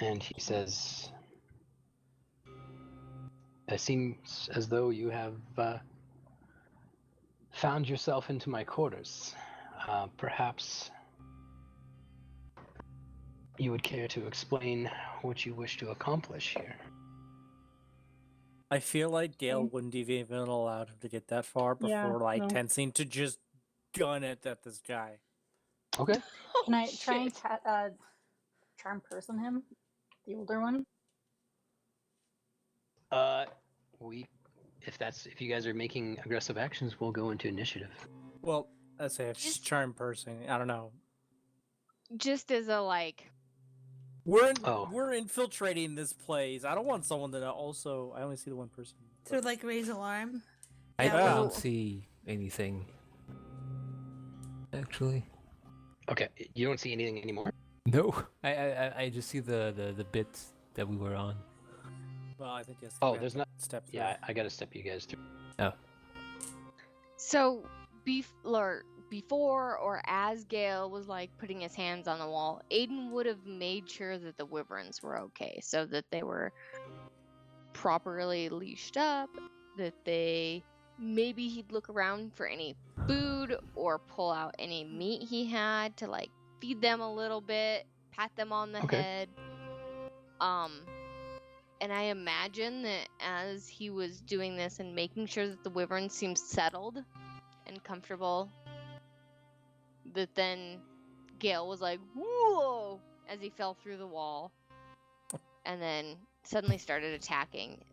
and he says, "It seems as though you have found yourself into my quarters. Perhaps you would care to explain what you wish to accomplish here." I feel like Gale wouldn't have even allowed him to get that far before tensing to just gun it at this guy. Okay. Can I try and charm person him? The older one? If you guys are making aggressive actions, we'll go into initiative. Well, let's say if she's charm person, I don't know. Just as a like. We're infiltrating this place. I don't want someone to also. I only see the one person. To like raise alarm. I Yeah, don't see anything. Actually. Okay, you don't see anything anymore? No, I just see the bits that we were on. Well, I think yes. There's not. Step through. Yeah, I gotta step you guys through. Oh. So before or as Gale was like putting his hands on the wall, Aiden would have made sure that the wyverns were okay, so that they were properly leashed up, that maybe he'd look around for any food or pull out any meat he had to like feed them a little bit, pat them on the head. And I imagine that as he was doing this and making sure that the wyvern seemed settled and comfortable, that then Gale was like, "Whoa!" as he fell through the wall, and then suddenly started attacking.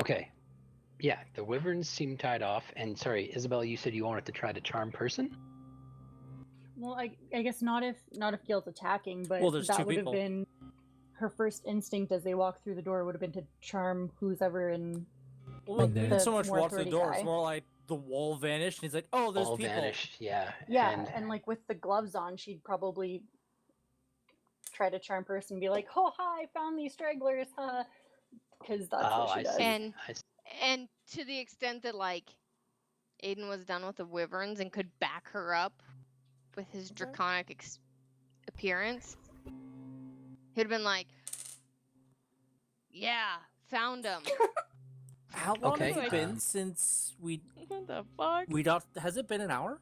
Okay. Yeah, the wyverns seem tied off. And sorry, Isabel, you said you wanted to try to charm person? Well, I guess not if Gale's attacking, but there's that two would have people. been her first instinct as they walk through the door would have been to charm who's ever in Well, Like we the didn't so much more walk through the authority door. guy. It's more like the wall vanished. And he's like, "Oh, there's All people." vanished. Yeah. Yeah, and like with the gloves on, she'd probably try to charm person and be like, "Oh, hi, found these stragglers, huh?" Because that's Oh, what she I does. see. And I see. and to the extent that like Aiden was done with the wyverns and could back her up with his draconic appearance, he'd have been like, "Yeah, found him." How long Okay, has it been since we What the fuck? got? Has it been an hour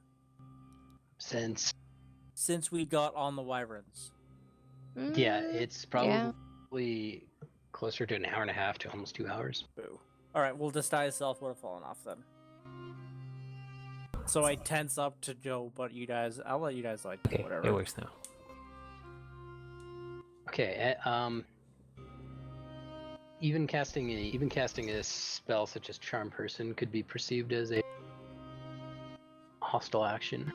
Since since we got on the wyverns? yeah, it's Yeah. probably closer to an hour and a half to almost 2 hours. Boo. All right, well, disguise self would have fallen off then. So I tense up to Joe, but you guys, I'll let you guys like Okay, whatever. it works now. Okay. Even casting a spell such as Charm Person could be perceived as a hostile action.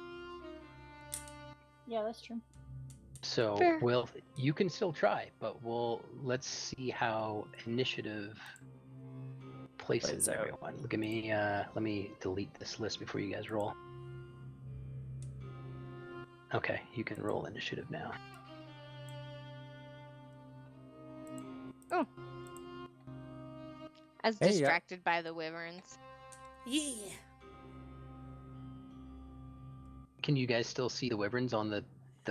Yeah, that's true. So, Fair. well, you can still try, but let's see how initiative places Plays out. everyone. Look at me. Let me delete this list before you guys roll. Okay, you can roll initiative now. As Hey, yeah. distracted by the wyverns. Yeah. Can you guys still see the wyverns on the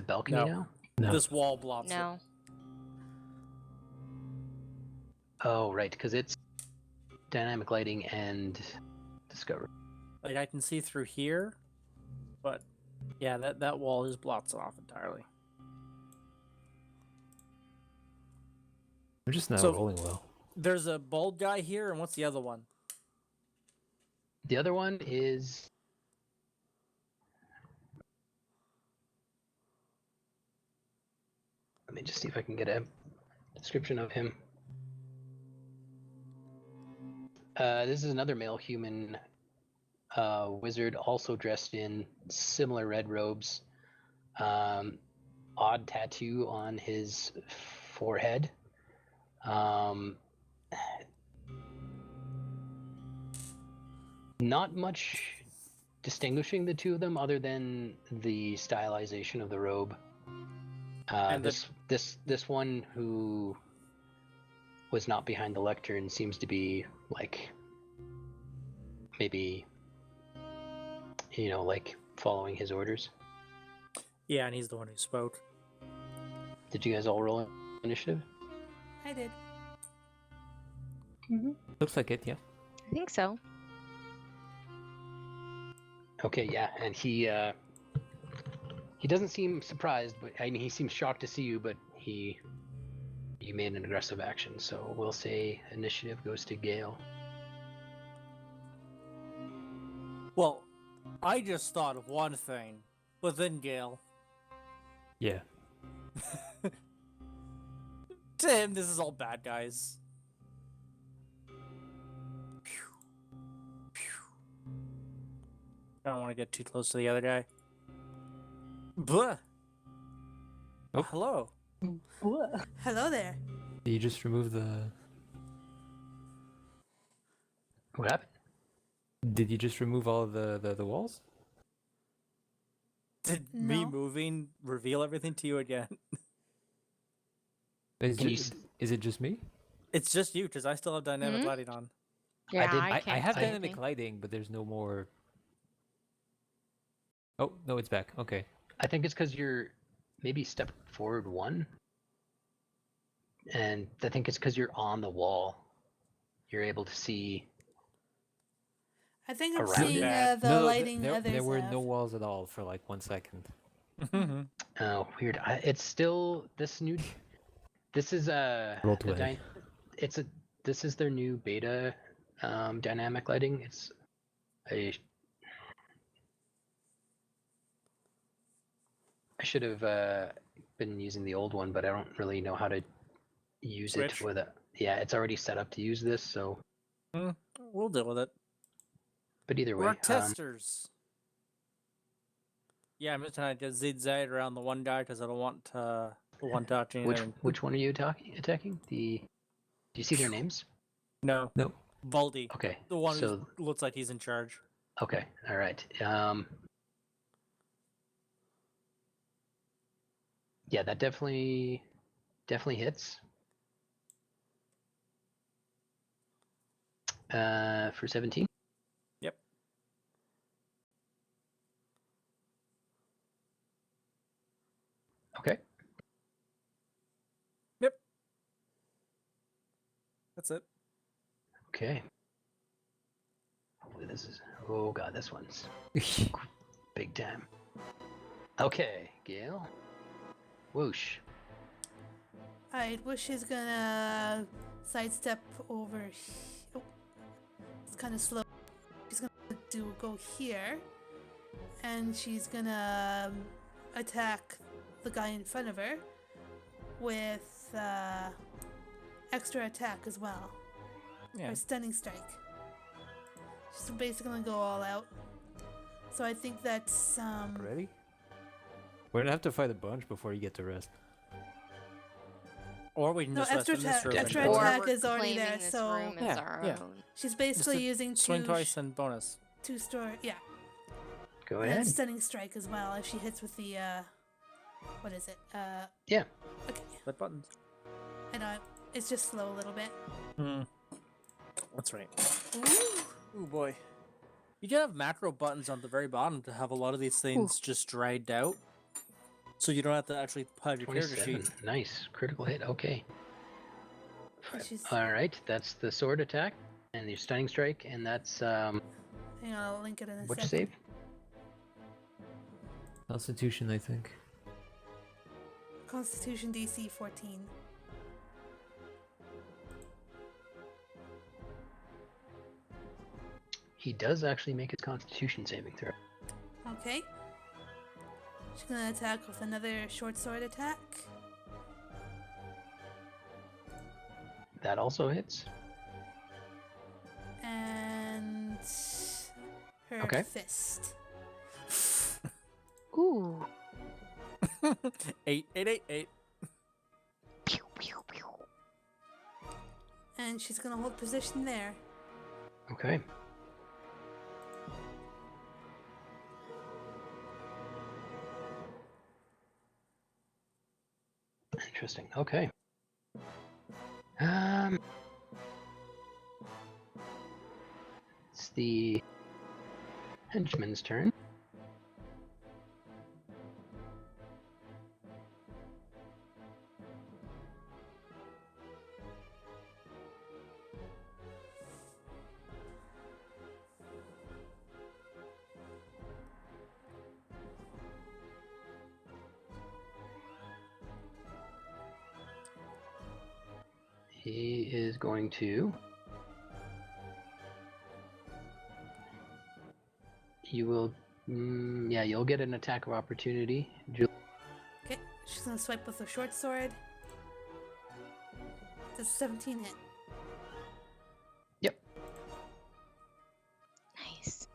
balcony No. now? No. This wall blocks it. No. Oh, right, because it's dynamic lighting and discovery. Like I can see through here, but yeah, that wall just blocks it off entirely. We're just not So- rolling well. There's a bald guy here, and what's the other one? The other one is let me just see if I can get a description of him. This is another male human wizard, also dressed in similar red robes. Odd tattoo on his forehead. Not much distinguishing the two of them, other than the stylization of the robe. And This one who was not behind the lectern seems to be like maybe like following his orders. Yeah, and he's the one who spoke. Did you guys all roll initiative? I did. Looks like it, yeah. I think so. Okay, yeah, and he doesn't seem surprised, but I mean he seems shocked to see you, but you made an aggressive action, so we'll say initiative goes to Gale. Well, I just thought of one thing, but then Gale. Yeah. To him, this is all bad guys. I don't want to get too close to the other guy. Blah. Oh. Hello. Hello there. Did you just remove the... What happened? Did you just remove all of the walls? Did me No. moving reveal everything to you again? Is, Can you is it just me? It's just you, because I still have dynamic Hmm? lighting on. Yeah, did- I can't have see dynamic anything. lighting, but there's no more... Oh, no, it's back. Okay. I think it's because you're maybe step forward one, and I think it's because you're on the wall. You're able to see. I think I'm Around seeing it. the lighting there, others there were have. no walls at all for like 1 second. Oh, weird. It's still this new. This is Roll 20. This is their new beta dynamic lighting. It's I should have been using the old one, but I don't really know how to use Switch? it with it. Yeah, it's already set up to use this, so. We'll deal with it. But either way, We're testers. Yeah, I'm just trying to zigzag around the one guy because I don't want the one touching. which one are you attacking? Do you see their names? No. No. Baldy, Okay. the one So who looks like he's in charge. okay. All right. Yeah, that definitely hits. For 17. Yep. Okay. Yep. That's it. Okay. Hopefully this is. Oh god, this one's big time. Okay, Gale. Whoosh. Alright, Wish is gonna sidestep over. Oh, it's kind of slow. She's gonna go here, and she's gonna attack the guy in front of her with extra attack as well. Yeah. Or stunning strike. She's basically gonna go all out. So I think that's Ready? We're gonna have to fight a bunch before you get to rest. Or we can No, just rest extra in this attack- room. extra and go. attack Or we're is already claiming there, this so- room as Yeah, our yeah. own. she's basically Just using swing two twice and bonus. yeah. Go And ahead. stunning strike as well if she hits with the what is it? Yeah. Okay. Flip buttons. I know it's just slow a little bit. That's right. Ooh boy. You can have macro buttons on the very bottom to have a lot of these things just dried out. So you don't have to actually have your character 27. sheet. Nice. Critical hit. Okay. So she's All right. That's the sword attack and your stunning strike, and that's hang on, I'll link it in a which second. save? Constitution, I think. Constitution DC 14. He does actually make his Constitution saving throw. Okay. She's gonna attack with another short sword attack. That also hits. And her Okay. fist. Ooh. 8, 8, 8, 8. Pew, pew, pew. And she's gonna hold position there. Okay. Interesting. Okay. It's the henchman's turn. He is going to. You will. Yeah, you'll get an attack of opportunity. Okay, she's gonna swipe with a short sword. Does 17 hit? Yep. Nice.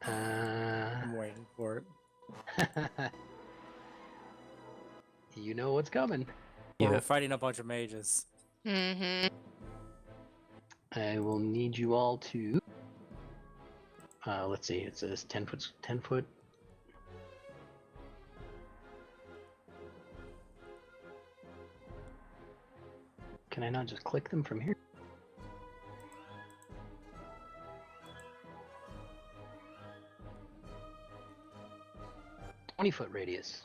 I'm waiting for it. You know what's coming. We're fighting a bunch of mages. Mm-hmm. I will need you all to. Let's see. It says 10 foot. 10 foot. Can I not just click them from here? Foot radius.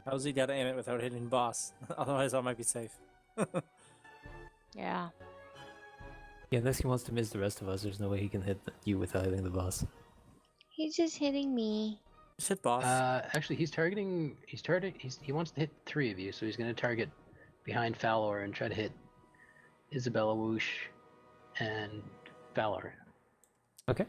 How's he got to aim it without hitting boss? Otherwise, I might be safe. Yeah. Yeah, unless he wants to miss the rest of us, there's no way he can hit you without hitting the boss. He's just hitting me. Just hit boss. Actually, he wants to hit 3 of you, so he's going to target behind Fowler and try to hit Isabella Whoosh and Fowler. Okay.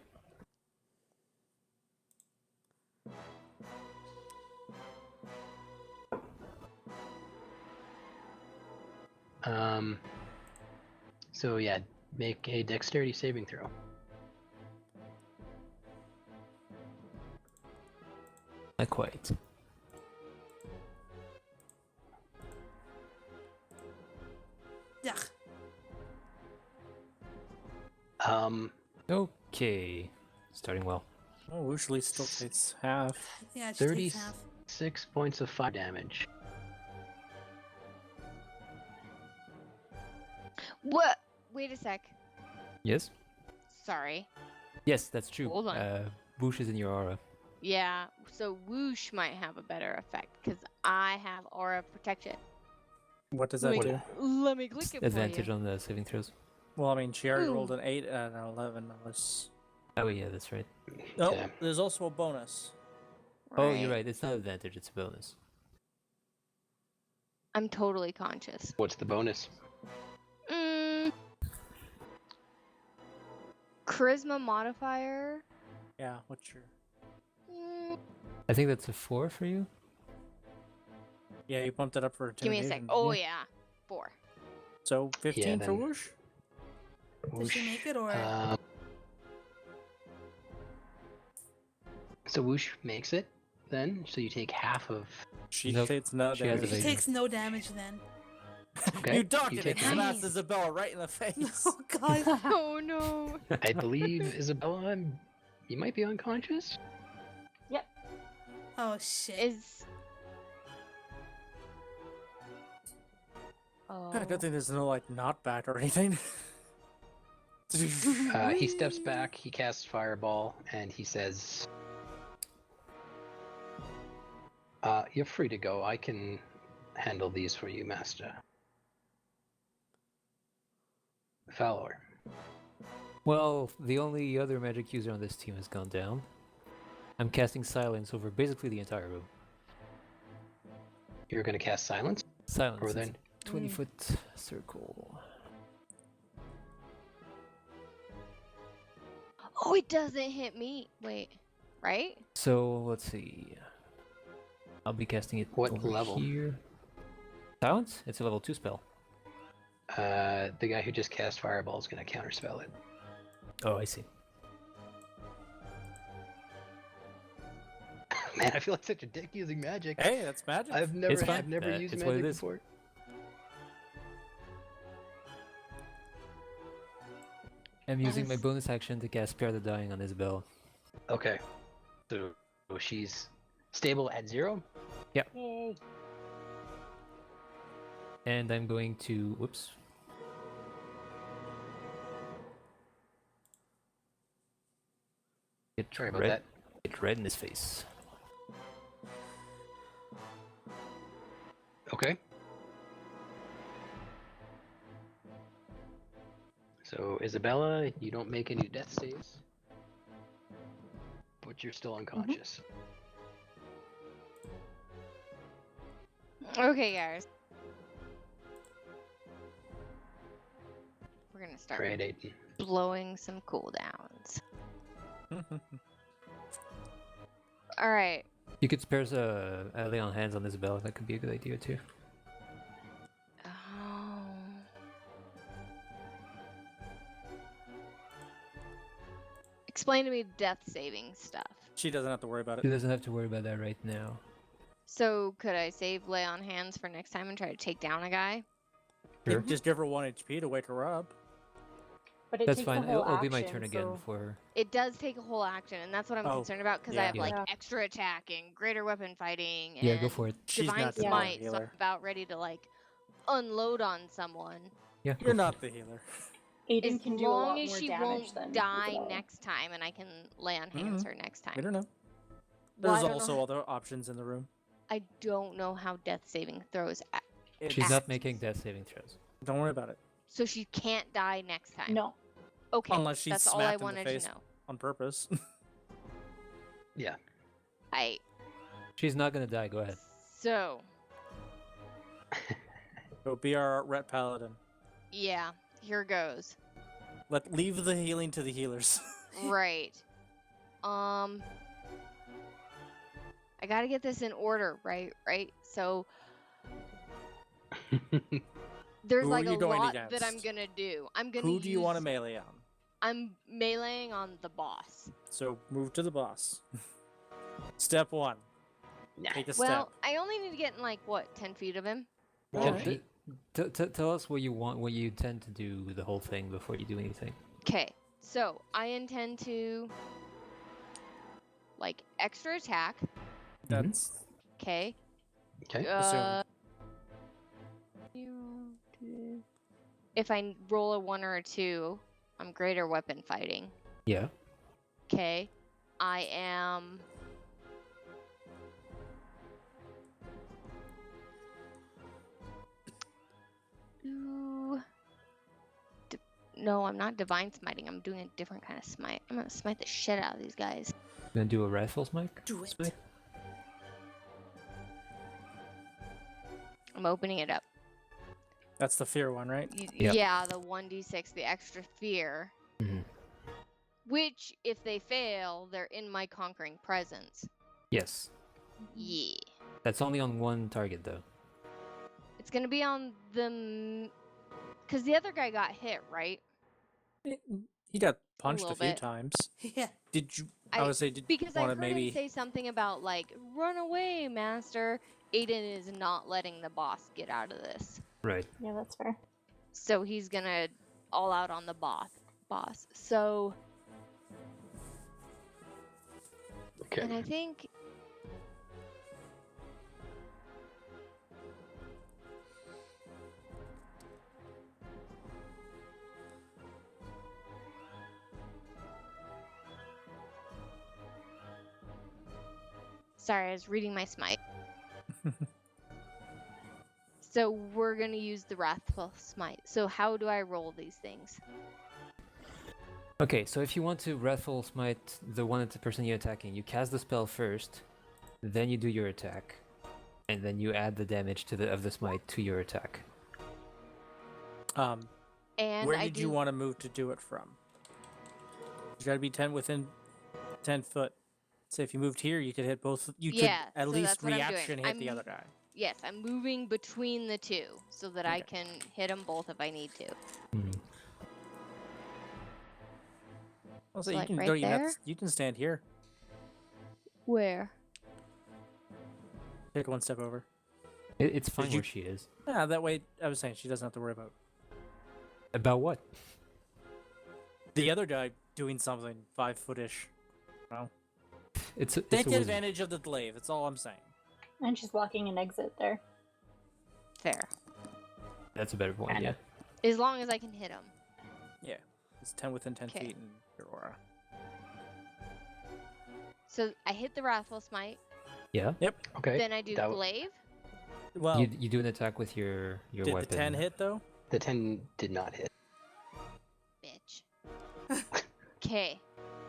So yeah, Make a dexterity saving throw. Not quite. Yuck. Okay. Starting well. Oh, usually still takes half. Yeah, she takes half. 36 points of fire damage. What? Wait a sec. Yes? Sorry. Yes, that's true. Hold on. Whoosh is in your aura. Yeah, so whoosh might have a better effect because I have aura protection. What does Let that me, do? let me click it Advantage for you. on the saving throws. Well, I mean, she already Ooh. rolled an 8 and an 11. Unless... Oh yeah, that's right. No, Yeah. there's also a bonus. Oh, you're right. It's not advantage, it's a bonus. I'm totally conscious. What's the bonus? Charisma modifier. Yeah, what's your... Mm, I think that's a 4 for you. Yeah, you bumped it up for give me a intimidation. sec. didn't Oh you? yeah, 4. So 15 for then- whoosh? Did she make it or? So Whoosh makes it then, so you take half of. She Nope, takes no she has damage. She evasion. takes no damage then. Okay. You ducked you it take and half. smashed Nice. Isabella right in the face. Oh god. Oh no. I believe Isabella, you might be unconscious. Oh shit. Is. Oh. Good thing there's no like knockback or anything. He steps back, he casts Fireball, and he says, "You're free to go. I can handle these for you, Master." Fowler. Well, the only other magic user on this team has gone down. I'm casting silence over basically the entire room. You're going to cast Silence? Silence. Or It's then- a 20-foot circle. Oh, it doesn't hit me. Wait. Right? So let's see. I'll be casting it What over level? here. Silence? It's a level 2 spell. The guy who just cast Fireball is going to counterspell it. Oh, I see. Man, I feel like such a dick using magic. Hey, that's magic. I've never fine. used It's what it magic is. before. I'm using my As- bonus action to cast Spare the Dying on Isabel. Okay. So she's stable at 0? Yep. Yay. And I'm going to... Whoops. Get Sorry about red, that. Get red in his face. Okay. So Isabella, you don't make any death saves, but you're still unconscious. Okay, guys. We're gonna start Right, Aiden. blowing some cooldowns. All right. You could spare a lay on hands on Isabel. That could be a good idea too. Oh. Explain to me death saving stuff. She doesn't have to worry about She it. doesn't have to worry about that right now. So could I save lay on hands for next time and try to take down a guy? Sure. Just give her 1 HP to wake her up. But it That's takes fine. the whole It'll be my action, turn again so- for her. It does take a whole action, and that's what I'm Oh, concerned about because I yeah. have like Yeah. extra attack and greater weapon fighting. Yeah, go and for it. She's Divine not the smite, so healer. I'm about ready to like unload on someone. Yeah, go You're for not it. the healer. Aiden As can do a lot long as more she damage won't than die Isabella. next time, and I can lay on hands her next We time. don't know. Well, I There's don't know also how- other options in the room. I don't know how death saving throws. She's Act. not making death saving throws. Don't worry about it. So she can't die next time. No. Okay. Unless she's that's all I smacked in the wanted face. to know. On purpose. Yeah. I She's not gonna die. Go ahead. so Go be our ret paladin. yeah. Here goes. Leave the healing to the healers. Right. I gotta get this in order, right? So There's Who like are a you going lot that I'm against? gonna do. I'm gonna Who do you want to use- melee on? I'm meleeing on the boss. So move to the boss. Step 1. Nah. Take a Well, step. I only need to get in like what, 10 feet of him? Well, Alright. tell us what you want, what you tend to do the whole thing before you do anything. Okay, so I intend to like extra attack. That's Okay. Okay. Assumed. If I roll a 1 or a 2, I'm greater weapon fighting. Yeah. Okay. I am. Ooh. No, I'm not divine smiting. I'm doing a different kind of smite. I'm gonna smite the shit out of these guys. Gonna do a rifle smite? Do it. Smite? I'm opening it up. That's the fear one, right? Yep. Yeah, the 1d6, the extra fear. Mhm. Which, if they fail, they're in my conquering presence. Yes. Yeah. That's only on one target though. It's gonna be on the. Because the other guy got hit, right? He got punched a little few bit. times. Yeah. Did you? I- I would say, did Because I want heard to maybe? him say something about, like, run away, master. Aiden is not letting the boss get out of this. Right. Yeah, that's fair. So he's gonna all out on the boss. So, Okay. and I think. Sorry, I was reading my smite. So we're gonna use the Wrathful Smite. So how do I roll these things? Okay, so if you want to wrathful smite the person you're attacking, you cast the spell first, then you do your attack, and then you add the damage to the smite to your attack. And Where I did do. you want to move to do it from? You gotta be within 10 foot. So if you moved here, you could hit both. You Yeah, could at so least that's what I'm doing. reaction hit the I'm- other guy. Yes, I'm moving between the two so that I Okay. can hit them both if I need to. Hmm. Also, So, you like, can right don't even have there? to- you can stand here. Where? Take one step over. It's fine you- where she is. Yeah, that way I was saying she doesn't have to worry about About what? the other guy doing something 5-footish. No. It's a Take wizard. advantage of the glaive. That's all I'm saying. And she's blocking an exit there. Fair. That's a better point, And- yeah. As long as I can hit them. Yeah, it's 10 within 10 Okay. feet in your aura. So I hit the Wrathful Smite. Yeah? Okay. Then I do that w- Glaive. Well, You do an attack with your did weapon. the 10 hit though? The 10 did not hit. Bitch. Okay.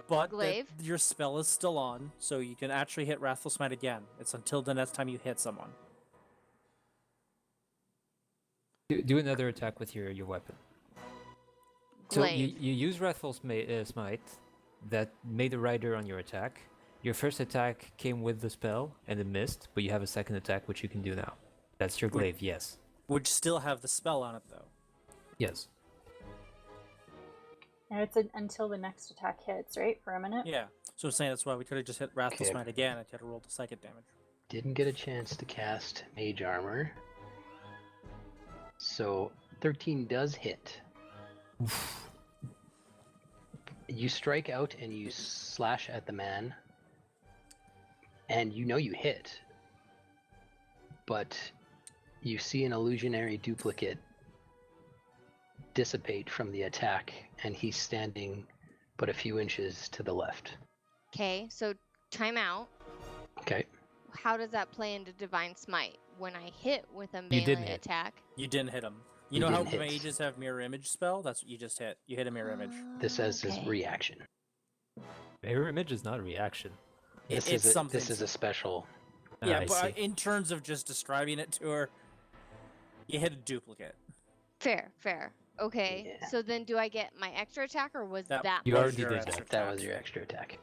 But Glaive? your spell is still on, so you can actually hit Wrathful Smite again. It's until the next time you hit someone. Do another attack with your weapon. So you Glaive. use Wrathful Smite that made a rider on your attack. Your first attack came with the spell and it missed, but you have a second attack which you can do now. That's your glaive, yes. Would still have the spell on it though. Yes. And it's until the next attack hits, right? For a minute? Yeah. So I'm saying that's why we could have just hit Wrathful Okay. Smite again and could have rolled the psychic damage. Didn't get a chance to cast Mage Armor. So 13 does hit. You strike out and you slash at the man. And you know you hit. But you see an illusionary duplicate dissipate from the attack, and he's standing but a few inches to the left. Okay, so time out. Okay. How does that play into Divine Smite? When I hit with a You didn't melee hit. attack. You didn't hit him. You You know how didn't hit. mages have mirror image spell? That's what you just hit. You hit a mirror image. This says his Okay. reaction. Mirror image is not a reaction. This It's is something. This is a special. Yeah, I but see. in terms of just describing it to her, you hit a duplicate. Fair, fair. Okay, Yeah. so then do I get my extra attack or was That- that You was already your did extra that. That attack. was your extra attack.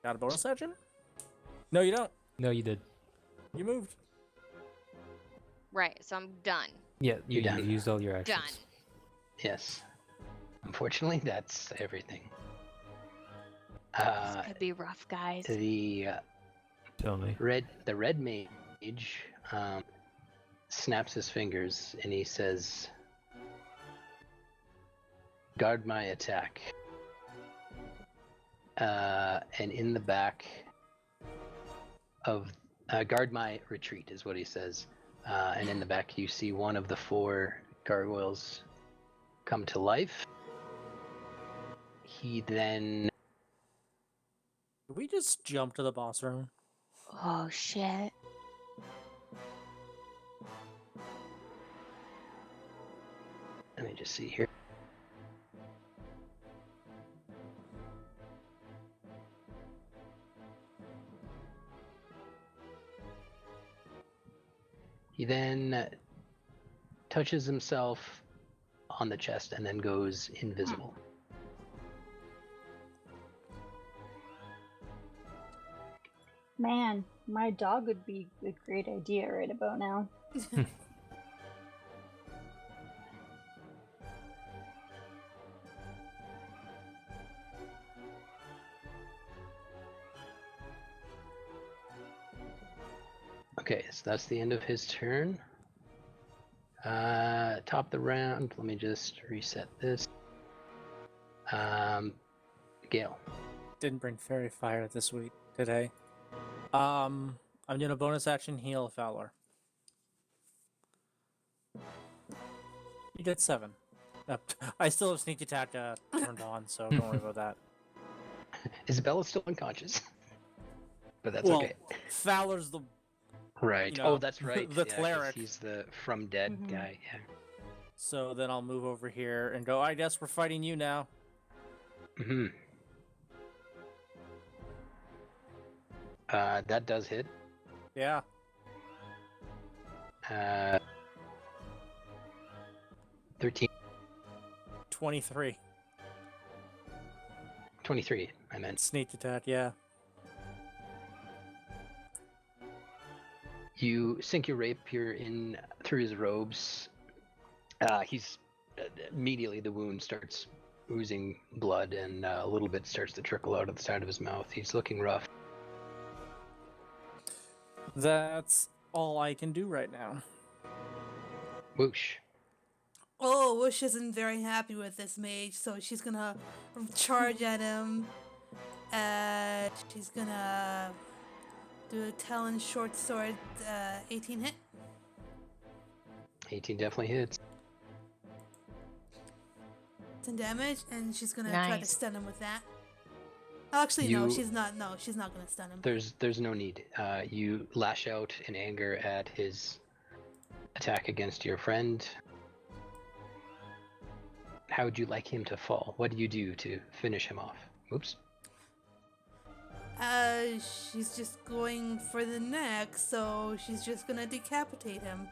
Got a bonus action? No, you don't. No, you did. You moved. right? So I'm done. Yeah, You're done. you used all your Done. actions. Yes. Unfortunately, that's everything. This could be rough, guys. The Tell me. red mage snaps his fingers and he says, "Guard my attack." And in the back of guard my retreat is what he says. And in the back you see one of the 4 gargoyles come to life. He then Did we just jump to the boss room? Oh shit. let me just see here. He then touches himself on the chest and then goes invisible. Man, my dog would be a great idea right about now. Okay, so that's the end of his turn. Top of the round. Let me just reset this. Gale. Didn't bring fairy fire this week today. I'm doing a bonus action heal Fowler. You did 7. I still have sneak attack turned on, so don't worry about that. Isabella still unconscious, but that's Well, okay. Fowler's the Right. you know, Oh, that's right. the 'cause cleric. He's the from dead Mhm. guy. Yeah. So then I'll move over here and go, I guess we're fighting you now. Hmm. That does hit. Yeah. 13, 23. 23, I meant. Sneak attack, yeah. You sink your rapier in through his robes. He's immediately the wound starts oozing blood, and a little bit starts to trickle out of the side of his mouth. He's looking rough. That's all I can do right now. Whoosh. Oh, Wish isn't very happy with this mage, so she's gonna charge at him. She's gonna do a Talon short sword, 18 hit. 18 definitely hits. 10 damage, and she's gonna try to Nice. stun him with that. Actually, no, You- she's not. No, she's not gonna stun him. There's no need. You lash out in anger at his attack against your friend. How would you like him to fall? What do you do to finish him off? Oops. She's just going for the neck, so she's just gonna decapitate him.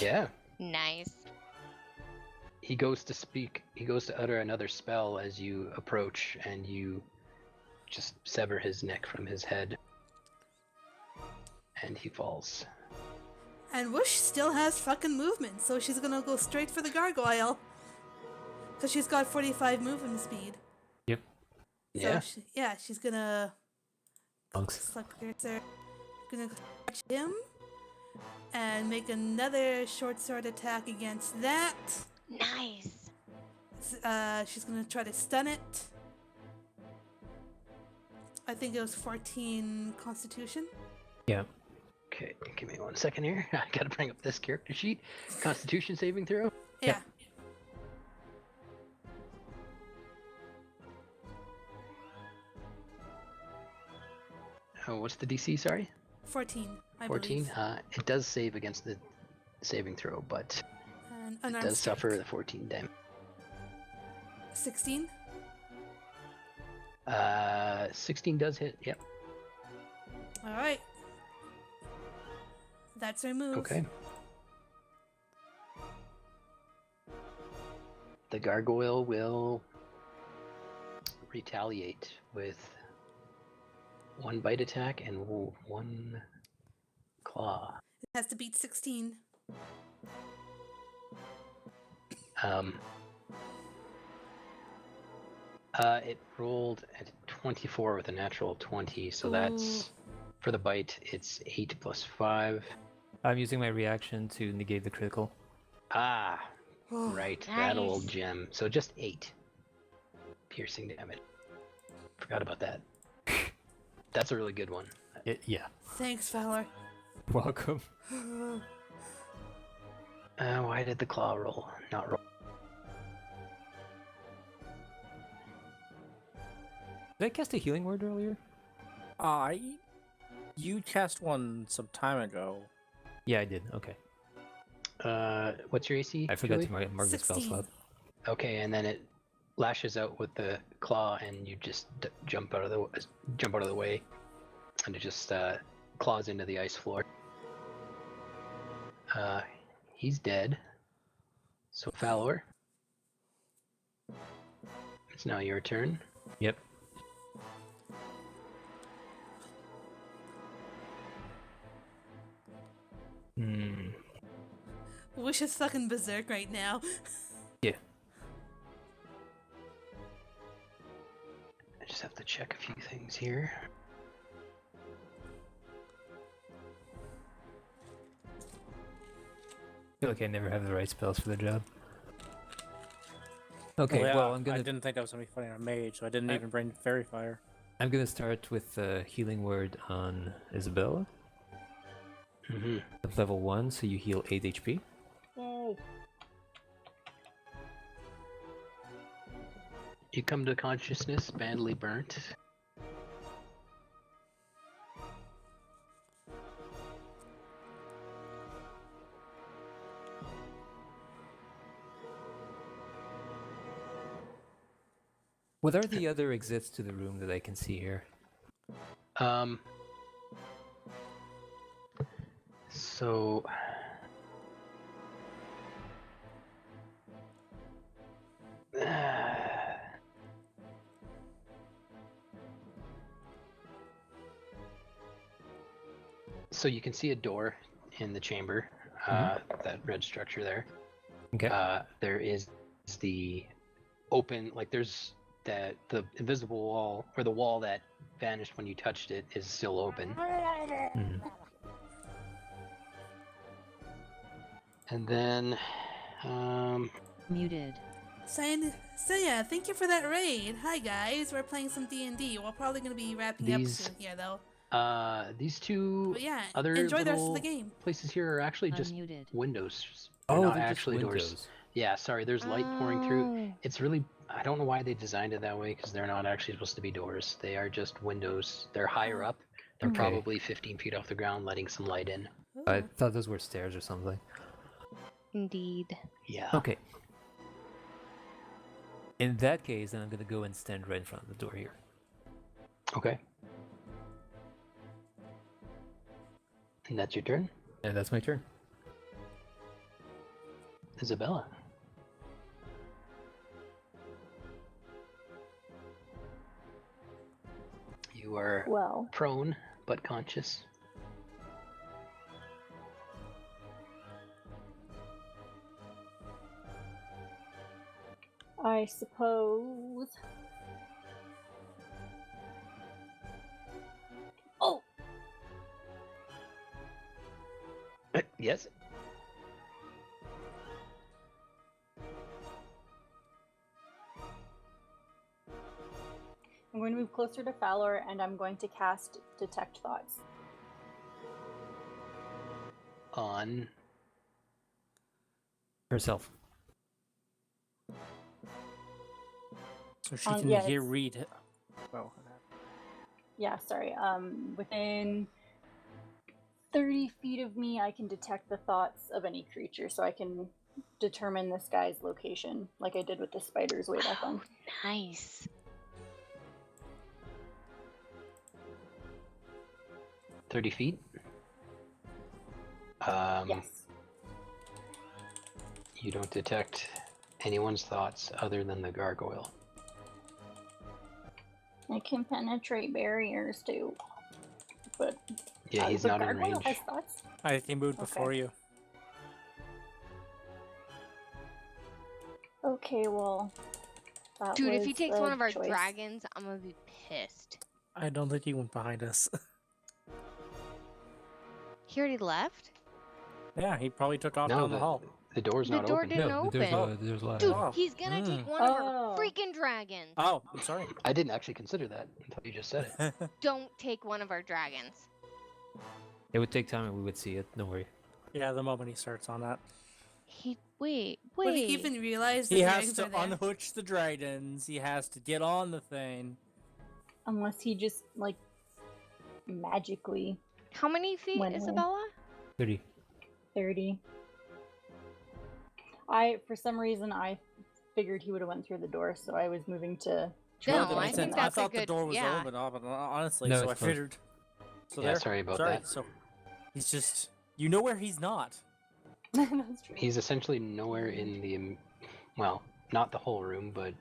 Yeah. Nice. He goes to speak. He goes to utter another spell as you approach, and you just sever his neck from his head. And he falls. And Wish still has fucking movement, so she's gonna go straight for the gargoyle. Because she's got 45 movement speed. Yep. Yeah. So she's gonna. Monks. Gonna touch him. And make another short sword attack against that. Nice. She's gonna try to stun it. I think it was 14 Constitution. Yeah. Okay, give me 1 second here. I gotta bring up this character sheet. Constitution saving throw. Yeah. Oh, what's the DC? Sorry. 14. I 14. believe. It does save against the saving throw, but And it unarmed does strike. suffer the 14 damage. 16. 16 does hit. Yep. All right. That's her move. Okay. The gargoyle will retaliate with 1 bite attack and 1 claw. It has to beat 16. It rolled at 24 with a natural 20, so that's for the bite. It's 8 plus 5. I'm using my reaction to negate the critical. Ah, right, that old Nice. gem. So just 8 piercing damage. Forgot about that. That's a really good one. Yeah. Thanks, Fowler. Welcome. Why did the claw roll not roll? Did I cast a healing word earlier? You cast one some time ago. Yeah, I did. Okay. What's your AC? I forgot Julie? to mark the spell 16. slot. Okay, and then it lashes out with the claw, and you just jump out of the way, and it just claws into the ice floor. He's dead. So Fowler, it's now your turn. Yep. Hmm. Wish is fucking berserk right now. Yeah. I just have to check a few things here. I feel like I never have the right spells for the job. Okay, yeah, well, I'm I gonna didn't think I was gonna be fighting a mage, so I didn't I- even bring fairy fire. I'm gonna start with the healing word on Isabella. Mm-hmm. At level 1, so you heal 8 HP. Yay. You come to consciousness, badly burnt. What are the other exits to the room that I can see here? So so you can see a door in the chamber, that red structure there. Okay. There is the open, like there's the invisible wall, or the wall that vanished when you touched it is still open. Mhm. And then Muted. So yeah, thank you for that raid. Hi guys, we're playing some D&D. We're probably gonna be wrapping up These- soon here though. these two But yeah, other enjoy the rest of the little game. places here are actually just Unmuted. windows. They're Oh, not they're just actually doors. windows. Yeah, sorry, there's light pouring through. Oh. It's really, I don't know why they designed it that way, because they're not actually supposed to be doors. They are just windows. They're higher up. They're Okay. probably 15 feet off the ground, letting some light in. I Ooh. thought those were stairs or something. Indeed. Yeah. Okay. In that case, then I'm gonna go and stand right in front of the door here. Okay. And that's your turn, And that's my turn. Isabella. You are Well, prone but conscious. I suppose. Oh, Yes. I'm going to move closer to Fowler and I'm going to cast Detect Thoughts. On. Herself. So she Um, can yeah, hear it's- read. Well, Yeah, sorry. Within 30 feet of me, I can detect the thoughts of any creature, so I can determine this guy's location, like I did with the spiders way back then. Nice. 30 feet. Yes. You don't detect anyone's thoughts other than the gargoyle. I can penetrate barriers too. But Yeah, he's the not in gargoyle range. has thoughts? I think he moved before Okay. you. Okay, well, that Dude, if he was takes a one of our choice. dragons, I'm gonna be pissed. I don't think he went behind us. He already left? Yeah, he probably took off No, down the hall. the door's The not door open. didn't No, open. there's a lot. Dude, Oh. he's gonna take Mm. one of our Oh. freaking dragons. Oh, I'm sorry. I didn't actually consider that until you just said it. Don't take one of our dragons. It would take time and we would see it. Don't worry. Yeah, the moment he starts on that. Wait. Would he even realize the He has dragons to are there? unhooch the dragons. He has to get on the thing. Unless he just, like, magically How many feet, Went away. Isabella? 30. 30. For some reason, I figured he would have went through the door, so I was moving to... No, that I makes think sense. that's I a thought the good- door was yeah. open, honestly, No, so I it's closed. figured. So Yeah, there. sorry about that. So he's just. You know where he's not. That's true. He's essentially nowhere in the, well, not the whole room, but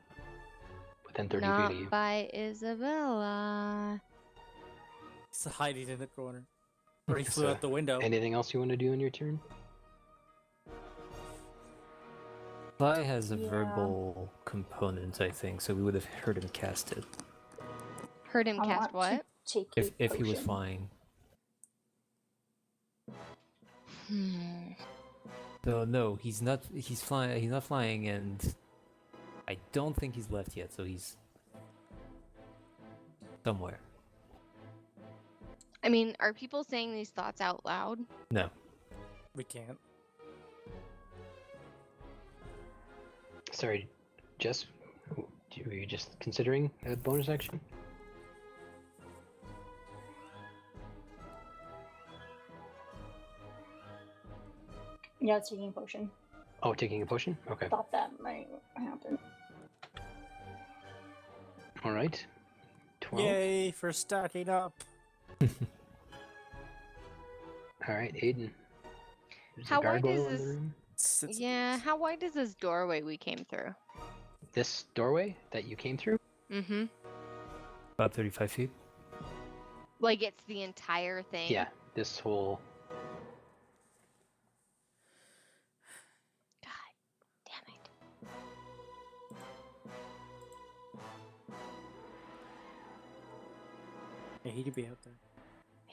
within 30 Not feet of you. by Isabella. He's hiding in the corner. Or he flew out the window. Anything else you want to do in your turn? Fly has a Yeah. verbal component, I think, so we would have heard him cast it Heard him I cast want to what? take if a he was potion. flying. Hmm. So no, he's not. He's flying. He's not flying, and I don't think he's left yet. So he's somewhere. I mean, are people saying these thoughts out loud? No. We can't. Sorry, Jess, were you just considering a bonus action? Yeah, it's taking a potion. Oh, taking a potion? Okay. Thought that might happen. All right. 12. Yay for stacking up. All right, Aiden. There's How a wide gargoyle is in the this- room. Yeah, how wide is this doorway we came through? This doorway that you came through? Mm-hmm. About 35 feet. Like it's the entire thing? Yeah, this whole. God damn it. Yeah, he could be out there.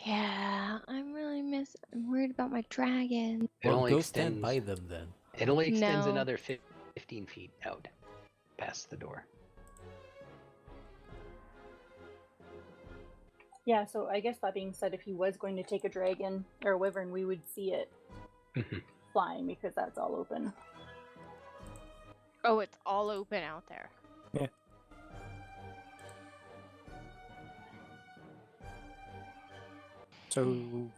Yeah, I'm worried about my dragon. It Well, only go extends. stand by them then. It only extends No. another 15 feet out past the door. Yeah, so I guess that being said, if he was going to take a dragon or a wyvern, we would see it Mhm. flying because that's all open. Oh, it's all open out there. Yeah. So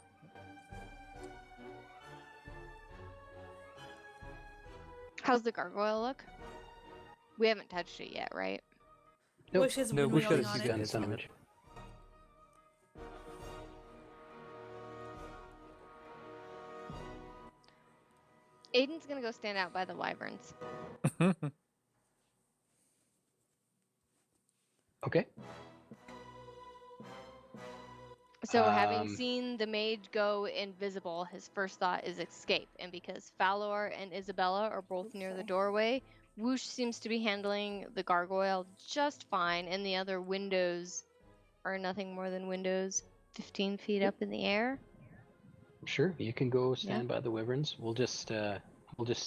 How's the gargoyle look? We haven't touched it yet, right? Nope. Bush has No, been Bush wailing does- on he's it. got Done some damage. Aiden's gonna go stand out by the wyverns. Okay. So, having Um, seen the mage go invisible, his first thought is escape. And because Falor and Isabella are both near the Okay. doorway, Whoosh seems to be handling the gargoyle just fine, and the other windows are nothing more than windows 15 feet up in the air. Sure, you can go stand by the wyverns. We'll just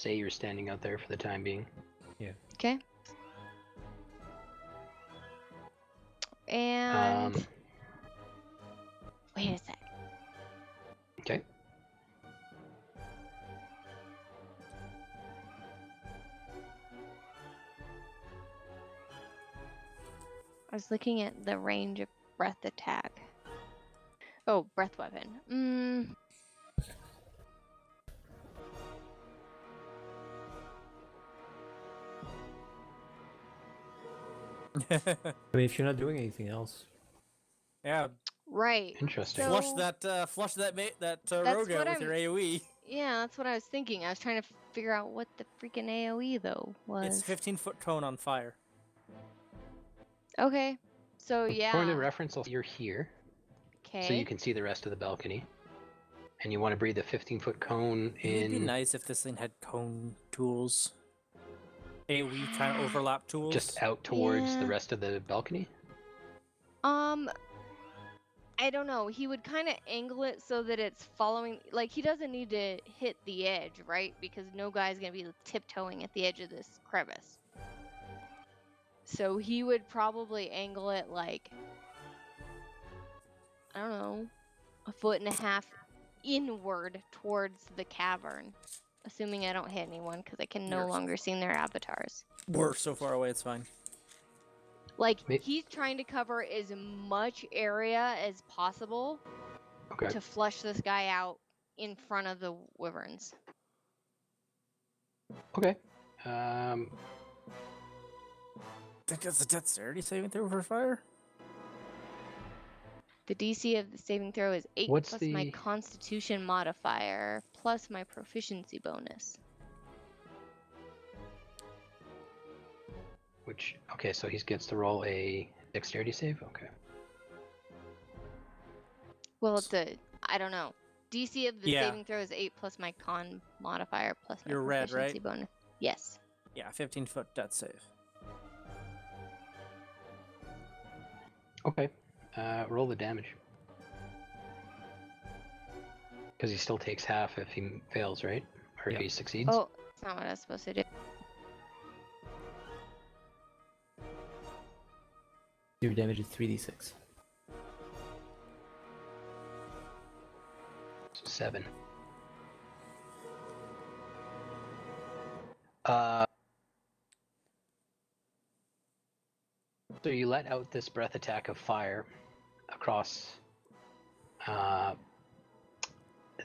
say you're standing out there for the time being. Okay. And wait a sec. Okay. I was looking at the range of breath attack. Oh, breath weapon. I mean, if you're not doing anything else. yeah, Right. Interesting. So- flush that rogue what out with your AOE. Yeah, that's what I was thinking. I was trying to figure out what the freaking AoE though was. It's 15-foot cone on fire. Okay. So yeah. Point of reference, you're here, Okay. so you can see the rest of the balcony. And you want to breathe a 15-foot cone It'd be in. nice if this thing had cone tools. AoE kind of overlap tools? Just out towards the Yeah. rest of the balcony? I don't know. He would kind of angle it so that it's following. Like, he doesn't need to hit the edge, right? Because no guy's gonna be tiptoeing at the edge of this crevice. So he would probably angle it like, I don't know, 1.5 feet inward towards the cavern. Assuming I don't hit anyone, because I can no You're- longer see their avatars. We're so far away, it's fine. Like, May- he's trying to cover as much area as possible Okay. to flush this guy out in front of the wyverns. Okay. I think that's a dexterity saving throw for fire? The DC of the saving throw is 8 What's plus my the- constitution modifier plus my proficiency bonus. Okay, so he gets to roll a dexterity save? Okay. Well, I don't know. DC of the Yeah. saving throw is 8 plus my con modifier plus my You're red, right? proficiency bonus. Yes. Yeah, 15-foot death save. Okay. Roll the damage. Because he still takes half if he fails, right? Or Yeah. if he succeeds? Oh, that's not what I was supposed to do. Your damage is 3d6. So 7. So you let out this breath attack of fire across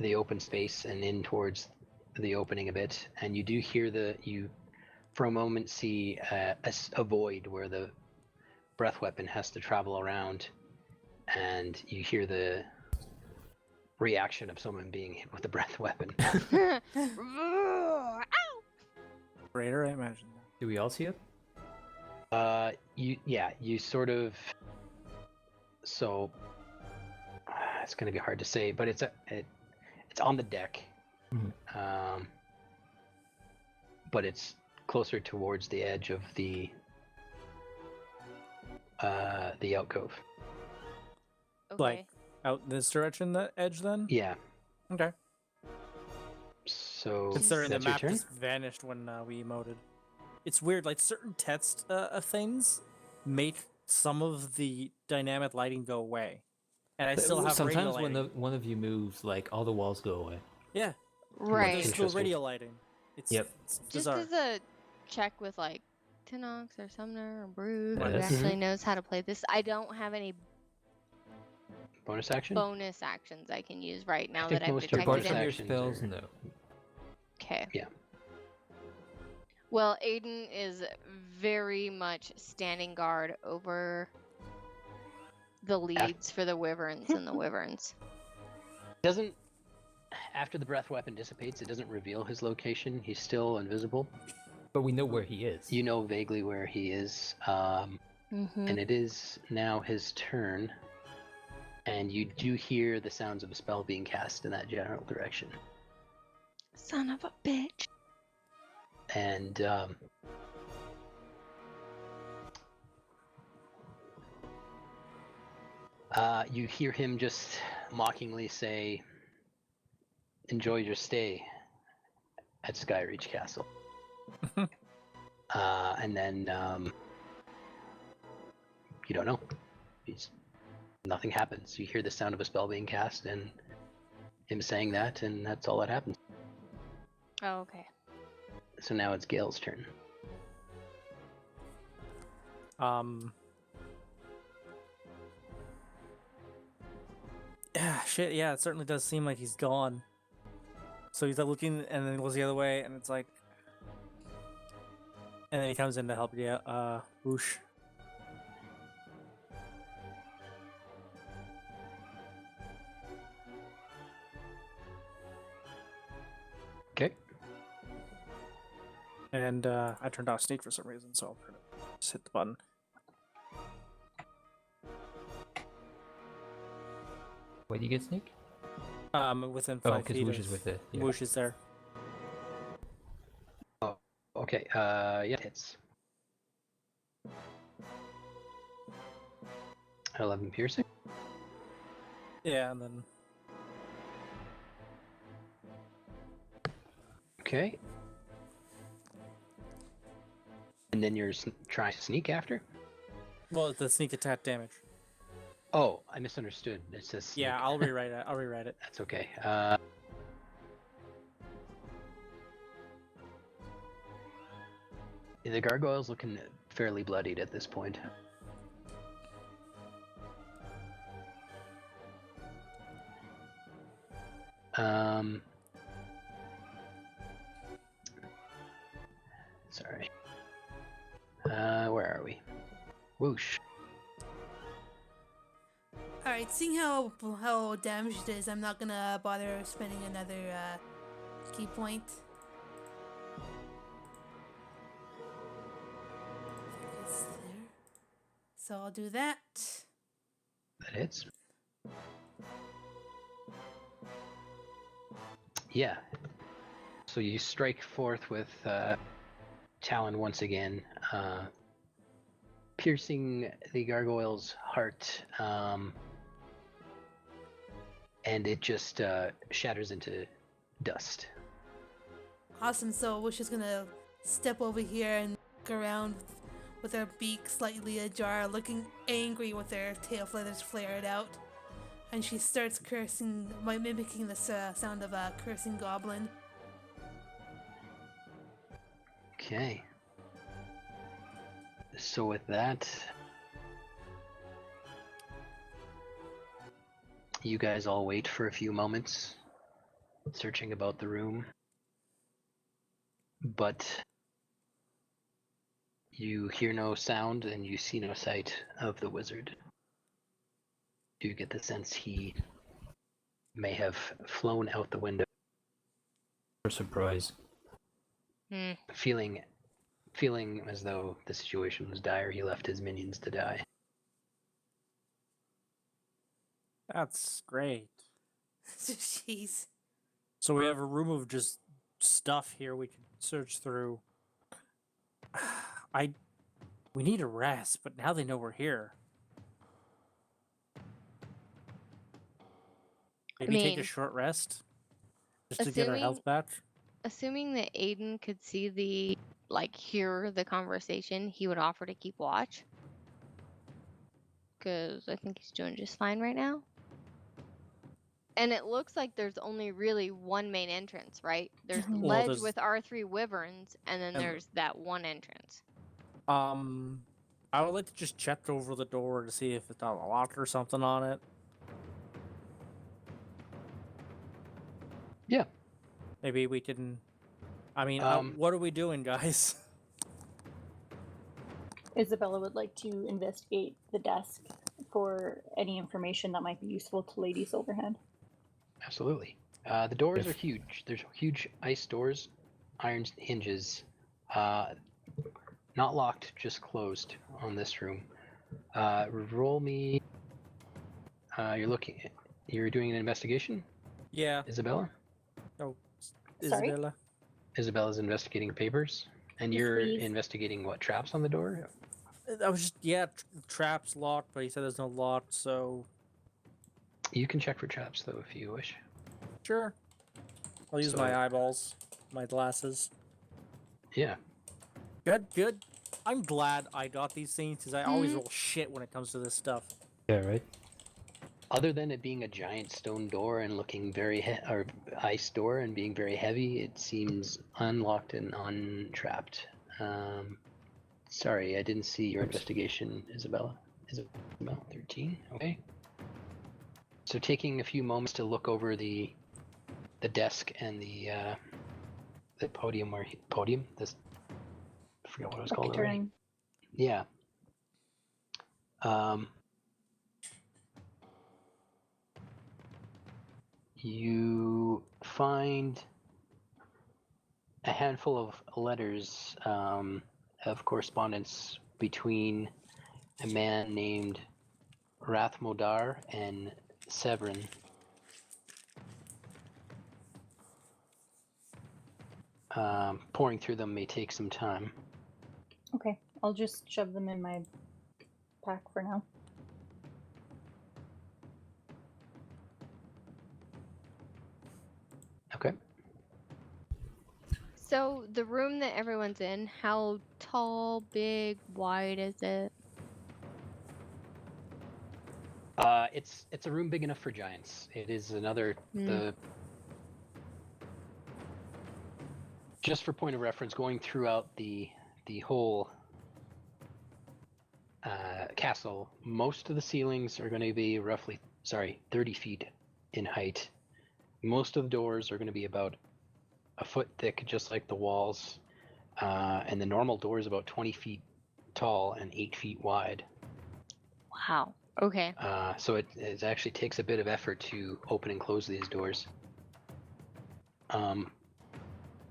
the open space and in towards the opening a bit, and you do hear you for a moment see a void where the breath weapon has to travel around, and you hear the reaction of someone being hit with a breath weapon. Ow! Greater, I imagine. Do we all see it? You sort of. So it's going to be hard to say, but it's on the deck, but it's closer towards the edge of the alcove. Okay. Like, out this direction, the edge then? Yeah. Okay. So Considering the that's your map turn. just vanished when we emoted. It's weird, like certain text of things make some of the dynamic lighting go away. And I still have radio Sometimes when lighting. one of you moves, like all the walls go away. Yeah, but right. there's still Interesting. radio lighting. It's, Yep. it's Just bizarre. as a check with like Tinox or Sumner or Brood who Yes. actually knows how to play this, I don't have any Bonus action. bonus actions I can use right now think that I've most of your Apart detected from it. your actions spells, are- no. Okay. Yeah. Well, Aiden is very much standing guard over the leads for the wyverns and the wyverns. Doesn't after the breath weapon dissipates, it doesn't reveal his location. He's still invisible. But we know where he is. You know vaguely where he is, Mm-hmm. and it is now his turn. And you do hear the sounds of a spell being cast in that general direction. Son of a bitch. And you hear him just mockingly say, "Enjoy your stay at Skyreach Castle." And then you don't know. Nothing happens. You hear the sound of a spell being cast and him saying that, and that's all that happens. Oh, okay. So now it's Gale's turn. Yeah, shit, yeah, it certainly does seem like he's gone. So he's like looking and then goes the other way and it's like and then he comes in to help you whoosh. Okay. And I turned off sneak for some reason, so I'll just hit the button. Where do you get sneak? Within Oh, 5 because feet Whoosh of- is with it. Yeah. Whoosh is there. Okay. Okay, yeah, it hits. 11 piercing. Yeah, and then Okay. And then you're trying to sneak after? well, it's the sneak attack damage. Oh, I misunderstood. It says sneak. Yeah, I'll rewrite it. I'll rewrite it. That's okay. The gargoyle's looking fairly bloodied at this point. Sorry. Where are we? Whoosh. Alright, seeing how damaged it is, I'm not gonna bother spending another key point. I think it's there. So I'll do that. That hits. Yeah. So you strike forth with Talon once again, piercing the gargoyle's heart, and it just shatters into dust. Awesome, so Wish is gonna step over here and look around with her beak slightly ajar, looking angry with her tail feathers flared out. And she starts cursing, mimicking the sound of a cursing goblin. Okay. So with that, you guys all wait for a few moments, searching about the room. But you hear no sound and you see no sight of the wizard. You get the sense he may have flown out the window. For surprise. Feeling as though the situation was dire, he left his minions to die. That's great. Jeez. So we have a room of just stuff here we can search through. We need a rest, but now they know we're here. Maybe take a mean, short rest? Just to get our health back? Assuming that Aiden could see hear the conversation, he would offer to keep watch. Because I think he's doing just fine right now. And it looks like there's only really one main entrance, right? There's the Well, ledge there's- with our 3 wyverns, and then And- there's that one entrance. I would like to just check over the door to see if it's not a lock or something on it. Yeah. Maybe we can... I mean, what are we doing, guys? Isabella would like to investigate the desk for any information that might be useful to Lady Silverhand. Absolutely. The doors are huge. There's huge ice doors, iron hinges. Not locked, just closed on this room. Roll me. You're doing an investigation, Yeah. Isabella? Oh, Sorry? Isabella? Isabella's investigating papers, and Yes, you're please. investigating what, traps on the door? I was just, traps locked, but he said there's no lock, so... You can check for traps, though, if you wish. Sure. I'll use So- my eyeballs, my glasses. Yeah. Good. I'm glad I got these things, because I always roll shit when it comes to this stuff. Yeah, right? Other than it being a giant stone door and looking very or ice door and being very heavy, it seems unlocked and untrapped. Sorry, I didn't see your investigation, Isabella. Isabella, 13. Okay. So taking a few moments to look over the desk and the podium this, I forget what it was called already. Lectern. Yeah. You find a handful of letters of correspondence between a man named Rathmodar and Severin. Pouring through them may take some time. Okay, I'll just shove them in my pack for now. Okay. So the room that everyone's in, how tall, big, wide is it? It's a room big enough for giants. It is another just for point of reference, going throughout the whole castle, most of the ceilings are going to be 30 feet in height. Most of the doors are going to be about a foot thick, just like the walls, and the normal door is about 20 feet tall and 8 feet wide. Wow. Okay. So it actually takes a bit of effort to open and close these doors.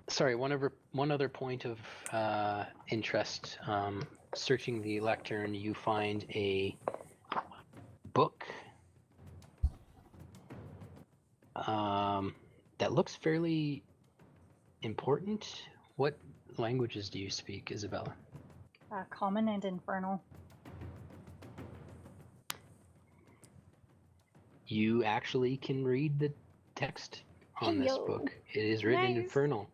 Sorry, one other point of interest. Searching the lectern, you find a book that looks fairly important. What languages do you speak, Isabella? Common and Infernal. You actually can read the text on this Heyo. book. It is written in Nice. Infernal.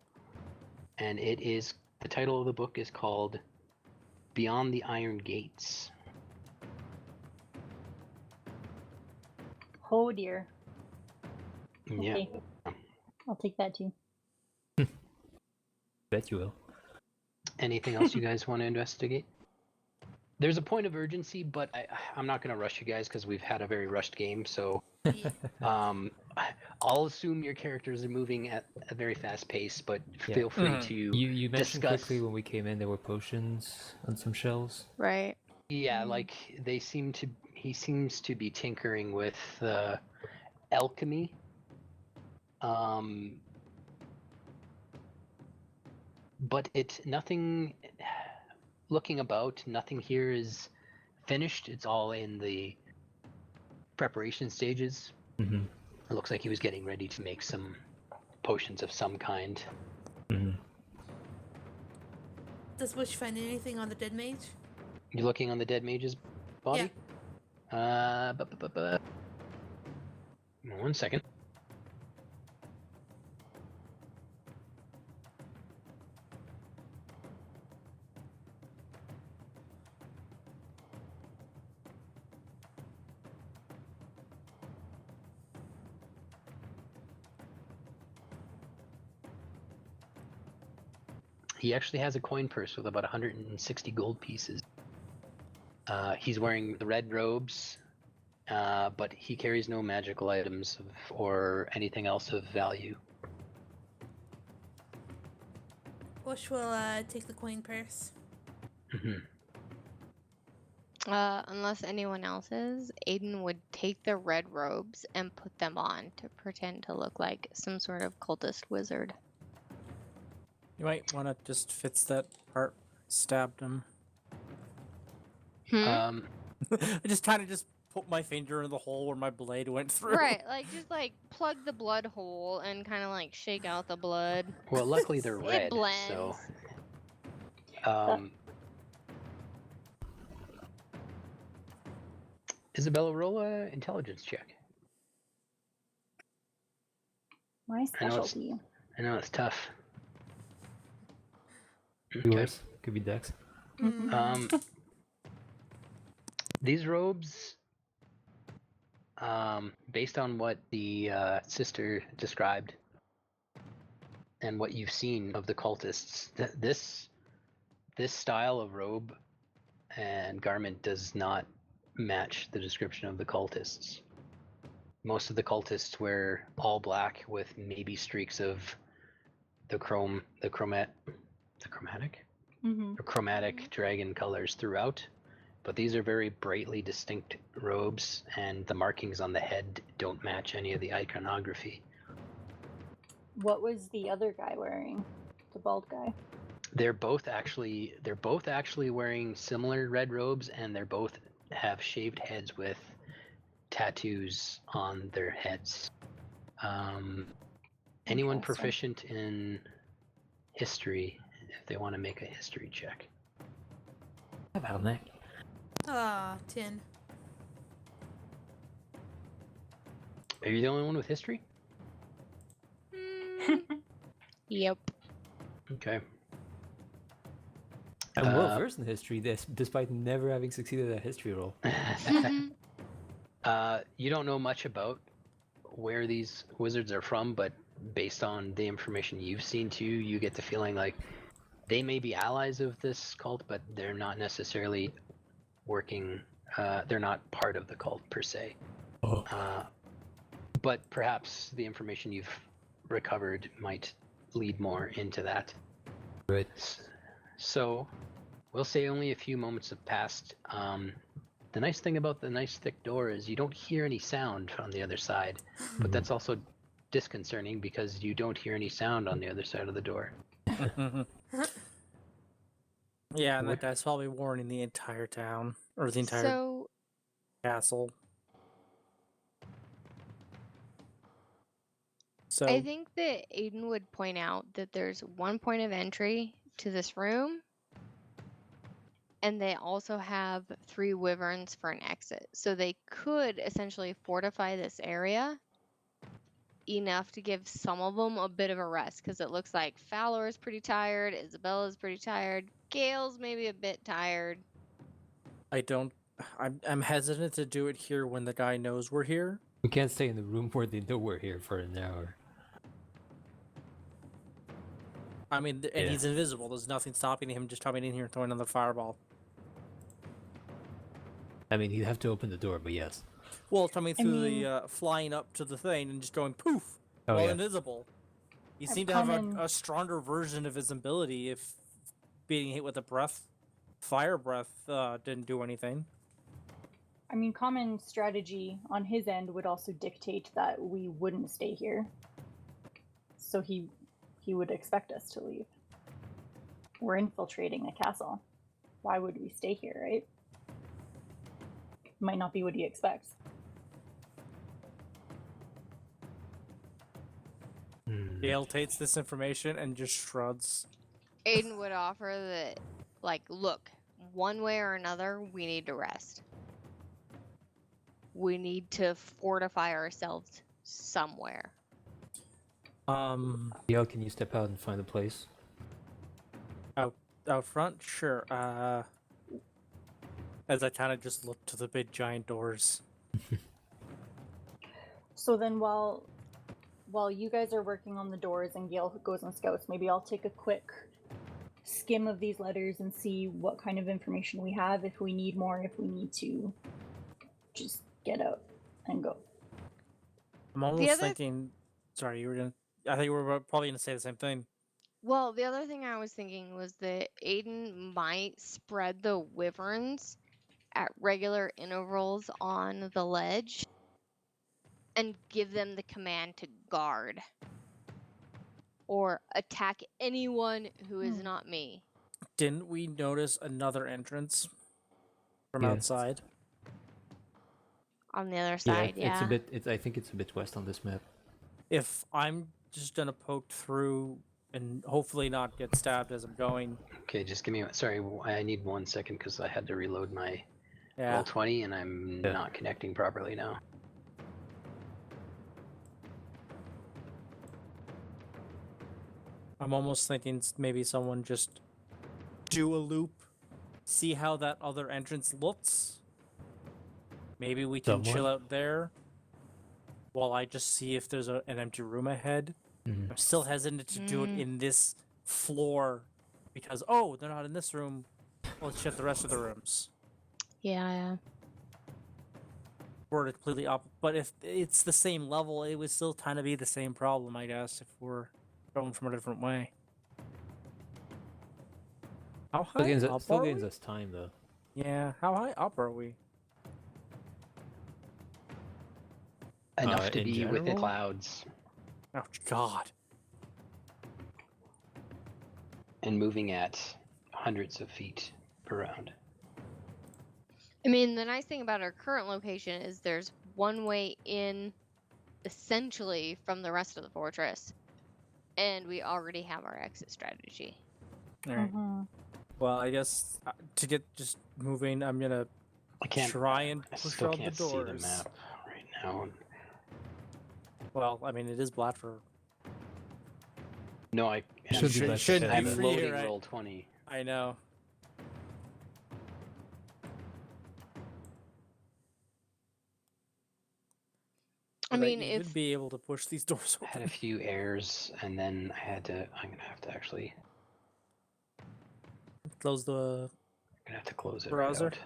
And the title of the book is called Beyond the Iron Gates. Oh dear. Yeah. Okay. I'll take that too. Bet you will. Anything else you guys want to investigate? There's a point of urgency, but I'm not going to rush you guys because we've had a very rushed game. So I'll assume your characters are moving at a very fast pace, but feel free to You mentioned discuss. quickly when we came in there were potions on some shelves. Right. Yeah, like he seems to be tinkering with alchemy. But nothing here is finished. It's all in the preparation stages. Mm-hmm. It looks like he was getting ready to make some potions of some kind. Mm-hmm. Does Bush find anything on the dead mage? You looking on the dead mage's body? Yeah. 1 second. He actually has a coin purse with about 160 gold pieces. He's wearing the red robes, but he carries no magical items or anything else of value. Bush will take the coin purse. Mm-hmm. Unless anyone else is, Aiden would take the red robes and put them on to pretend to look like some sort of cultist wizard. You might want to just fix that part. Stabbed him. Hmm? I just kind of put my finger in the hole where my blade went through. Right, just plug the blood hole and kind of shake out the blood. Well, luckily they're red, It blends. so. Isabella, roll a intelligence check. My specialty. I know it's tough. Yours could be Dex. These robes, based on what the sister described and what you've seen of the cultists, this style of robe and garment does not match the description of the cultists. Most of the cultists wear all black with maybe streaks of the chromatic dragon colors throughout, but these are very brightly distinct robes, and the markings on the head don't match any of the iconography. What was the other guy wearing? The bald guy? They're both actually wearing similar red robes, and they're both have shaved heads with tattoos on their heads. Anyone proficient in history if they want to make a history check. About that. Ah, 10. Are you the only one with history? Yep. Okay. I'm well versed in history, despite never having succeeded at a history roll. You don't know much about where these wizards are from, but based on the information you've seen too, you get the feeling like they may be allies of this cult, but they're not necessarily working. They're not part of the cult per se. Oh. But perhaps the information you've recovered might lead more into that. Right. So, we'll say only a few moments have passed. The nice thing about the nice thick door is you don't hear any sound on the other side, but that's also disconcerting because you don't hear any sound on the other side of the door. Yeah, and that guy's probably warning the entire town or the entire So castle. So I think that Aiden would point out that there's one point of entry to this room, and they also have 3 wyverns for an exit. So they could essentially fortify this area enough to give some of them a bit of a rest, because it looks like Fowler is pretty tired, Isabella's pretty tired, Gale's maybe a bit tired. I'm hesitant to do it here when the guy knows we're here. We can't stay in the room where they know we're here for an hour. I mean, and he's invisible. There's nothing stopping him just coming in here and throwing another fireball. I mean, he'd have to open the door, but yes. Well, coming through the flying up to the thing and just going poof, Oh, while yeah. invisible. He seemed to have a stronger version of his ability if being hit with a fire breath didn't do anything. I mean, common strategy on his end would also dictate that we wouldn't stay here. So he would expect us to leave. We're infiltrating a castle. Why would we stay here, right? Might not be what he expects. Gale takes this information and just shrugs. Aiden would offer that, like, look, one way or another, we need to rest. We need to fortify ourselves somewhere. Yale, can you step out and find a place? Out front, sure. As I kind of just look to the big giant doors. So then while you guys are working on the doors and Gale goes and scouts, maybe I'll take a quick skim of these letters and see what kind of information we have, if we need more, if we need to just get out and go. I'm almost thinking... Sorry, I think we were probably going to say the same thing. Well, the other thing I was thinking was that Aiden might spread the wyverns at regular intervals on the ledge and give them the command to guard or attack anyone who is not me. Didn't we notice another entrance from Yeah. outside? On the other side, yeah. I think it's a bit west on this map. If I'm just gonna poke through and hopefully not get stabbed as I'm going. Okay, just give me. Sorry, I need 1 second because I had to reload my roll 20 and I'm not connecting properly now. I'm almost thinking maybe someone just do a loop, see how that other entrance looks. Maybe we can chill out there while I just see if there's an empty room ahead. I'm still hesitant to do it in this floor because, they're not in this room. Well, let's check the rest of the rooms. Yeah. We're completely up, but if it's the same level, it would still kind of be the same problem, I guess, if we're going from a different way. How high up Still are we? gains us time, though. Yeah, how high up are we? Enough to in be with the general? clouds Oh, God. and moving at hundreds of feet per round. I mean, the nice thing about our current location is there's one way in essentially from the rest of the fortress. And we already have our exit strategy. All right. Mhm. Well, I guess to get just moving, I'm gonna I can't. try and I push still on can't the see doors. the map right now. Well, I mean, it is Blatford. No, I Should be back shouldn't ahead, be I'm for but- you, loading right? roll 20. I know. I But mean, you if would be able to push these doors I had a open. few errors, and then I'm gonna have to actually. Close the. I'm gonna have to close it. Browser? Out.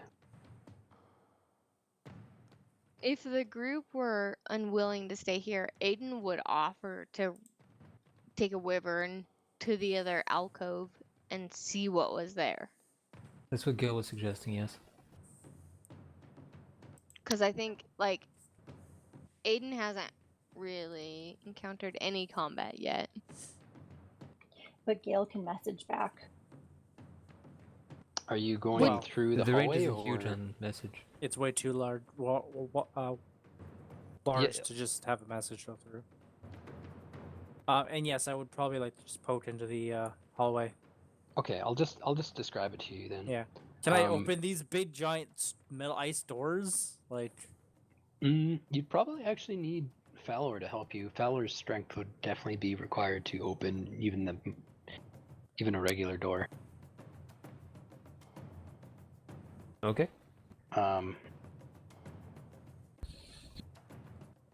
if the group were unwilling to stay here, Aiden would offer to take a wyvern to the other alcove and see what was there. That's what Gil was suggesting, yes. Because I think, like, Aiden hasn't really encountered any combat yet. But Gail can message back. Are you going Well, through the, The range hallway isn't huge or? on message. It's way too large. Large to just have a message go through. And yes, I would probably like to just poke into the hallway. Okay, I'll just describe it to you then. Yeah. Can I Um, open these big giant metal ice doors? Like. You'd probably actually need Fowler to help you. Fowler's strength would definitely be required to open even a regular door. Okay.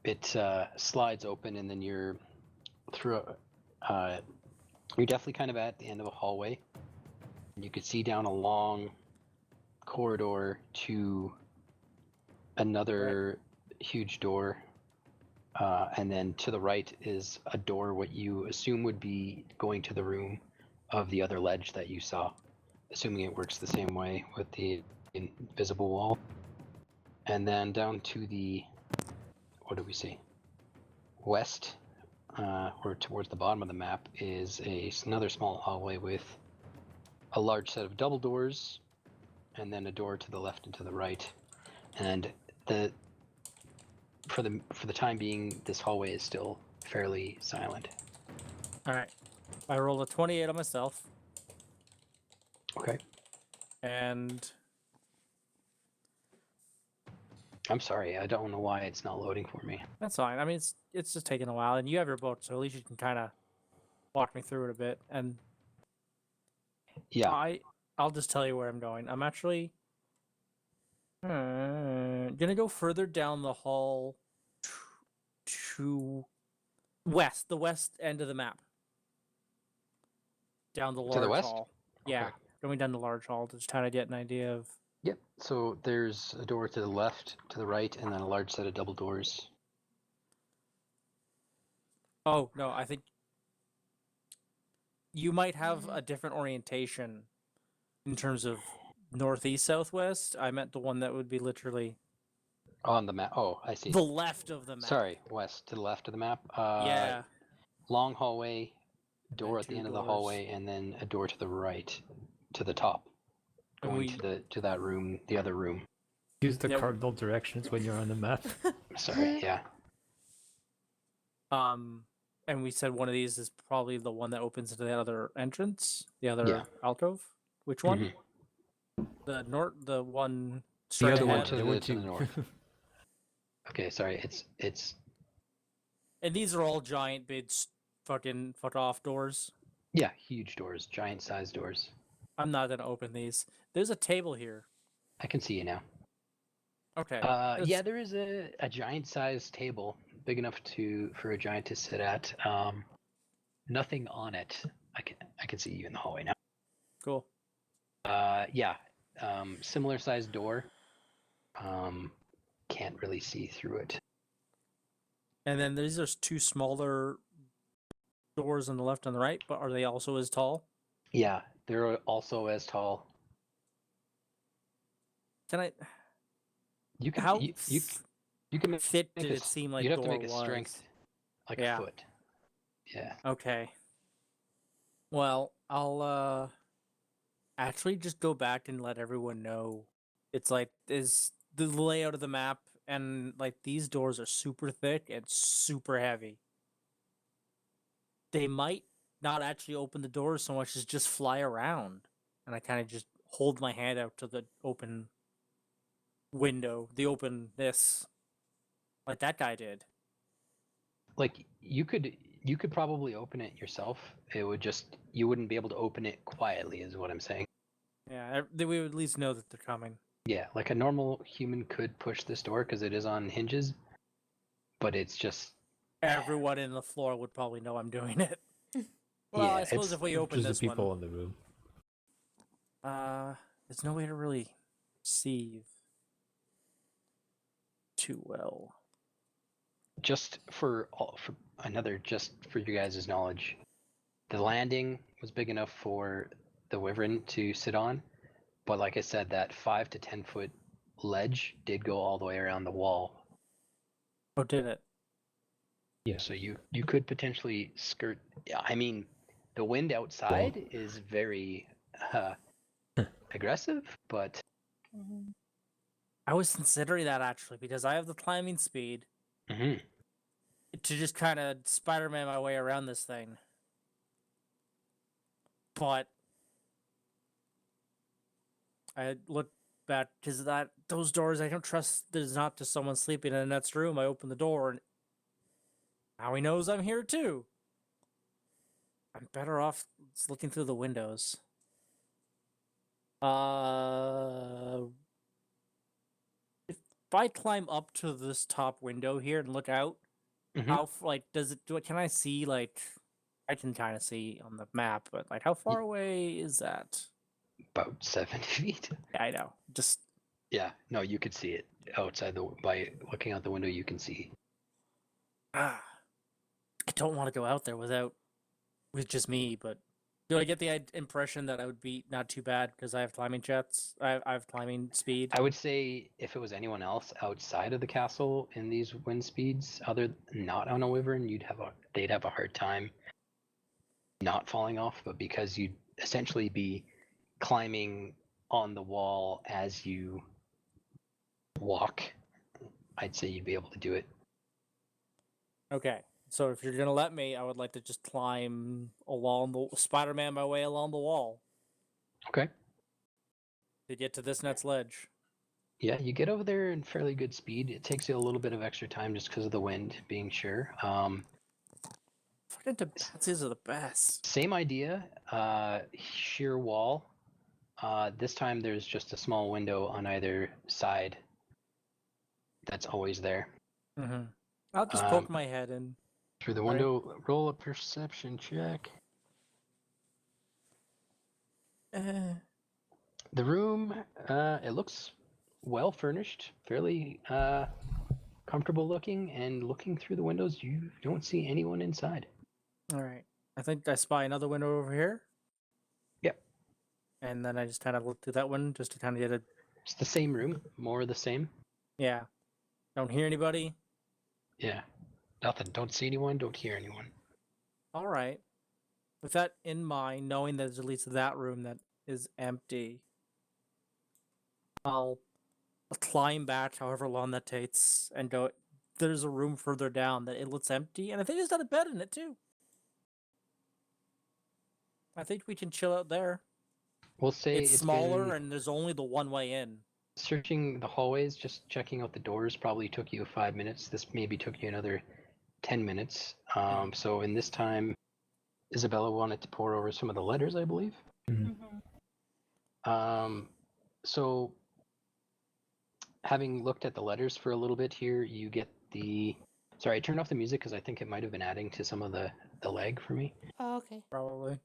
It slides open, and then you're through. You're definitely kind of at the end of a hallway. And you could see down a long corridor to another huge door, and then to the right is a door what you assume would be going to the room of the other ledge that you saw, assuming it works the same way with the invisible wall. And then down to the, what do we see, west, or towards the bottom of the map, is another small hallway with a large set of double doors, and then a door to the left and to the right. And for the time being, this hallway is still fairly silent. All right. I rolled a 28 on myself, Okay. and I'm sorry, I don't know why it's not loading for me. that's fine. I mean, it's just taking a while, and you have your boat, so at least you can kind of walk me through it a bit. And Yeah. I'll just tell you where I'm going. I'm actually gonna go further down the hall to west, the west end of the map. Down the large To the west? hall. Yeah, Okay. going down the large hall to just kind of get an idea of. Yep. So there's a door to the left, to the right, and then a large set of double doors. Oh no, I think you might have a different orientation in terms of northeast, southwest. I meant the one that would be literally On the map. Oh, I see. the left of the map. Sorry, west to the left of the map. Yeah. Long hallway, door then at the two end of the doors. hallway, and then a door to the right, to the top, And going we- to that room, the other room. Use the Yeah. cardinal directions when you're on the map. Sorry, yeah. And we said one of these is probably the one that opens into the other entrance, the other Yeah. alcove. Which one? Mhm. The one The straight other one ahead. to there the- were to the two. north. Okay, sorry. It's And these are all giant, big, fucking foot off doors. yeah, huge doors, giant sized doors. I'm not gonna open these. There's a table here. I can see you now. Okay. Yeah, It's- there is a giant sized table, big enough for a giant to sit at. Nothing on it. I can see you in the hallway now. Cool. Yeah. Similar sized door. Can't really see through it. And then these are two smaller doors on the left and the right, but are they also as tall? Yeah, they're also as tall. Can I? You can How you can make fit did it this- seem like you'd have to door make a was? strength like Yeah. a foot. Yeah. Okay. Well, I'll actually just go back and let everyone know. It's like is the layout of the map, and like these doors are super thick and super heavy. They might not actually open the door so much as just fly around. And I kind of just hold my hand out to the open window, the openness, like that guy did. Like you could probably open it yourself. It would just you wouldn't be able to open it quietly, is what I'm saying. Yeah, we would at least know that they're coming. Yeah, like a normal human could push this door because it is on hinges, but it's just Everyone in the floor would probably know I'm doing it. Well, yeah, I suppose it's if we open Just this the people one, in the room. there's no way to really see too well. just for your guys' knowledge, the landing was big enough for the wyvern to sit on, but like I said, that 5 to 10 foot ledge did go all the way around the wall. Oh, did it? Yeah. So you could potentially skirt. I mean, the wind outside is very aggressive, but I was considering that actually because I have the climbing speed mhm. to just kind of Spider-Man my way around this thing. But I look back because those doors I don't trust. There's not just someone sleeping in the next room. I open the door and now he knows I'm here too. I'm better off looking through the windows. If I climb up to this top window here and look out, Mhm. how can I see, like, I can kind of see on the map, but like how far away is that? About 7 feet. Yeah, I know. Just Yeah, no, you could see it outside by looking out the window. You can see. I don't want to go out there with just me, but do I get the impression that I would be not too bad because I have climbing jets? I have climbing speed. I would say if it was anyone else outside of the castle in these wind speeds, not on a wyvern, they'd have a hard time not falling off. But because you'd essentially be climbing on the wall as you walk, I'd say you'd be able to do it. Okay, so if you're gonna let me, I would like to just climb along the Spider-Man my way along the wall Okay. to get to this next ledge. Yeah, you get over there in fairly good speed. It takes you a little bit of extra time just because of the wind, being sure. Fucking Tabaxis are the best. Same idea, sheer wall. This time there's just a small window on either side that's always there. Mm-hmm. I'll just poke my head in. Through the window, roll a perception check. The room, it looks well furnished, fairly comfortable looking, and looking through the windows, you don't see anyone inside. All right. I think I spy another window over here. Yep. And then I just kind of look through that one just to kind of get a... It's the same room, more of the same. Yeah. Don't hear anybody. Yeah. Nothing. Don't see anyone, don't hear anyone. All right. With that in mind, knowing that there's at least that room that is empty, I'll climb back however long that takes and go... There's a room further down that it looks empty, and I think there's got a bed in it too. I think we can chill out there. We'll say it's smaller and there's only the one way in. Searching the hallways, just checking out the doors probably took you 5 minutes. This maybe took you another 10 minutes. So in this time, Isabella wanted to pour over some of the letters, I believe. Mm-hmm. So having looked at the letters for a little bit here, you get the... Sorry, I turned off the music because I think it might have been adding to some of the lag for me. Oh, okay. Probably.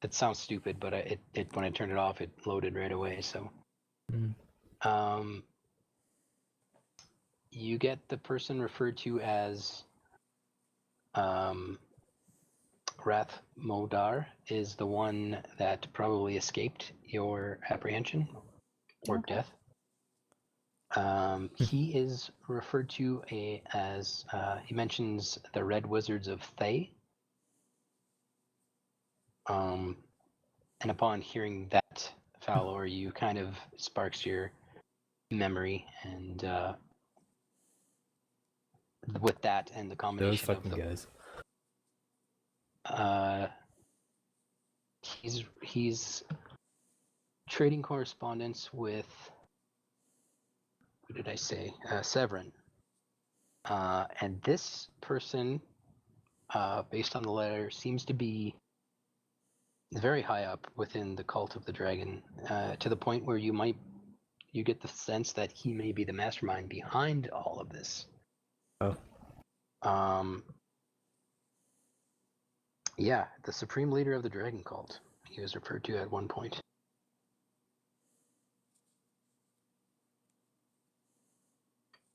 That sounds stupid, but it when I turned it off, it loaded right away. So, you get the person referred to as Rath Modar is the one that probably escaped your apprehension or death. He is referred to as he mentions the Red Wizards of Thay. And upon hearing that, Fowler, you kind of sparks your memory, and with that and the combination Those fucking guys. He's trading correspondence with, who did I say? Severin. And this person, based on the letter, seems to be very high up within the cult of the dragon, to the point where you get the sense that he may be the mastermind behind all of this. Oh. Yeah, the supreme leader of the dragon cult, he was referred to at one point.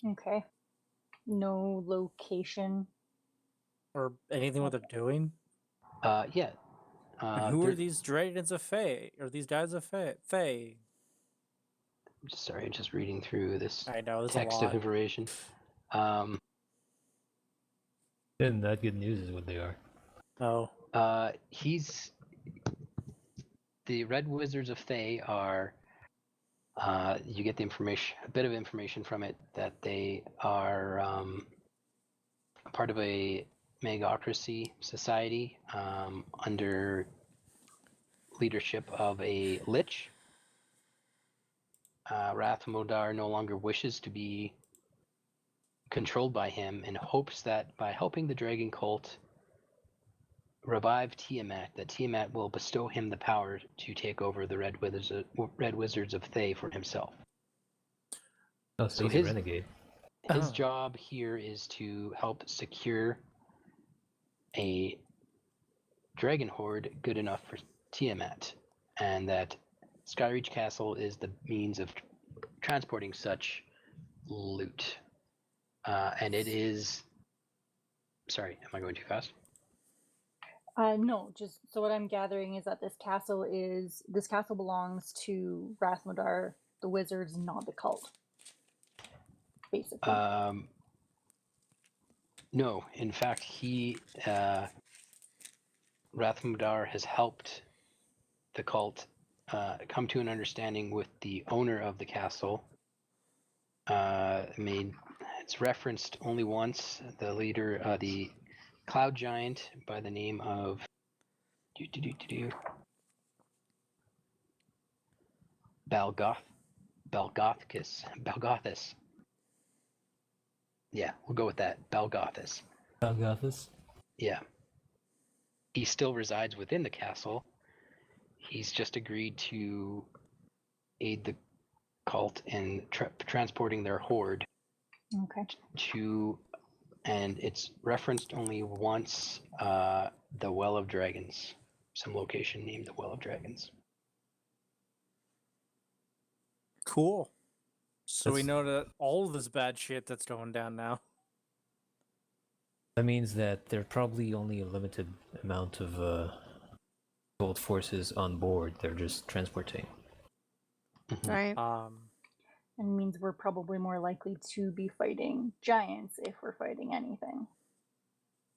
Okay. No location. Or anything what they're doing? Yeah. And who are they're- these dragons of Fae? Or these guys of Fae? Sorry, just reading through this I know, there's text a of lot. information. And that good news is what they are. Oh. He's the Red Wizards of Thay are. You get the information, a bit of information from it, that they are part of a magocracy society under leadership of a lich. Rathmodar no longer wishes to be controlled by him and hopes that by helping the dragon cult revive Tiamat, that Tiamat will bestow him the power to take over the Red Wizards of Thay for himself. Oh, so So he's a renegade. His Oh. job here is to help secure a dragon horde good enough for Tiamat, and that Skyreach Castle is the means of transporting such loot. And it is. Sorry, am I going too fast? No, just so what I'm gathering is that this castle belongs to Rathmodar, the wizards, not the cult. Basically. No, in fact, Rathmodar has helped the cult come to an understanding with the owner of the castle. It's referenced only once. The leader, the cloud giant by the name of Balgothus. Yeah, we'll go with that. Balgothus. Balgothus? Yeah. He still resides within the castle. He's just agreed to aid the cult in transporting their horde Okay. to, and it's referenced only once, the Well of Dragons. Some location named the Well of Dragons. Cool. So we That's- know that all of this bad shit that's going down now. That means that there are probably only a limited amount of gold forces on board. They're just transporting. Mhm. Right. And means we're probably more likely to be fighting giants if we're fighting anything.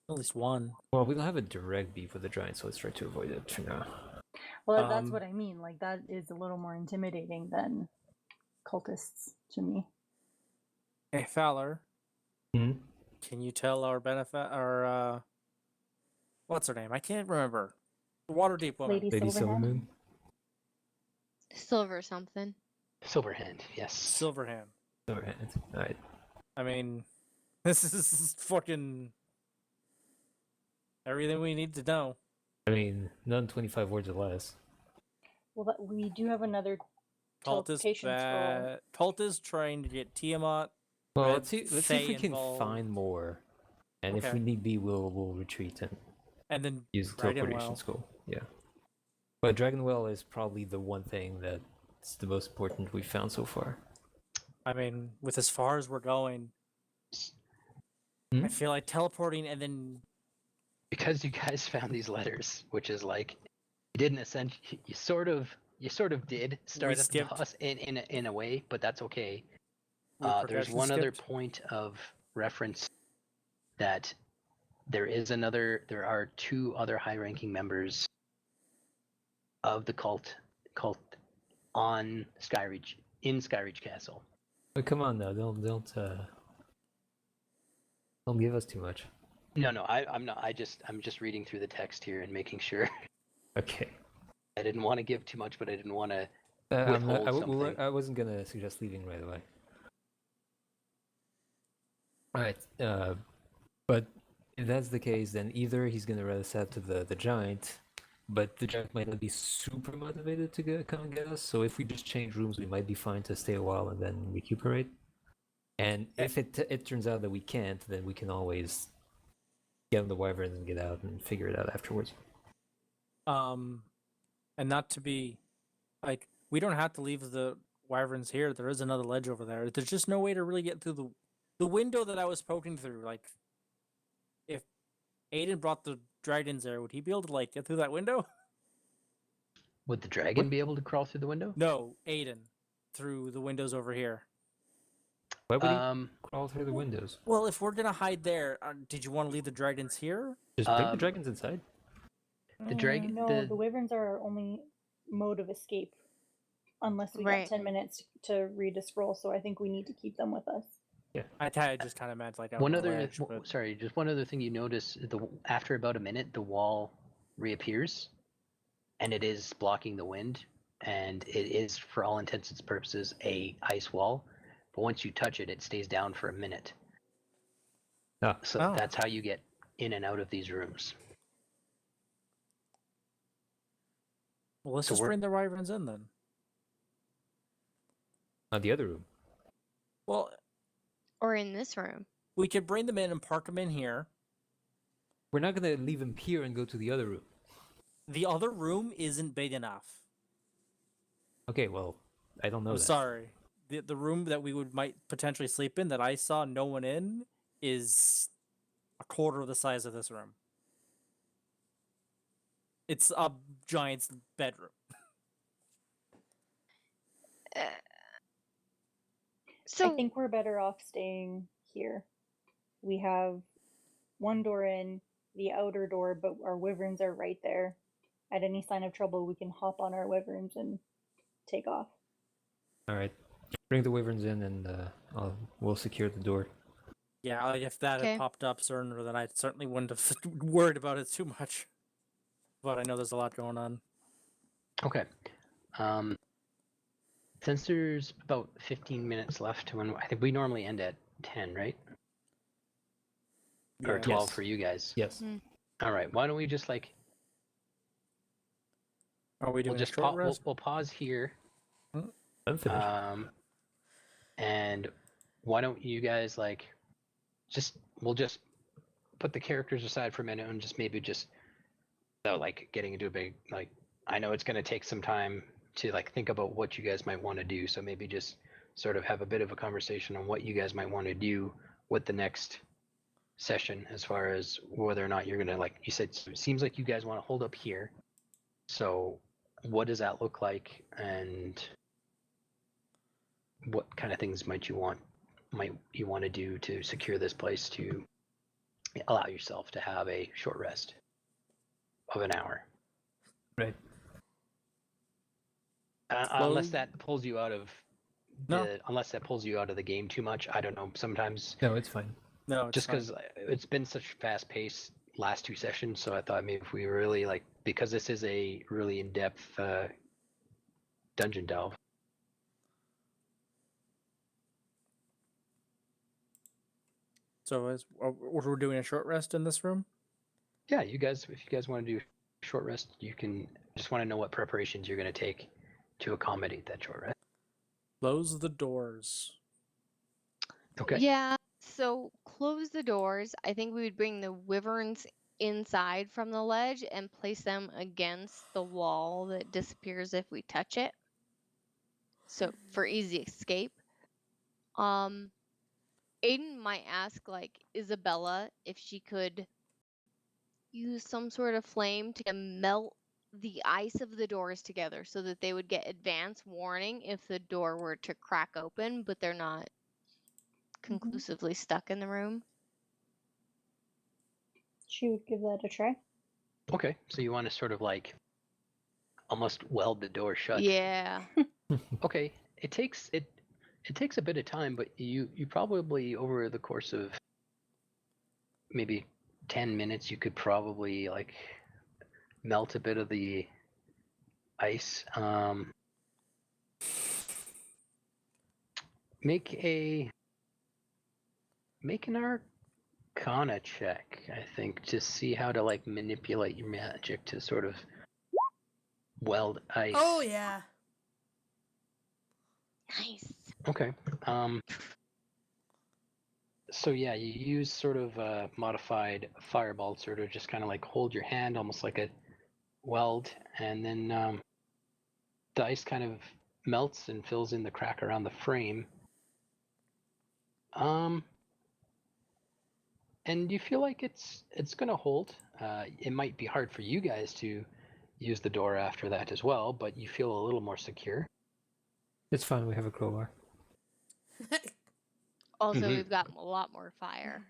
At least one. Well, we don't have a direct beef with the giants, so let's try to avoid it for now. Well, that's Um, what I mean. Like, that is a little more intimidating than cultists to me. Hey, Fowler, Hmm? can you tell our what's her name? I can't remember. The Waterdeep woman. Lady Lady Silverhand? Silvermoon? Silver something. Silverhand, yes. Silverhand. Silverhand. Alright. I mean, this is fucking everything we need to know. I mean, none 25 words or less. Well, we do have another Talt is teleportation scroll. bad. Talt is trying to get Tiamat. Well, Red let's see if Fae we can involved. find more. And if Okay. we need be, we'll retreat and And then use the Dragon teleportation Well. school. Yeah. But Dragonwell is probably the one thing that's the most important we've found so far. I mean, with as far as we're going, Hmm? I feel like teleporting and then Because you guys found these letters, which is like, you didn't essentially, you sort of did start at the skipped. boss in a way, but that's okay. we There's progression one other skipped. point of reference that there are two other high-ranking members of the cult on Skyreach, in Skyreach Castle. But come on now, don't give us too much. No, I'm not. I'm just reading through the text here and making sure. Okay. I didn't want to give too much, but I didn't want to I'm not, withhold something. I wasn't gonna suggest leaving right away. Alright, but if that's the case, then either he's gonna let us out to the giant, but the giant might not be super motivated to come and get us, so if we just change rooms, we might be fine to stay a while and then recuperate. And if it turns out that we can't, then we can always get on the wyvern and get out and figure it out afterwards. And not to be like, we don't have to leave the wyverns here. There is another ledge over there. There's just no way to really get through the window that I was poking through. Like, if Aiden brought the dragons there, would he be able to like get through that window? Would the dragon be able to crawl through the window? No, Aiden, through the windows over here. Why would he crawl through the windows? Well, if we're gonna hide there, did you want to leave the dragons here? Just bring the dragons inside. The dragon. No, the wyverns are our only mode of escape, unless we got 10 minutes to read a scroll. So I think we need to keep them with us. Yeah, I just kind of meant like One other. Sorry, just one other thing you notice: after about a minute, the wall reappears, and it is blocking the wind, and it is, for all intents and purposes, a ice wall. But once you touch it, it stays down for a minute. So that's how you get in and out of these rooms. Well, let's just bring the wyverns in then. The other room. Well, or in this room. We could bring them in and park them in here. We're not gonna leave them here and go to the other room. The other room isn't big enough. Okay, well, I don't know. I'm sorry. The room that we might potentially sleep in that I saw no one in is a quarter of the size of this room. It's a giant's bedroom. So I think we're better off staying here. We have one door in, the outer door, but our wyverns are right there. At any sign of trouble, we can hop on our wyverns and take off. All right, bring the wyverns in, and we'll secure the door. Yeah, if that had popped up sooner, then I certainly wouldn't have worried about it too much. But I know there's a lot going on. Okay. Since there's about 15 minutes left to when I think we normally end at 10, right? Or 12 for you guys. Yes. All right. Why don't we just like? Are we doing a short rest? We'll pause here. I'm finished. And why don't you guys like? We'll just put the characters aside for a minute and just maybe just without like getting into a big like. I know it's going to take some time to like think about what you guys might want to do, so maybe just sort of have a bit of a conversation on what you guys might want to do with the next session, as far as whether or not you're gonna, like you said, it seems like you guys want to hold up here. So what does that look like, and what kind of things might you want to do to secure this place to allow yourself to have a short rest of an hour? Right. Unless that pulls you out of the game too much. I don't know. Sometimes. No, it's fine. No, it's just because it's been such fast pace last two sessions, so I thought maybe if we really like, because this is a really in-depth dungeon delve. So we're doing a short rest in this room? Yeah, you guys, if you guys want to do a short rest, you can. Just want to know what preparations you're going to take to accommodate that short rest. Close the doors. Okay. Yeah, so close the doors. I think we would bring the wyverns inside from the ledge and place them against the wall that disappears if we touch it. So for easy escape. Aiden might ask like Isabella if she could use some sort of flame to melt the ice of the doors together so that they would get advance warning if the door were to crack open, but they're not conclusively stuck in the room. She would give that a try. Okay, so you want to sort of like almost weld the door shut. Yeah. Okay, it takes a bit of time, but you probably over the course of maybe 10 minutes, you could probably like melt a bit of the ice. Make an Arcana check, I think, to see how to like manipulate your magic to sort of weld ice. Oh yeah. Nice. Okay. So yeah, you use sort of a modified fireball, sort of just kind of like hold your hand, almost like a weld, and then the ice kind of melts and fills in the crack around the frame. And you feel like it's gonna hold. It might be hard for you guys to use the door after that as well, but you feel a little more secure. It's fine. We have a crowbar. Also, Mhm. we've got a lot more fire.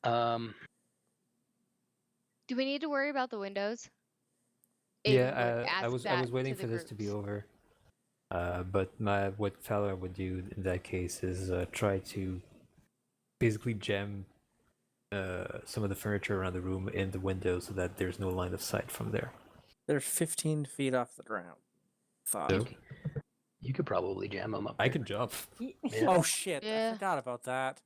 Um, Do we need to worry about the windows? Yeah, Aiden would I ask was that waiting to for the this to be groups. over. But what Fowler would do in that case is try to basically jam some of the furniture around the room in the window so that there's no line of sight from there. They're 15 feet off the ground. Thought. So you could probably jam them up. I there. can jump. Yeah. Oh shit! I Yeah. forgot about that.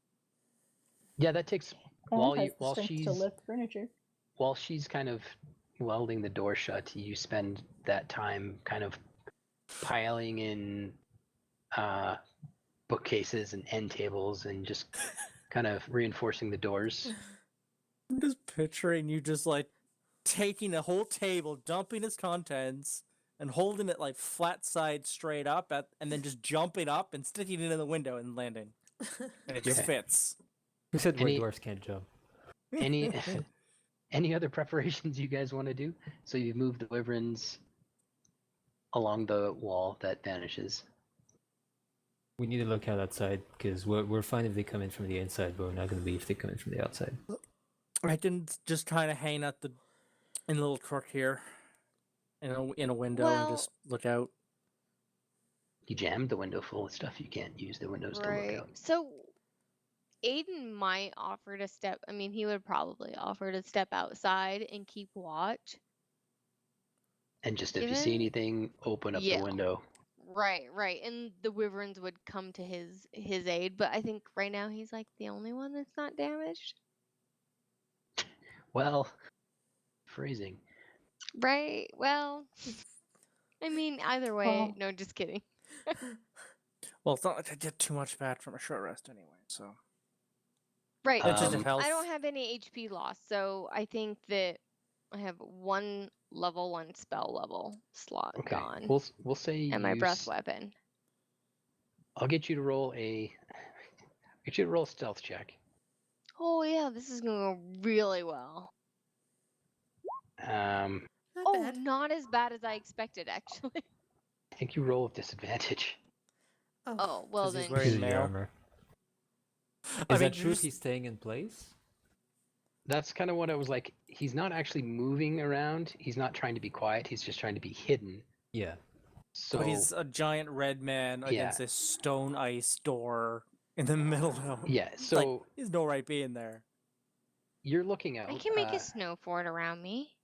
Yeah, that takes While while strength she's to lift furniture. while she's kind of welding the door shut. You spend that time kind of piling in bookcases and end tables and just kind of reinforcing the doors. I'm just picturing you just like taking a whole table, dumping its contents, and holding it like flat side straight up, and then just jumping up and sticking it in the window and landing, and it just Okay. fits. Who said Any- dwarves can't jump? Any any other preparations you guys want to do? So you move the wyverns along the wall that vanishes. We need to look out outside because we're fine if they come in from the inside, but we're not going to be if they come in from the outside. I can just kind of hang at the in a little crook here, in a window, and Well- just look out. You jammed the window full of stuff. You can't use the windows to look Right. out. So Aiden might offer to step. I mean, he would probably offer to step outside and keep watch. And just if you Given- see anything, open up Yeah. the window. Right, right. And the wyverns would come to his aid, but I think right now he's like the only one that's not damaged. Well, phrasing. Right. Well, I mean, either way. Well- No, just kidding. Well, it's not like I did too much bad from a short rest anyway, so. Right. It's just Um, health. I don't have any HP loss, so I think that I have one level 1 spell level slot Okay. gone. We'll say And my you breath weapon. I'll get you to roll a stealth check. Oh yeah, this is gonna go really well. Um, Not Oh, bad. not as bad as I expected, actually. I think you roll with disadvantage. Oh, well 'Cause he's then. wearing Because of the mail. armor. I Is mean, that you true if just- he's staying in place? That's kind of what I was like. He's not actually moving around. He's not trying to be quiet. He's just trying to be hidden. Yeah. So But he's a giant red man against Yeah. this stone ice door in the middle of. yeah. Like, So he's no right being there. you're looking out. I can make a snow fort around me.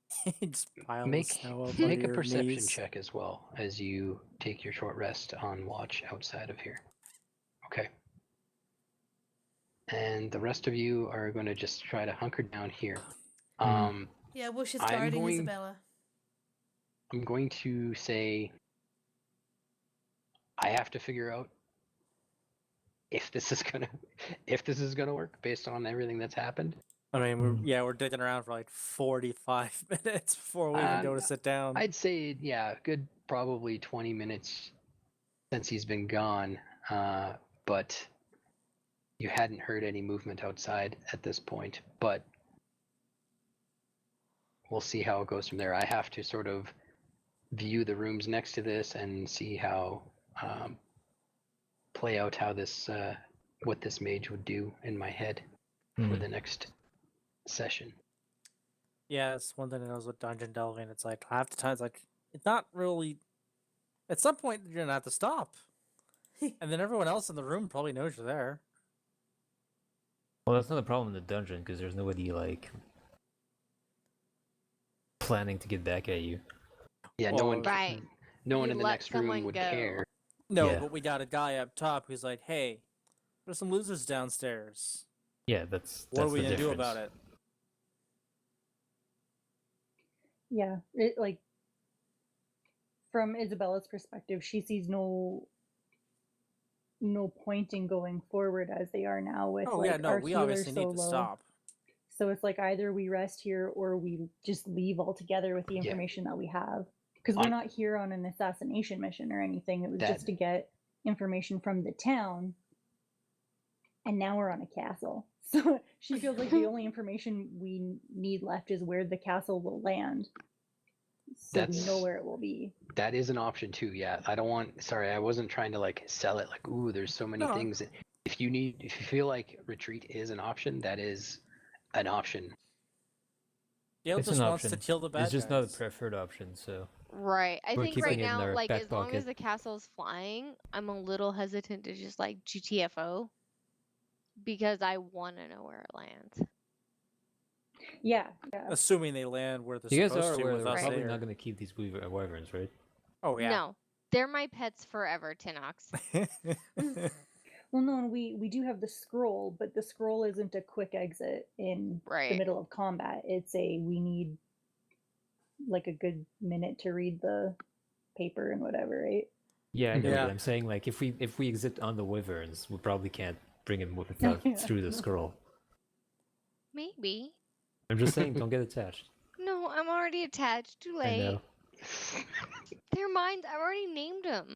Just pile make the snow up make under a your perception knees. check as well as you take your short rest on watch outside of here. Okay. And the rest of you are going to just try to hunker down here. Mhm. Yeah, Bush is I'm guarding going- Isabella. I'm going to say I have to figure out if this is gonna work based on everything that's happened. I mean, we're digging around for like 45 minutes before we even go to sit down. I'd say good probably 20 minutes since he's been gone, but you hadn't heard any movement outside at this point. But we'll see how it goes from there. I have to sort of view the rooms next to this and see how play out how this what this mage would do in my head for the next session. Yeah, that's one thing that knows with dungeon delving. It's like half the time it's like it's not really. At some point you're gonna have to stop, and then everyone else in the room probably knows you're there. Well, that's not a problem in the dungeon because there's nobody like planning to get back at you. Yeah, Well, Right. no one You in the let next room someone would go. care. No, Yeah. but we got a guy up top who's like, "Hey, there's some losers downstairs. Yeah, that's What are we the gonna do difference. about it?" Yeah, it like from Isabella's perspective, she sees no point in going forward as they are now with Oh like yeah, no, our we healer obviously so need to low. stop. So it's like either we rest here or we just leave altogether with the Yeah. information that we have. Because we're not here on an assassination mission or anything. It was That- just to get information from the town. And now we're on a castle. So she feels like the only information we need left is where the castle will land. So we That's- know where it will be. That is an option too. Yeah, I don't want. Sorry, I wasn't trying to like sell it. Like, ooh, there's so many No. things. If you feel like retreat is an option, that is an option. Dale It's just an wants option. to kill the bad It's just guys. not a preferred option, so Right. I We're think keeping right it in now, our like back as long as pocket. the castle's flying, I'm a little hesitant to just like GTFO because I want to know where it lands. Yeah. Assuming they land where they're you guys supposed are to aware with that we're us probably there. not going to keep these wyverns, right? Oh yeah. No, they're my pets forever, Tinox. Well, no, and we do have the scroll, but the scroll isn't a quick exit in the Right. middle of combat. It's we need like a good minute to read the paper and whatever, right? Yeah, I know, Yeah. but I'm saying like if we exit on the wyverns, we probably can't bring him Yeah. through the scroll. Maybe. I'm just saying, don't get attached. No, I'm already attached. Too I late. know. They're mine. I already named them.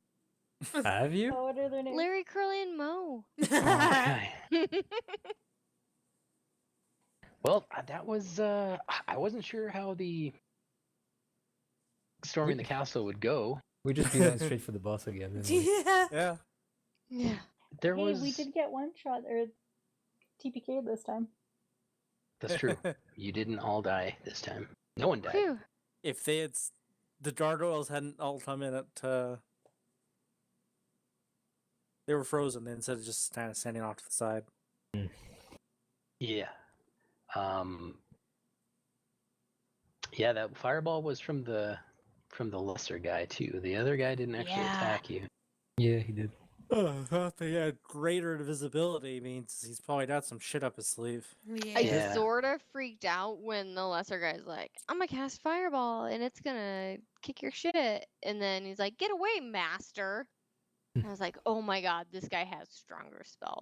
Have you? Oh, what are their names? Larry, Curly, and Mo. Okay. Well, that was. I wasn't sure how the storming the castle would go. We just beat on straight for the boss again. Didn't we? Yeah. Yeah. Yeah. There Hey, was. we did get one shot or TPK this time. That's true. You didn't all die this time. No one died. Phew. If they had, the gargoyles hadn't all come in at, they were frozen instead of just kind of standing off to the side. Yeah. Yeah, that fireball was from the lesser guy too. The other guy didn't actually Yeah. attack you. Yeah, he did. If they had greater invisibility, means he's probably got some shit up his sleeve. Yeah. I Yeah. sort of freaked out when the lesser guy's like, I'm gonna cast fireball and it's gonna kick your shit. And then he's like, get away, master. And I was like, oh my god, this guy has stronger spells.